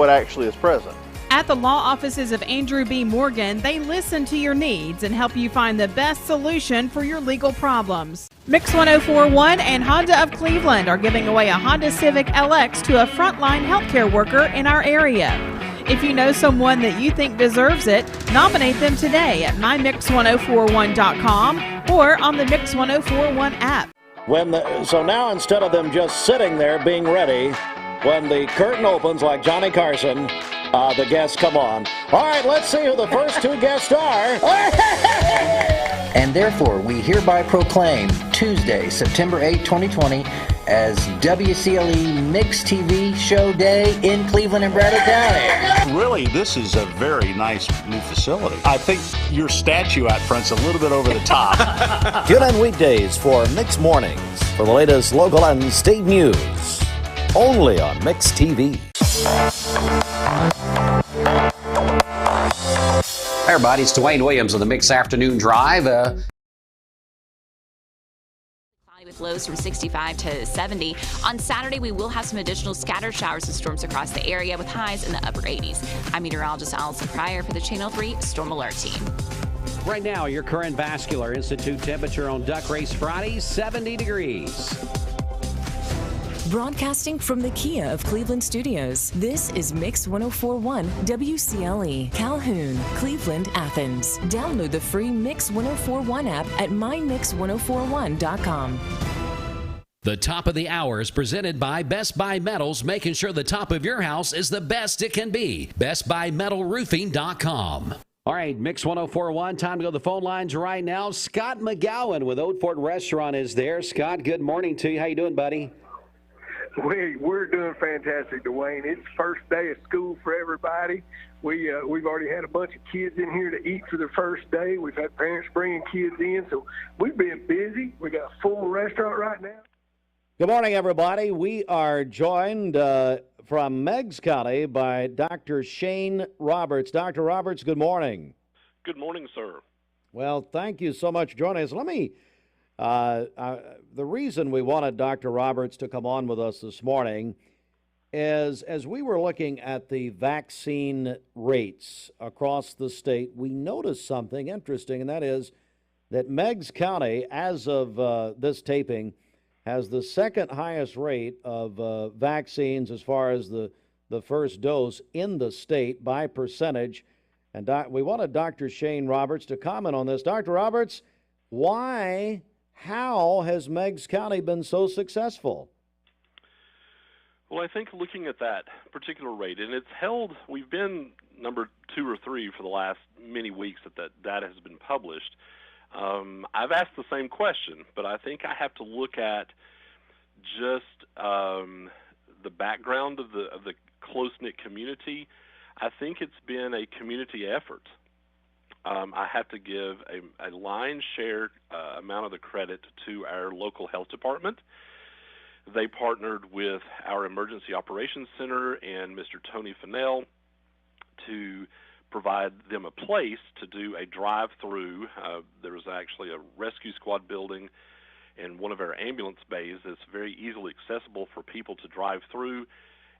actually is present. At the law offices of Andrew B. Morgan, they listen to your needs and help you find the best solution for your legal problems. Mix 1041 and Honda of Cleveland are giving away a Honda Civic LX to a frontline healthcare worker in our area. If you know someone that you think deserves it, nominate them today at mymix1041.com or on the Mix 1041 app. So now instead of them just sitting there being ready, when the curtain opens like Johnny Carson, the guests come on. All right, let's see who the first two guests are. And therefore, we hereby proclaim Tuesday, September 8, 2020, as WCLE Mixed TV Show Day in Cleveland and Bradley County. Really, this is a very nice new facility. I think your statue out front's a little bit over the top. Tune in weekdays for Mix Mornings for the latest local and state news. Only on Mix TV. Hey everybody, it's Dwayne Williams of the Mix Afternoon Drive. tonight, lows from 65 to 70. On Saturday, we will have some additional scattered showers and storms across the area with highs in the upper 80s. I'm meteorologist Allison Pryor for the Channel 3 Storm Alert Team. Right now, your current Vascular Institute temperature on Duck Race Friday, 70 degrees. Broadcasting from the Kia of Cleveland Studios, this is Mix 1041 WCLE, Calhoun, Cleveland, Athens. Download the free Mix 1041 app at mymix1041.com. The top of the hour is presented by Best Buy Metals, making sure the top of your house is the best it can be. BestBuyMetalRoofing.com. All right, Mix 1041, time to go to the phone lines right now. Scott McGowan with Old Fort Restaurant is there. Scott, good morning to you. How you doing, buddy? We're doing fantastic, Dwayne. It's first day of school for everybody. We've already had a bunch of kids in here to eat for their first day. We've had parents bringing kids in, so we've been busy. We got a full restaurant right now. Good morning, everybody. We are joined from Meigs County by Dr. Shane Roberts. Dr. Roberts, good morning. Good morning, sir. Well, thank you so much for joining us. Let me, the reason we wanted Dr. Roberts to come on with us this morning is as we were looking at the vaccine rates across the state, we noticed something interesting, and that is that Meigs County, as of this taping, has the second highest rate of vaccines as far as the first dose in the state by percentage. And we wanted Dr. Shane Roberts to comment on this. Dr. Roberts, how has Meigs County been so successful? Well, I think looking at that particular rate, and we've been number 2 or 3 for the last many weeks that data has been published. I've asked the same question, but I think I have to look at just the background of the close-knit community. I think it's been a community effort. I have to give a lion's share amount of the credit to our local health department. They partnered with our Emergency Operations Center and Mr. Tony Fennell to provide them a place to do a drive-through. There was actually a rescue squad building and one of our ambulance bays that's very easily accessible for people to drive through.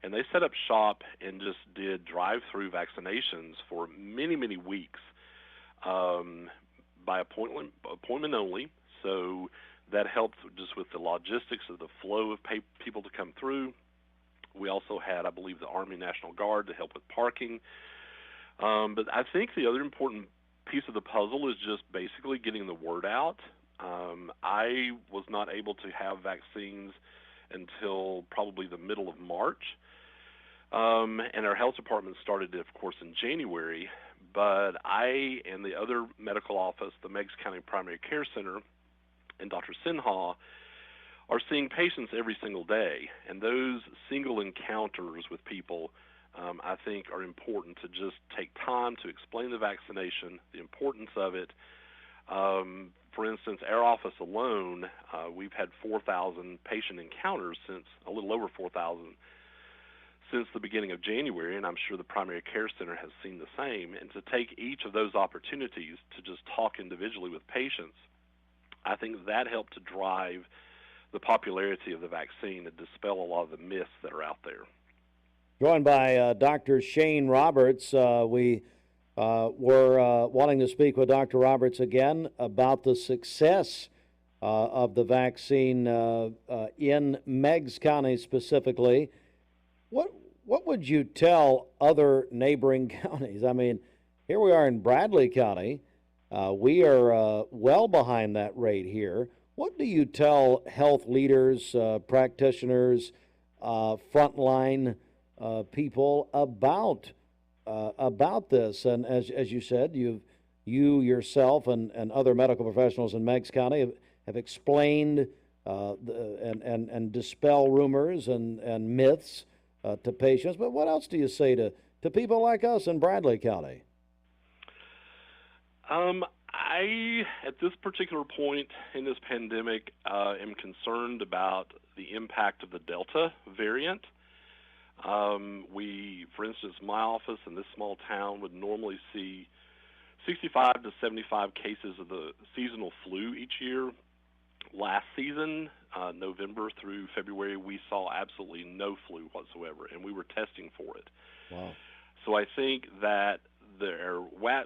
And they set up shop and just did drive-through vaccinations for many, many weeks by appointment only. So that helped just with the logistics of the flow of people to come through. We also had, I believe, the Army National Guard to help with parking. But I think the other important piece of the puzzle is just basically getting the word out. I was not able to have vaccines until probably the middle of March. And our health department started, of course, in January. But I and the other medical office, the Meigs County Primary Care Center, and Dr. Sinha are seeing patients every single day. And those single encounters with people, I think, are important to just take time to explain the vaccination, the importance of it. For instance, our office alone, we've had 4,000 patient encounters a little over 4,000 since the beginning of January, and I'm sure the primary care center has seen the same. And to take each of those opportunities to just talk individually with patients, I think that helped to drive the popularity of the vaccine and dispel a lot of the myths that are out there. Joined by Dr. Shane Roberts. We were wanting to speak with Dr. Roberts again about the success of the vaccine in Meigs County specifically. What would you tell other neighboring counties? I mean, here we are in Bradley County. We are well behind that rate here. What do you tell health leaders, practitioners, frontline people about this? And as you said, you yourself and other medical professionals in Meigs County have explained and dispel rumors and myths to patients. But what else do you say to people like us in Bradley County? I, at this particular point in this pandemic, am concerned about the impact of the Delta variant. For instance, my office in this small town would normally see 65 to 75 cases of the seasonal flu each year. last season, November through February, we saw absolutely no flu whatsoever, and we were testing for it. Wow. So I think that their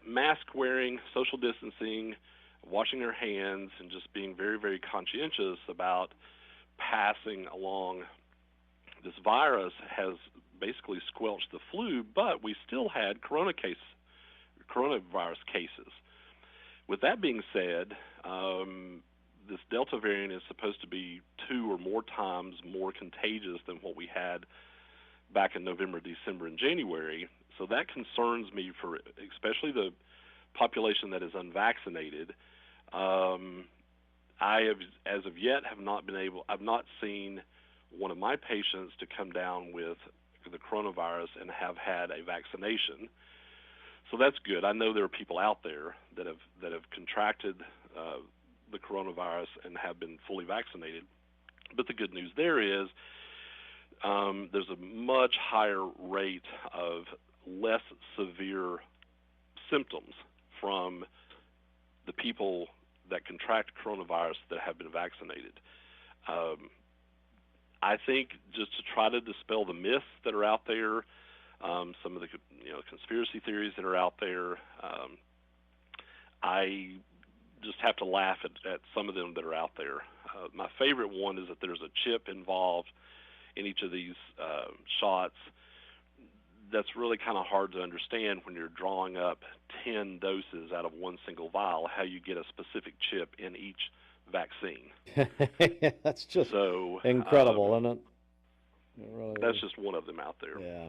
mask wearing, social distancing, washing their hands, and just being very, very conscientious about passing along this virus has basically squelched the flu, but we still had coronavirus cases. With that being said, this Delta variant is supposed to be 2 or more times more contagious than what we had back in November, December, and January. So that concerns me for especially the population that is unvaccinated. I have, as of yet, I've not seen one of my patients to come down with the coronavirus and have had a vaccination. So that's good. I know there are people out there that have contracted the coronavirus and have been fully vaccinated. But the good news there is there's a much higher rate of less severe symptoms from the people that contract coronavirus that have been vaccinated. I think just to try to dispel the myths that are out there, some of the conspiracy theories that are out there, I just have to laugh at some of them that are out there. My favorite one is that there's a chip involved in each of these shots. That's really kind of hard to understand when you're drawing up 10 doses out of one single vial, how you get a specific chip in each vaccine. That's just incredible, isn't it? It really that's is. just one of them out there. Yeah.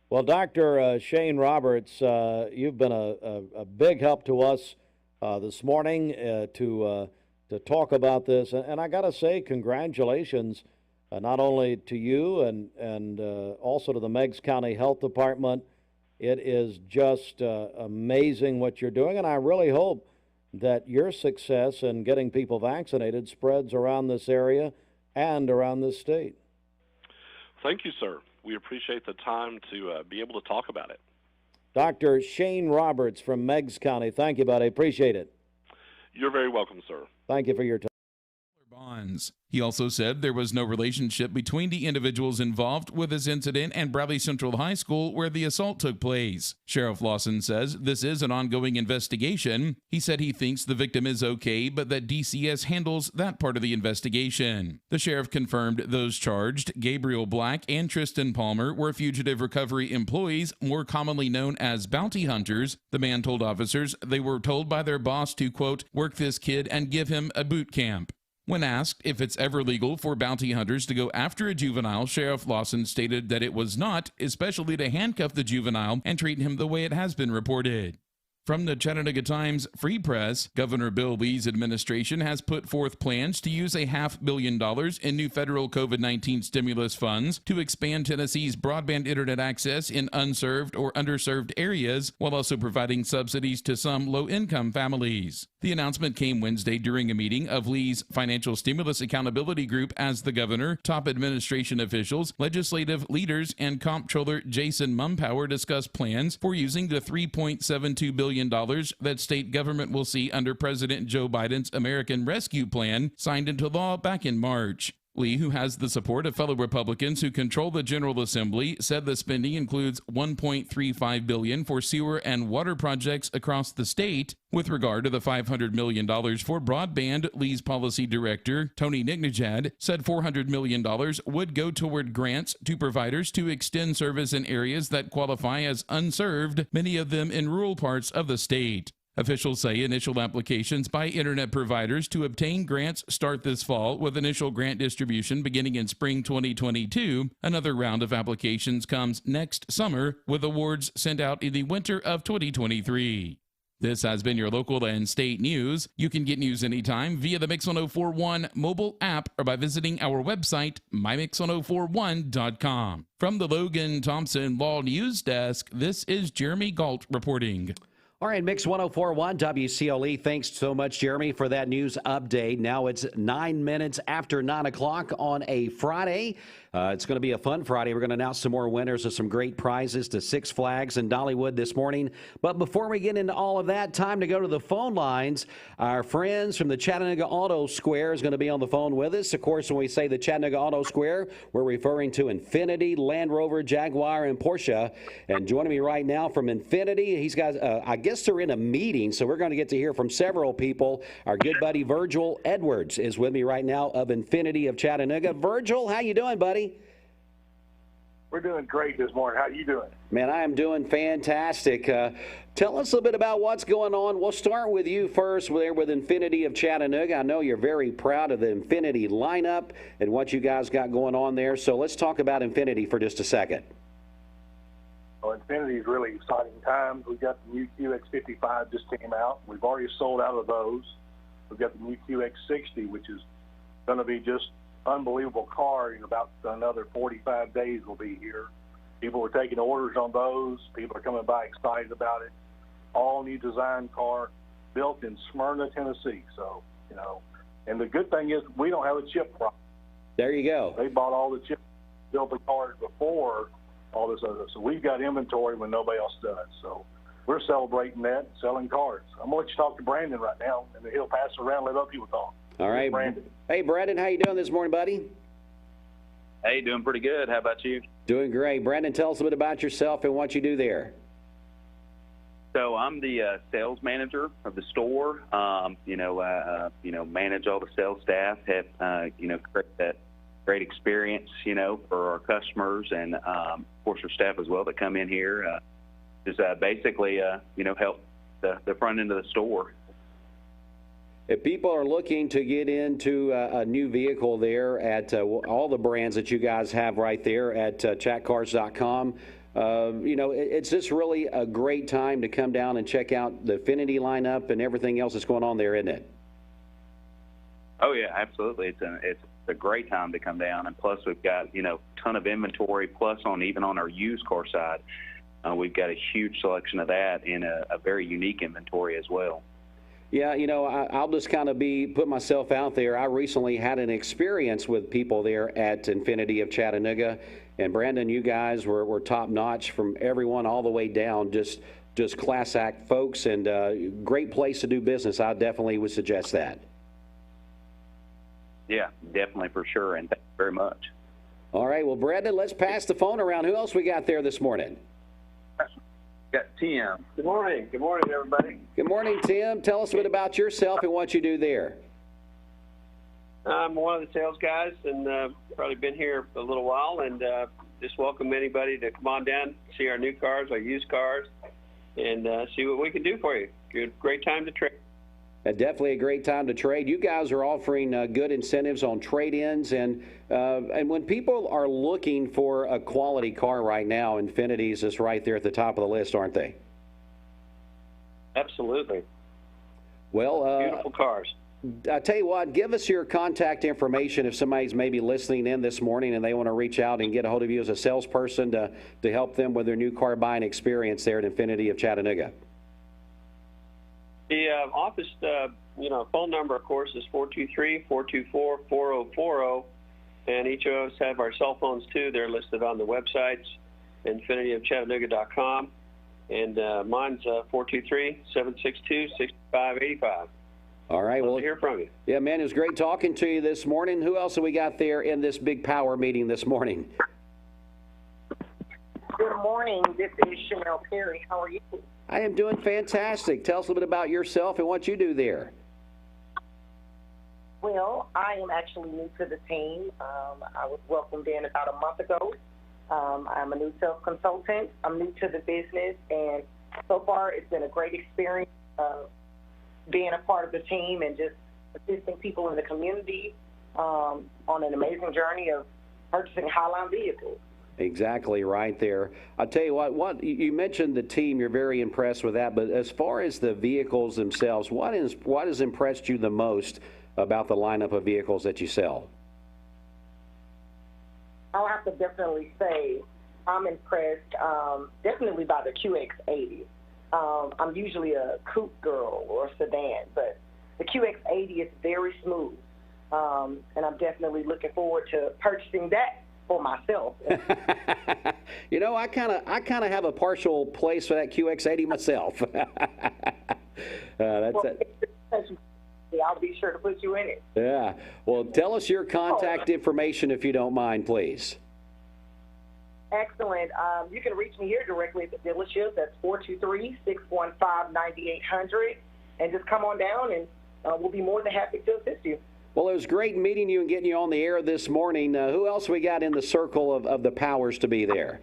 Well, Dr. Shane Roberts, you've been a big help to us this morning to talk about this. And I got to say, congratulations, not only to you and also to the Meigs County Health Department. It is just amazing what you're doing, and I really hope that your success in getting people vaccinated spreads around this area and around this state. Thank you, sir. We appreciate the time to be able to talk about it. Dr. Shane Roberts from Meigs County, thank you, buddy. Appreciate it. You're very welcome, sir. Thank you for your time. Bonds. He also said there was no relationship between the individuals involved with this incident and Bradley Central High School where the assault took place. Sheriff Lawson says this is an ongoing investigation. He said he thinks the victim is okay, but that DCS handles that part of the investigation. The sheriff confirmed those charged, Gabriel Black and Tristan Palmer, were fugitive recovery employees, more commonly known as bounty hunters. The man told officers they were told by their boss to, quote, work this kid and give him a boot camp. When asked if it's ever legal for bounty hunters to go after a juvenile, Sheriff Lawson stated that it was not, especially to handcuff the juvenile and treat him the way it has been reported. From the Chattanooga Times Free Press, Governor Bill Lee's administration has put forth plans to use $500 million in new federal COVID-19 stimulus funds to expand Tennessee's broadband internet access in unserved or underserved areas, while also providing subsidies to some low-income families. The announcement came Wednesday during a meeting of Lee's Financial Stimulus Accountability Group as the governor, top administration officials, legislative leaders, and Comptroller Jason Mumpower discussed plans for using the $3.72 billion that state government will see under President Joe Biden's American Rescue Plan, signed into law back in March. Lee, who has the support of fellow Republicans who control the General Assembly, said the spending includes $1.35 billion for sewer and water projects across the state. With regard to the $500 million for broadband, Lee's policy director, Tony Nignajad, said $400 million would go toward grants to providers to extend service in areas that qualify as unserved, many of them in rural parts of the state. Officials say initial applications by internet providers to obtain grants start this fall, with initial grant distribution beginning in spring 2022. Another round of applications comes next summer, with awards sent out in the winter of 2023. This has been your local and state news. You can get news anytime via the Mix 1041 mobile app or by visiting our website, mymix1041.com. From the Logan Thompson Law News Desk, this is Jeremy Galt reporting. All right, Mix 1041 WCLE. Thanks so much, Jeremy, for that news update. Now it's 9 minutes after 9 o'clock on a Friday. It's going to be a fun Friday. We're going to announce some more winners of some great prizes to Six Flags and Dollywood this morning. But before we get into all of that, time to go to the phone lines. Our friends from the Chattanooga Auto Square is going to be on the phone with us. Of course, when we say the Chattanooga Auto Square, we're referring to Infiniti, Land Rover, Jaguar, and Porsche. And joining me right now from Infiniti, he's got, I guess they're in a meeting, so we're going to get to hear from several people. Our good buddy Virgil Edwards is with me right now of Infiniti of Chattanooga. Virgil, how you doing, buddy? We're doing great this morning. How you doing? Man, I am doing fantastic. Tell us a little bit about what's going on. We'll start with you first there with Infiniti of Chattanooga. I know you're very proud of the Infiniti lineup and what you guys got going on there. So let's talk about Infiniti for just a second. Well, Infiniti is really exciting times. We've got the new QX55 just came out. We've already sold out of those. We've got the new QX60, which is going to be just unbelievable car. In about another 45 days will be here. People are taking orders on those. People are coming by excited about it. All new design car built in Smyrna, Tennessee. So, you know, and the good thing is we don't have a chip problem. There you go. They bought all the chips, built the cars before all this other. So we've got inventory when nobody else does. So we're celebrating that, selling cars. I'm going to let you talk to Brandon right now, and then he'll pass it around, let other people talk. All right, Brandon. Hey, Brandon, how you doing this morning, buddy? Hey, doing pretty good. How about you? Doing great. Brandon, tell us a bit about yourself and what you do there. So I'm the sales manager of the store. Manage all the sales staff. Have create that great experience, for our customers and of course our staff as well that come in here. Just basically, help the front end of the store. If people are looking to get into a new vehicle there at all the brands that you guys have right there at chatcars.com, it's just really a great time to come down and check out the Infiniti lineup and everything else that's going on there, isn't it? Oh, yeah, absolutely. It's a great time to come down. And plus we've got, ton of inventory, plus even on our used car side, we've got a huge selection of that and a very unique inventory as well. Yeah, I'll just kind of put myself out there. I recently had an experience with people there at Infiniti of Chattanooga. And Brandon, you guys were top notch from everyone all the way down, just class act folks, and great place to do business. I definitely would suggest that. Yeah, definitely, for sure. And thank you very much. All right, well, Brandon, let's pass the phone around. Who else we got there this morning? Got Tim. Good morning. Good morning, everybody. Good morning, Tim. Tell us a bit about yourself and what you do there. I'm one of the sales guys and probably been here a little while, and just welcome anybody to come on down, see our new cars, our used cars, and see what we can do for you. Great time to trade. Definitely a great time to trade. You guys are offering good incentives on trade-ins, and when people are looking for a quality car right now, Infiniti's is right there at the top of the list, aren't they? Absolutely. Well, beautiful cars. I tell you what, give us your contact information if somebody's maybe listening in this morning and they want to reach out and get a hold of you as a salesperson to help them with their new car buying experience there at Infiniti of Chattanooga. The office, phone number, of course, is 423-424-4040, and each of us have our cell phones, too. They're listed on the websites, infinitiofchattanooga.com, and mine's 423-762-6585. All right. Love to hear from you. Yeah, man, it was great talking to you this morning. Who else have we got there in this big power meeting this morning? Good morning. This is Chanel Perry. How are you? I am doing fantastic. Tell us a little bit about yourself and what you do there. Well, I am actually new to the team. I was welcomed in about a month ago. I'm a new sales consultant. I'm new to the business, and so far it's been a great experience being a part of the team and just assisting people in the community on an amazing journey of purchasing Highline vehicles. Exactly right there. I'll tell you what you mentioned the team, you're very impressed with that, but as far as the vehicles themselves, what has impressed you the most about the lineup of vehicles that you sell? I'll have to definitely say I'm impressed definitely by the QX80. I'm usually a coupe girl or a sedan, but the QX80 is very smooth, and I'm definitely looking forward to purchasing that for myself. You know, I kind of have a partial place for that QX80 myself. That's it. I'll be sure to put you in it. Yeah. Well, tell us your contact information if you don't mind, please. Excellent. You can reach me here directly at the dealership. That's 423-615-9800. And just come on down, and we'll be more than happy to assist you. Well, it was great meeting you and getting you on the air this morning. Who else we got in the circle of the powers to be there?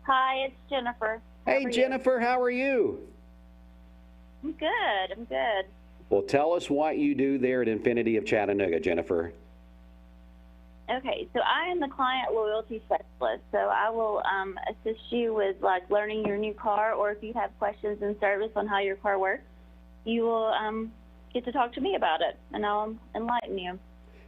Hi, it's Jennifer. Hey, Jennifer, how are you? I'm good. I'm good. Well, tell us what you do there at Infiniti of Chattanooga, Jennifer. Okay, so I am the client loyalty specialist. So I will assist you with like learning your new car, or if you have questions in service on how your car works, you will get to talk to me about it, and I'll enlighten you.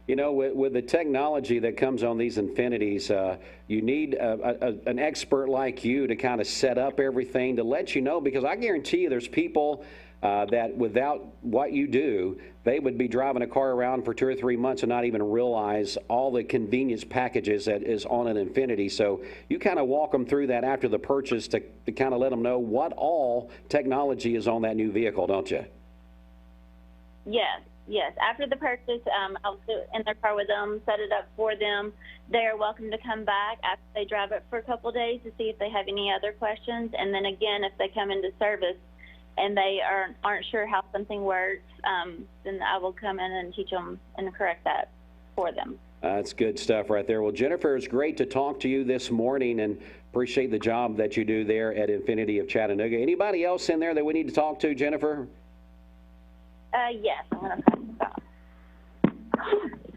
You know, with the technology that comes on these Infinitis, you need an expert like you to kind of set up everything to let you know, because I guarantee you there's people that without what you do, they would be driving a car around for 2 or 3 months and not even realize all the convenience packages that is on an Infiniti. So you kind of walk them through that after the purchase to kind of let them know what all technology is on that new vehicle, don't you? Yes. Yes, after the purchase, I'll sit in their car with them, set it up for them. They're welcome to come back after they drive it for a couple of days to see if they have any other questions. And then again, if they come into service and they aren't sure how something works, then I will come in and teach them and correct that for them. That's good stuff right there. Well, Jennifer, it's great to talk to you this morning, and appreciate the job that you do there at Infiniti of Chattanooga. Anybody else in there that we need to talk to, Jennifer? Yes, I'm going to pass this off.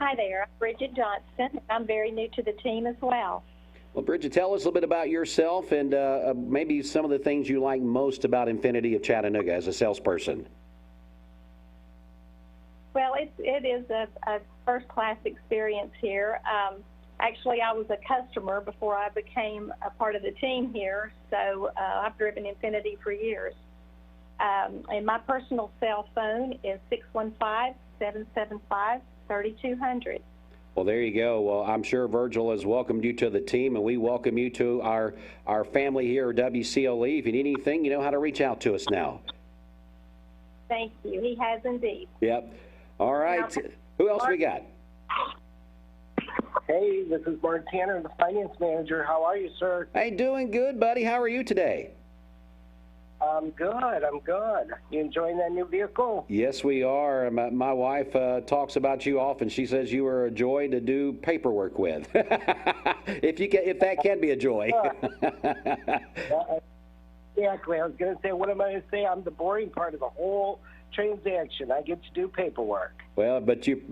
Hi there, I'm Bridget Johnson. I'm very new to the team as well. Well, Bridget, tell us a little bit about yourself and maybe some of the things you like most about Infiniti of Chattanooga as a salesperson. Well, it is a first-class experience here. Actually, I was a customer before I became a part of the team here, so I've driven Infiniti for years. And my personal cell phone is 615-775-3200. Well, there you go. Well, I'm sure Virgil has welcomed you to the team, and we welcome you to our family here at WCLE. If you need anything, you know how to reach out to us now. Thank you. He has indeed. Yep. All right. Now, who else we got? Hey, this is Mark Tanner, the finance manager. How are you, sir? Hey, doing good, buddy. How are you today? I'm good. You enjoying that new vehicle? Yes, we are. My wife talks about you often. She says you are a joy to do paperwork with. if that can be a joy. Exactly. I was going to say, what am I going to say? I'm the boring part of the whole transaction. I get to do paperwork. Well, but you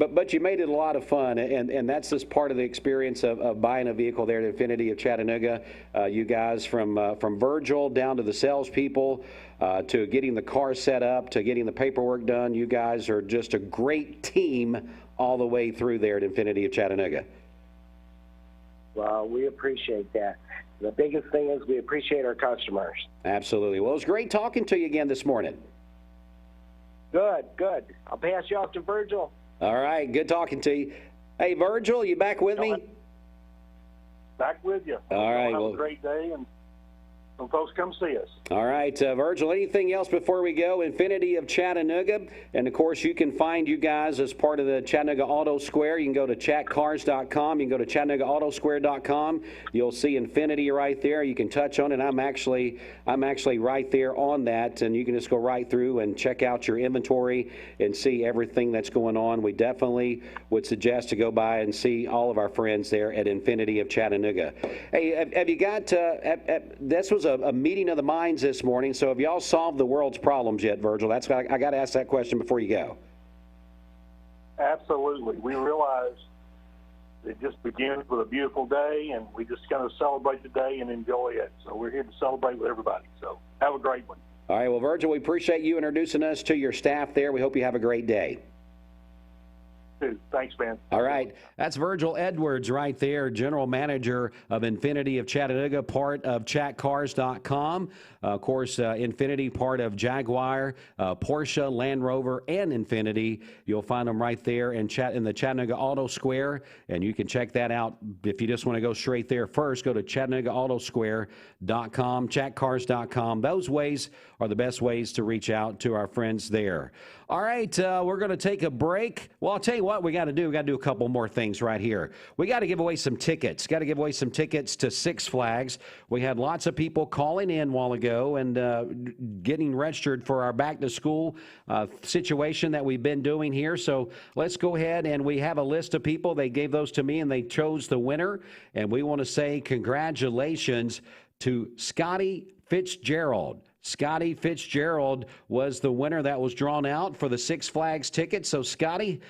made it a lot of fun, and that's just part of the experience of buying a vehicle there at Infiniti of Chattanooga. You guys, from Virgil down to the salespeople, to getting the car set up, to getting the paperwork done, you guys are just a great team all the way through there at Infiniti of Chattanooga. Well, we appreciate that. The biggest thing is we appreciate our customers. Absolutely. Well, it was great talking to you again this morning. Good. I'll pass you off to Virgil. All right, good talking to you. Hey, Virgil, you back with me? Back with you. All right. Have a great day, and some folks come see us. All right, Virgil, anything else before we go? Infiniti of Chattanooga. And, of course, you can find you guys as part of the Chattanooga Auto Square. You can go to chatcars.com. You can go to ChattanoogaAutoSquare.com. You'll see Infiniti right there. You can touch on it. I'm actually right there on that, and you can just go right through and check out your inventory and see everything that's going on. We definitely would suggest to go by and see all of our friends there at Infiniti of Chattanooga. Hey, have you got this was a meeting of the minds this morning, so have y'all solved the world's problems yet, Virgil? I got to ask that question before you go. Absolutely. We realize it just begins with a beautiful day, and we just kind of celebrate the day and enjoy it. So we're here to celebrate with everybody. So have a great one. All right. Well, Virgil, we appreciate you introducing us to your staff there. We hope you have a great day. Thanks, man. All right. That's Virgil Edwards right there, General Manager of Infiniti of Chattanooga, part of chatcars.com. Of course, Infiniti, part of Jaguar, Porsche, Land Rover, and Infiniti. You'll find them right there in the Chattanooga Auto Square, and you can check that out. If you just want to go straight there first, go to ChattanoogaAutoSquare.com, chatcars.com. Those ways are the best ways to reach out to our friends there. All right, we're going to take a break. Well, I'll tell you what we got to do. We got to do a couple more things right here. We got to give away some tickets. Got to give away some tickets to Six Flags. We had lots of people calling in a while ago and getting registered for our back-to-school situation that we've been doing here. So let's go ahead, and we have a list of people. They gave those to me, and they chose the winner. And we want to say congratulations to Scotty Fitzgerald. Scotty Fitzgerald was the winner that was drawn out for the Six Flags ticket. So, Scotty,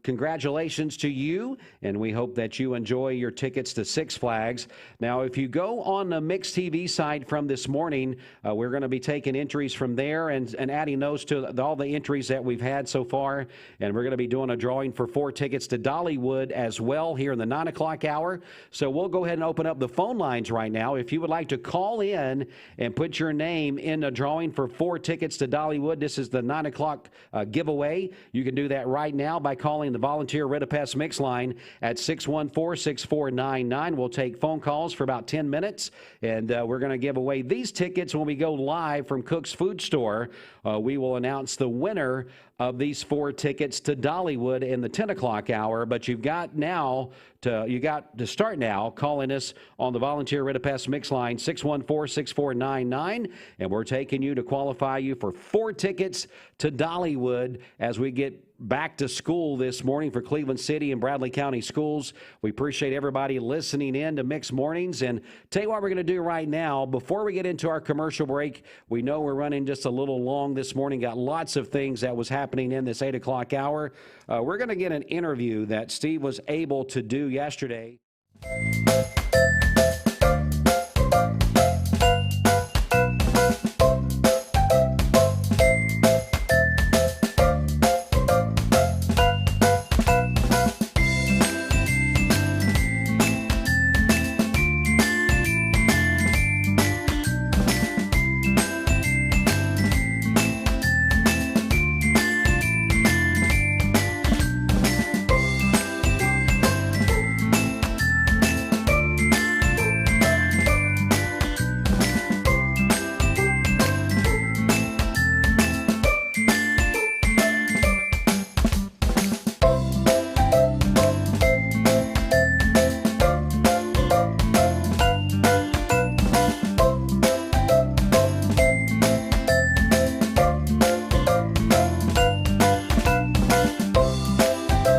congratulations to you, and we hope that you enjoy your tickets to Six Flags. Now, if you go on the Mix TV site from this morning, we're going to be taking entries from there and adding those to all the entries that we've had so far. And we're going to be doing a drawing for 4 tickets to Dollywood as well here in the 9 o'clock hour. So we'll go ahead and open up the phone lines right now. If you would like to call in and put your name in a drawing for 4 tickets to Dollywood, this is the 9 o'clock giveaway. You can do that right now by calling the Volunteer Rid-A-Pest Mix line at 614-6499. We'll take phone calls for about 10 minutes, and we're going to give away these tickets when we go live from Cook's Food Store. We will announce the winner of these 4 tickets to Dollywood in the 10 o'clock hour. But you got to start now calling us on the Volunteer Rid-A-Pest Mix line, 614-6499, and we're taking you to qualify you for 4 tickets to Dollywood as we get back to school this morning for Cleveland City and Bradley County Schools. We appreciate everybody listening in to Mix Mornings. And tell you what we're going to do right now, before we get into our commercial break, we know we're running just a little long this morning, got lots of things that was happening in this 8 o'clock hour. We're going to get an interview that Steve was able to do yesterday.